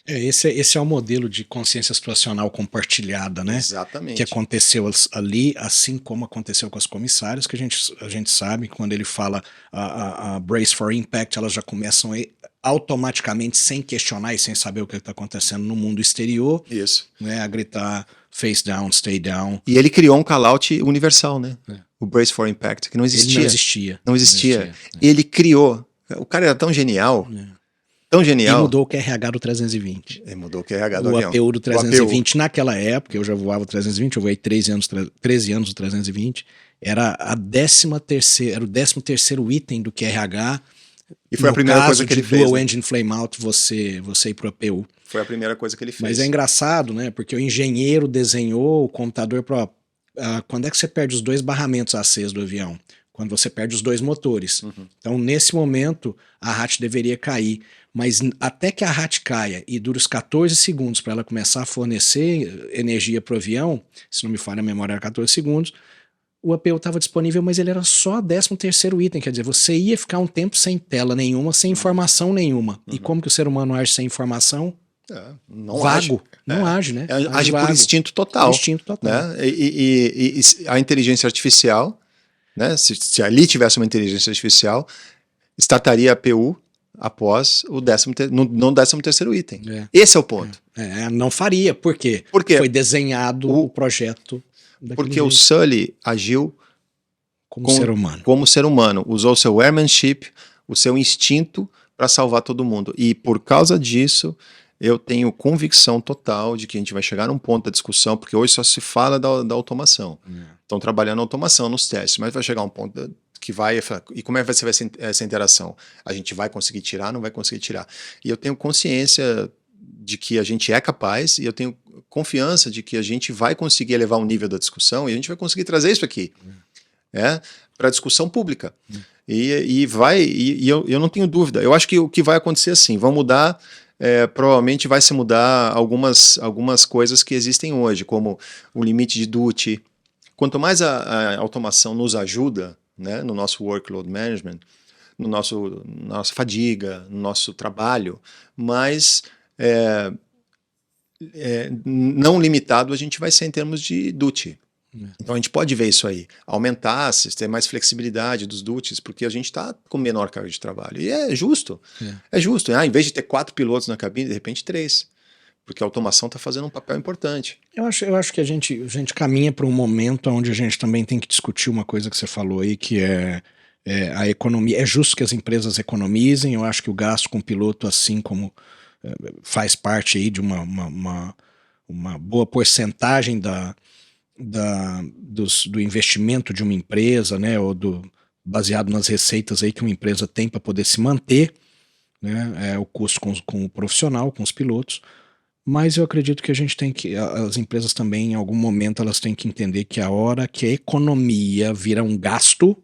Esse é o modelo de consciência situacional compartilhada, né? Exatamente. Que aconteceu ali, assim como aconteceu com as comissárias, que a gente sabe que quando ele fala a Brace for Impact, elas já começam automaticamente, sem questionar e sem saber o que está acontecendo no mundo exterior, isso, né, a gritar face down, stay down. E ele criou um call-out universal, né? O Brace for Impact, que não existia. Ele não existia. Ele criou. O cara era tão genial. Tão genial. E mudou o QRH do 320. Mudou o QRH do avião. O APU do 320, naquela época, eu já voava o 320, eu voei 13 anos do 320, era o 13º item do QRH. E foi a primeira coisa que ele fez. No Dual Engine Flame Out, você ir pro APU. Foi a primeira coisa que ele fez. Mas é engraçado, né? Porque o engenheiro desenhou o computador para... quando é que você perde os 2 barramentos acesos do avião? Quando você perde os 2 motores. Então, nesse momento, a RAT deveria cair. Mas até que a RAT caia e dure os 14 segundos para ela começar a fornecer energia para o avião, se não me falha a memória, era 14 segundos, o APU estava disponível, mas ele era só 13º item. Quer dizer, você ia ficar um tempo sem tela nenhuma, sem informação nenhuma. E como que o ser humano age sem informação? Não vago. Age. Não age, né? Age por instinto total. Instinto total. Né? E a inteligência artificial... Né? Se ali tivesse uma inteligência artificial, startaria a APU após o 13º item. Esse é o ponto. Não faria. Por quê? Porque foi desenhado o projeto. Porque jeito. O Sully agiu como ser humano. Usou seu airmanship, o seu instinto para salvar todo mundo. E por causa disso, eu tenho convicção total de que a gente vai chegar num ponto da discussão, porque hoje só se fala da automação. Estão trabalhando a automação nos testes, mas vai chegar um ponto que vai... E como é que vai ser essa interação? A gente vai conseguir tirar, não vai conseguir tirar? E eu tenho consciência de que a gente é capaz, e eu tenho confiança de que a gente vai conseguir elevar o nível da discussão, e a gente vai conseguir trazer isso aqui para a discussão pública. E eu não tenho dúvida. Eu acho que o que vai acontecer assim, vão mudar... provavelmente vai se mudar algumas coisas que existem hoje, como o limite de duty. Quanto mais a automação nos ajuda, né, no nosso workload management, nossa fadiga, no nosso trabalho, mais não limitado a gente vai ser em termos de duty. Então a gente pode ver isso aí, aumentar, ter mais flexibilidade dos duties, porque a gente está com menor carga de trabalho. E é justo. É justo. Em vez de ter 4 pilotos na cabine, de repente 3. Porque a automação está fazendo um papel importante. Eu acho que a gente caminha para um momento onde a gente também tem que discutir uma coisa que você falou aí, que é a economia. É justo que as empresas economizem. Eu acho que o gasto com piloto, assim como faz parte aí de uma boa porcentagem do investimento de uma empresa, né, ou baseado nas receitas aí que uma empresa tem para poder se manter, né, o custo com o profissional, com os pilotos. Mas eu acredito que as empresas também, em algum momento, elas têm que entender que a hora que a economia vira um gasto,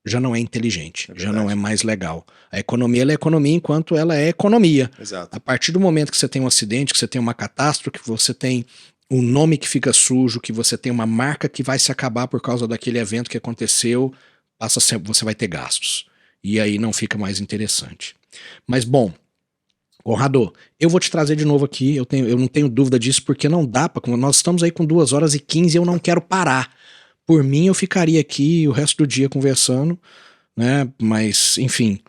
já não é inteligente, já não é mais legal. A economia, ela é economia enquanto ela é economia. Exato. A partir do momento que você tem um acidente, que você tem uma catástrofe, que você tem um nome que fica sujo, que você tem uma marca que vai se acabar por causa daquele evento que aconteceu, você vai ter gastos. E aí não fica mais interessante. Mas, bom, Conrado, eu vou te trazer de novo aqui, eu não tenho dúvida disso, porque não dá para. Nós estamos aí com 2 horas e 15 e eu não quero parar. Por mim, eu ficaria aqui o resto do dia conversando, né? Mas, enfim,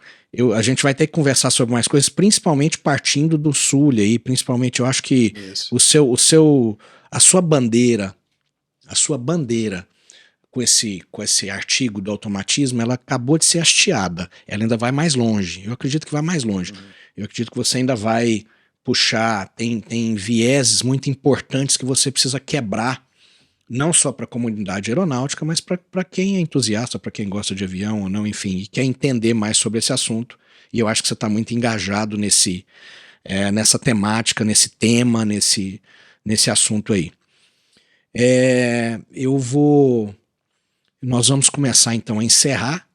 a gente vai ter que conversar sobre mais coisas, principalmente partindo do Sul aí, principalmente eu acho que a sua bandeira com esse artigo do automatismo, ela acabou de ser hasteada. Ela ainda vai mais longe. Eu acredito que vai mais longe. Eu acredito que você ainda vai puxar, tem vieses muito importantes que você precisa quebrar, não só para a comunidade aeronáutica, mas para quem é entusiasta, para quem gosta de avião ou não, enfim, e quer entender mais sobre esse assunto. E eu acho que você está muito engajado nessa temática, nesse tema, nesse assunto aí. Nós vamos começar então a encerrar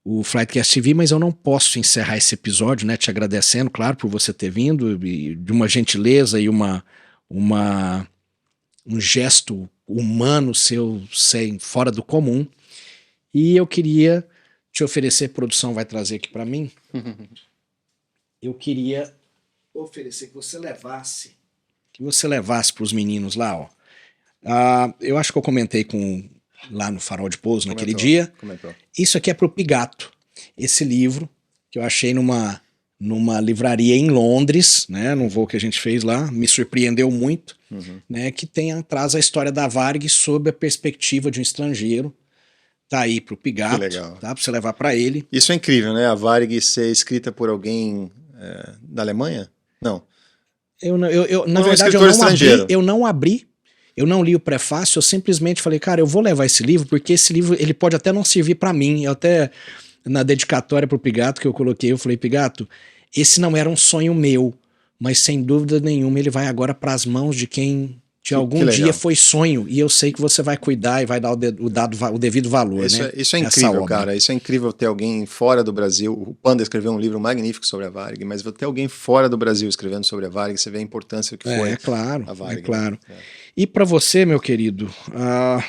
o Flightcast TV, mas eu não posso encerrar esse episódio, né, te agradecendo, claro, por você ter vindo, e de uma gentileza e um gesto humano seu sem fora do comum. E eu queria te oferecer, produção vai trazer aqui para mim, eu queria oferecer que você levasse para os meninos lá, ó. Eu acho que eu comentei lá no Farol de Pouso naquele dia. Comentou. Isso aqui é pro Pigato. Esse livro que eu achei numa livraria em Londres, né, num voo que a gente fez lá, me surpreendeu muito, né, que traz a história da Varig sob a perspectiva de um estrangeiro. Tá aí pro Pigato, tá, pra você levar para ele. Isso é incrível, né? A Varig ser escrita por alguém da Alemanha? Não. Na verdade, eu não abri. Eu não li o prefácio, eu simplesmente falei, cara, eu vou levar esse livro, porque esse livro ele pode até não servir para mim. Eu até, na dedicatória pro Pigato que eu coloquei, eu falei, Pigato, esse não era um sonho meu, mas sem dúvida nenhuma ele vai agora para as mãos de quem de algum dia foi sonho, e eu sei que você vai cuidar e vai dar o devido valor, né? Isso é incrível, cara. Isso é incrível ter alguém fora do Brasil. O Panda escreveu um livro magnífico sobre a Varig, mas ter alguém fora do Brasil escrevendo sobre a Varig, você vê a importância que foi a Varig. É claro. Né? E para você, meu querido, a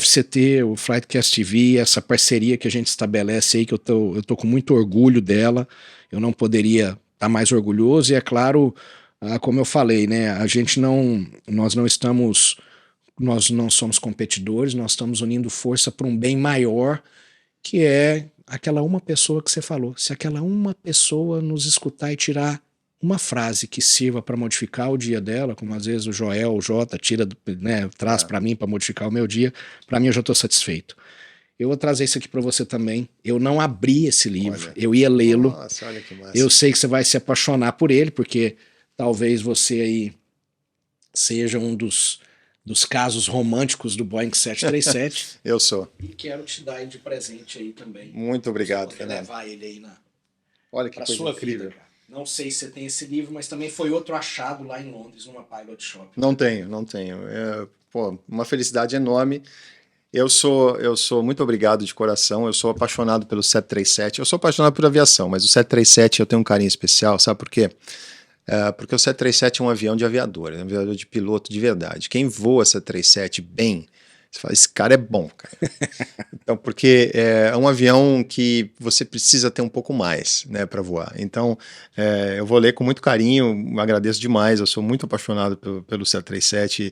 FCT, o Flightcast TV, essa parceria que a gente estabelece aí, que eu tô com muito orgulho dela, eu não poderia estar mais orgulhoso, e é claro, como eu falei, né, nós não somos competidores, nós estamos unindo força para um bem maior, que é aquela uma pessoa que você falou. Se aquela uma pessoa nos escutar e tirar uma frase que sirva para modificar o dia dela, como às vezes o Joel, o Jota traz para mim para modificar o meu dia, para mim eu já estou satisfeito. Eu vou trazer isso aqui para você também. Eu não abri esse livro, eu ia lê-lo. Nossa, olha que massa. Eu sei que você vai se apaixonar por ele, porque talvez você aí seja um dos casos românticos do Boeing 737. Eu sou. E quero te dar ele de presente aí também. Muito obrigado, Fernando. Levar ele aí olha que coisa sua incrível. Vida, cara. Não sei se você tem esse livro, mas também foi outro achado lá em Londres, numa Pilot Shop. Não tenho. Uma felicidade enorme. Eu sou muito obrigado de coração. Eu sou apaixonado pelo 737. Eu sou apaixonado por aviação, mas o 737 eu tenho um carinho especial. Sabe por quê? Porque o 737 é um avião de aviador, é um aviador de piloto de verdade. Quem voa 737 bem, você fala, esse cara é bom, cara. Então, porque é um avião que você precisa ter um pouco mais, né, para voar. Então, eu vou ler com muito carinho, agradeço demais, eu sou muito apaixonado pelo 737.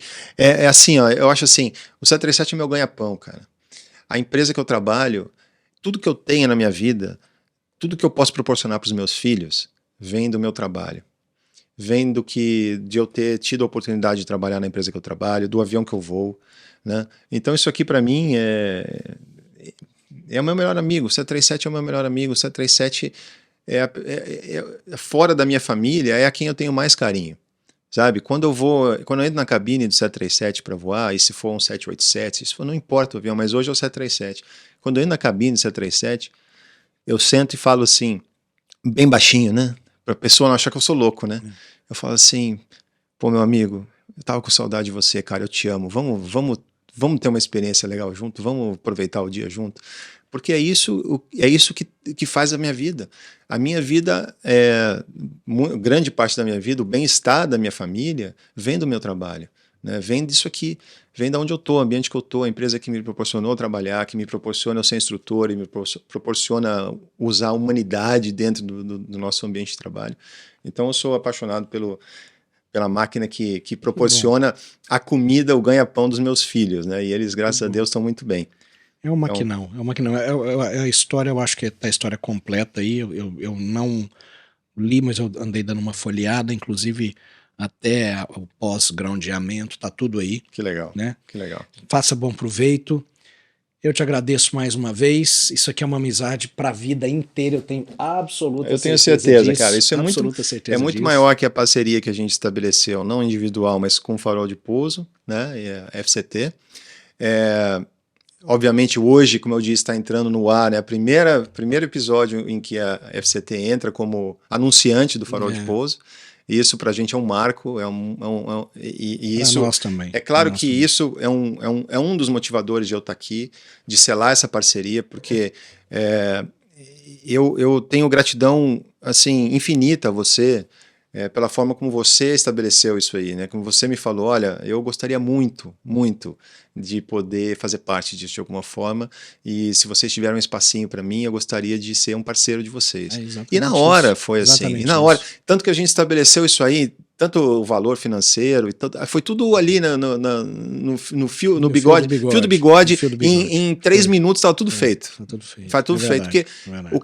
Assim, ó, eu acho assim, o 737 é meu ganha-pão, cara. A empresa que eu trabalho, tudo que eu tenho na minha vida, tudo que eu posso proporcionar para os meus filhos, vem do meu trabalho. Vem de eu ter tido a oportunidade de trabalhar na empresa que eu trabalho, do avião que eu vou, né? Então isso aqui para mim é o meu melhor amigo. O 737 é o meu melhor amigo. O 737 fora da minha família, é a quem eu tenho mais carinho, sabe? Quando eu entro na cabine do 737 para voar, e se for um 787, não importa o avião, mas hoje é o 737. Quando eu entro na cabine do 737, eu sento e falo assim, bem baixinho, né? Pra pessoa não achar que eu sou louco, né? Eu falo assim, pô, meu amigo, eu tava com saudade de você, cara, eu te amo. Vamos ter uma experiência legal junto, vamos aproveitar o dia junto. Porque é isso que faz a minha vida. A minha vida, grande parte da minha vida, o bem-estar da minha família, vem do meu trabalho. né? Vem disso aqui, vem da onde eu estou, o ambiente que eu estou, a empresa que me proporcionou trabalhar, que me proporciona eu ser instrutor e me proporciona usar a humanidade dentro do nosso ambiente de trabalho. Então eu sou apaixonado pela máquina que proporciona a comida, o ganha-pão dos meus filhos, né? E eles, graças a Deus, estão muito bem. É um maquinão, é um maquinão. É a história, eu acho que tá a história completa aí. Eu não li, mas eu andei dando uma folheada, inclusive até o pós-groundeamento, tá tudo aí. Que legal, né? Que legal. Faça bom proveito. Eu te agradeço mais uma vez. Isso aqui é uma amizade para a vida inteira. Eu tenho absoluta certeza. Eu tenho certeza, disso, cara. Isso é muito maior que a parceria que a gente estabeleceu, não individual, mas com o Farol de Pouso, né? E a FCT. Obviamente, hoje, como eu disse, está entrando no ar, né? Primeiro episódio em que a FCT entra como anunciante do Farol de Pouso. Isso para a gente é um marco, e isso nós também. É claro que isso é um dos motivadores de eu estar aqui, de selar essa parceria, porque eu tenho gratidão assim infinita a você pela forma como você estabeleceu isso aí, né? Como você me falou, olha, eu gostaria muito, muito de poder fazer parte disso de alguma forma, e se vocês tiverem um espacinho para mim, eu gostaria de ser um parceiro de vocês. E na hora foi assim, e na hora, tanto que a gente estabeleceu isso aí, tanto o valor financeiro, foi tudo ali no fio do bigode, em 3 minutos estava tudo feito. Tá tudo feito, porque o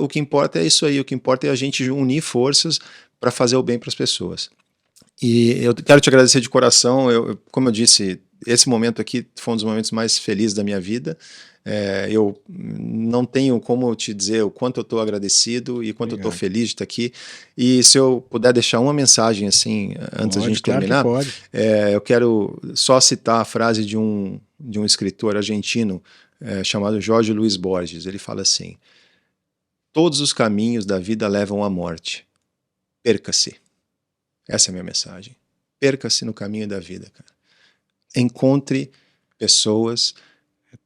que importa é isso aí, o que importa é a gente unir forças para fazer o bem para as pessoas. E eu quero te agradecer de coração. Como eu disse, esse momento aqui foi um dos momentos mais felizes da minha vida. Eu não tenho como te dizer o quanto eu estou agradecido e quanto eu estou feliz de estar aqui. E se eu puder deixar uma mensagem assim, antes da gente terminar, eu quero só citar a frase de um escritor argentino chamado Jorge Luis Borges. Ele fala assim: todos os caminhos da vida levam à morte. Perca-se. Essa é a minha mensagem. Perca-se no caminho da vida, cara. Encontre pessoas.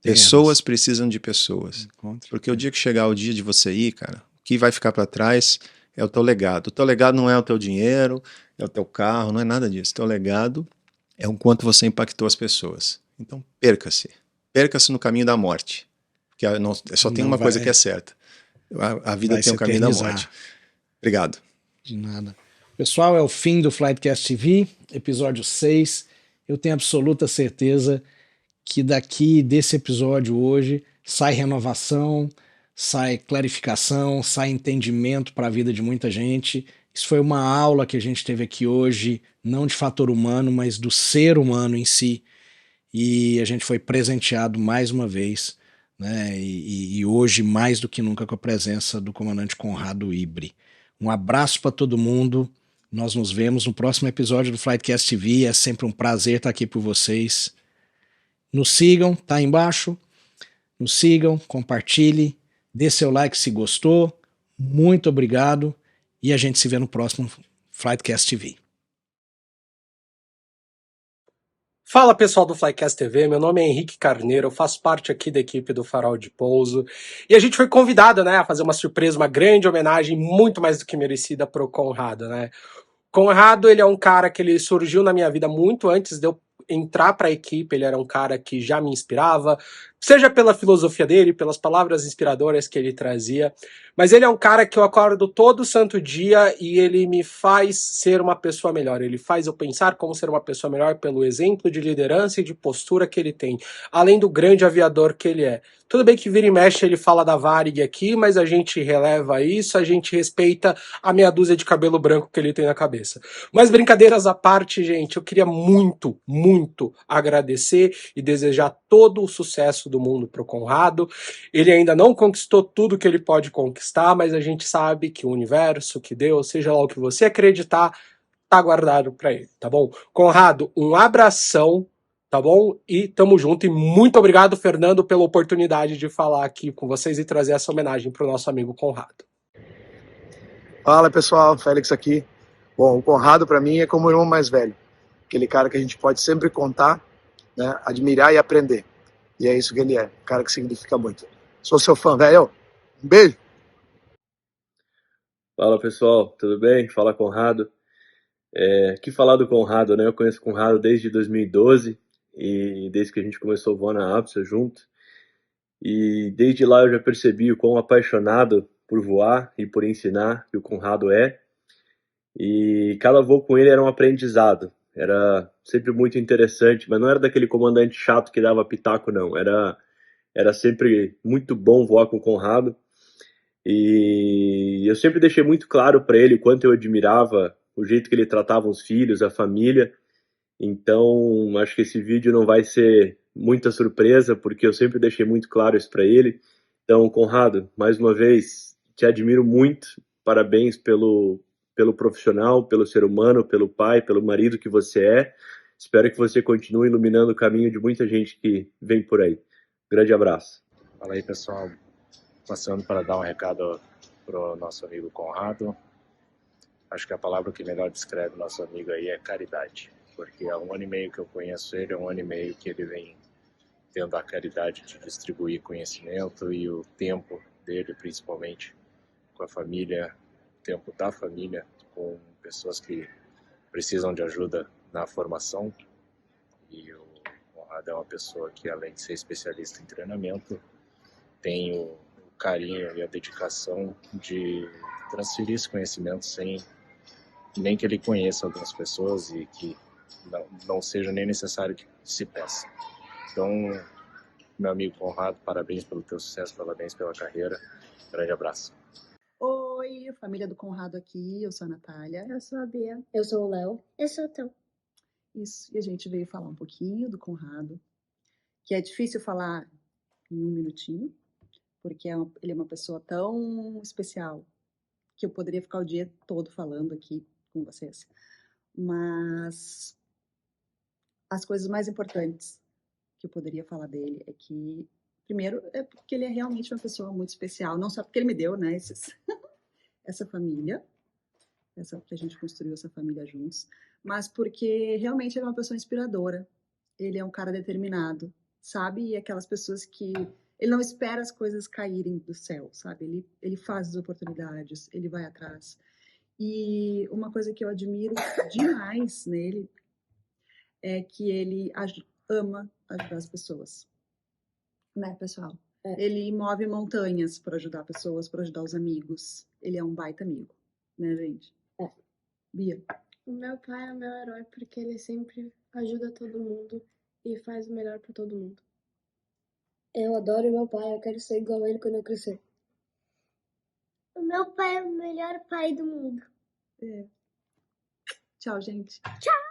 Pessoas precisam de pessoas. Porque o dia que chegar o dia de você ir, cara, o que vai ficar para trás é o teu legado. O teu legado não é o teu dinheiro, é o teu carro, não é nada disso. O teu legado é o quanto você impactou as pessoas. Então, perca-se. Perca-se no caminho da morte. Porque só tem uma coisa que é certa. A vida tem o caminho da morte. Obrigado. De nada. Pessoal, é o fim do Flightcast TV, episódio 6. Eu tenho absoluta certeza que daqui desse episódio hoje sai renovação, sai clarificação, sai entendimento para a vida de muita gente. Isso foi uma aula que a gente teve aqui hoje, não de fator humano, mas do ser humano em si. E a gente foi presenteado mais uma vez, né? E hoje, mais do que nunca, com a presença do comandante Conrado Ibre. Um abraço para todo mundo. Nós nos vemos no próximo episódio do Flightcast TV. É sempre um prazer estar aqui por vocês. Nos sigam, tá aí embaixo. Nos sigam, compartilhe, dê seu like se gostou. Muito obrigado. E a gente se vê no próximo Flightcast TV. Fala pessoal do Flycast TV, meu nome é Henrique Carneiro, eu faço parte aqui da equipe do Farol de Pouso e a gente foi convidado, né, a fazer uma surpresa, uma grande homenagem, muito mais do que merecida pro Conrado, né. Conrado, ele é um cara que ele surgiu na minha vida muito antes de eu entrar para a equipe, ele era um cara que já me inspirava, seja pela filosofia dele, pelas palavras inspiradoras que ele trazia, mas ele é um cara que eu acordo todo santo dia e ele me faz ser uma pessoa melhor, ele faz eu pensar como ser uma pessoa melhor pelo exemplo de liderança e de postura que ele tem, além do grande aviador que ele é. Tudo bem que vira e mexe ele fala da Varig aqui, mas a gente releva isso, a gente respeita a meia dúzia de cabelo branco que ele tem na cabeça. Mas brincadeiras à parte, gente, eu queria muito, muito agradecer e desejar todo o sucesso do mundo pro Conrado. Ele ainda não conquistou tudo que ele pode conquistar, mas a gente sabe que o universo, que Deus, seja lá o que você acreditar, tá guardado para ele, tá bom? Conrado, um abração, tá bom? E tamo junto. E muito obrigado, Fernando, pela oportunidade de falar aqui com vocês e trazer essa homenagem pro nosso amigo Conrado. Fala pessoal, Félix aqui. Bom, o Conrado para mim é como o irmão mais velho. Aquele cara que a gente pode sempre contar, né, admirar e aprender. E é isso que ele é, um cara que significa muito. Sou seu fã, velho. Um beijo. Fala pessoal, tudo bem? Fala Conrado. Que falar do Conrado, né? Eu conheço o Conrado desde 2012 e desde que a gente começou a voar na APSA junto. E desde lá eu já percebi o quão apaixonado por voar e por ensinar que o Conrado é. E cada voo com ele era um aprendizado. Era sempre muito interessante, mas não era daquele comandante chato que dava pitaco, não. Era sempre muito bom voar com o Conrado. E eu sempre deixei muito claro para ele o quanto eu admirava o jeito que ele tratava os filhos, a família. Então, acho que esse vídeo não vai ser muita surpresa, porque eu sempre deixei muito claro isso para ele. Então, Conrado, mais uma vez, te admiro muito. Parabéns pelo profissional, pelo ser humano, pelo pai, pelo marido que você é. Espero que você continue iluminando o caminho de muita gente que vem por aí. Grande abraço. Fala aí, pessoal. Passando para dar um recado pro nosso amigo Conrado. Acho que a palavra que melhor descreve o nosso amigo aí é caridade. Porque há 1 ano e meio que eu conheço ele, há 1 ano e meio que ele vem tendo a caridade de distribuir conhecimento e o tempo dele, principalmente, com a família, o tempo da família, com pessoas que precisam de ajuda na formação. E o Conrado é uma pessoa que, além de ser especialista em treinamento, tem o carinho e a dedicação de transferir esse conhecimento sem nem que ele conheça algumas pessoas e que não seja nem necessário que se peça. Então, meu amigo Conrado, parabéns pelo teu sucesso, parabéns pela carreira. Grande abraço. Oi, família do Conrado aqui, eu sou a Natália. Eu sou a Bia. Eu sou o Léo. Eu sou o Tom. Isso, e a gente veio falar um pouquinho do Conrado, que é difícil falar em 1 minutinho, porque ele é uma pessoa tão especial que eu poderia ficar o dia todo falando aqui com vocês. Mas as coisas mais importantes que eu poderia falar dele é que, primeiro, é porque ele é realmente uma pessoa muito especial, não só porque ele me deu, né, essa família, que a gente construiu essa família juntos, mas porque realmente ele é uma pessoa inspiradora. Ele é um cara determinado, sabe? E aquelas pessoas que ele não espera as coisas caírem do céu, sabe? Ele faz as oportunidades, ele vai atrás. E uma coisa que eu admiro demais nele é que ele ama ajudar as pessoas. Né, pessoal? É. Ele move montanhas para ajudar pessoas, para ajudar os amigos. Ele é um baita amigo, né, gente? É. Bia? O meu pai é o meu herói porque ele sempre ajuda todo mundo e faz o melhor para todo mundo. Eu adoro meu pai, eu quero ser igual a ele quando eu crescer. O meu pai é o melhor pai do mundo. É. Tchau, gente. Tchau!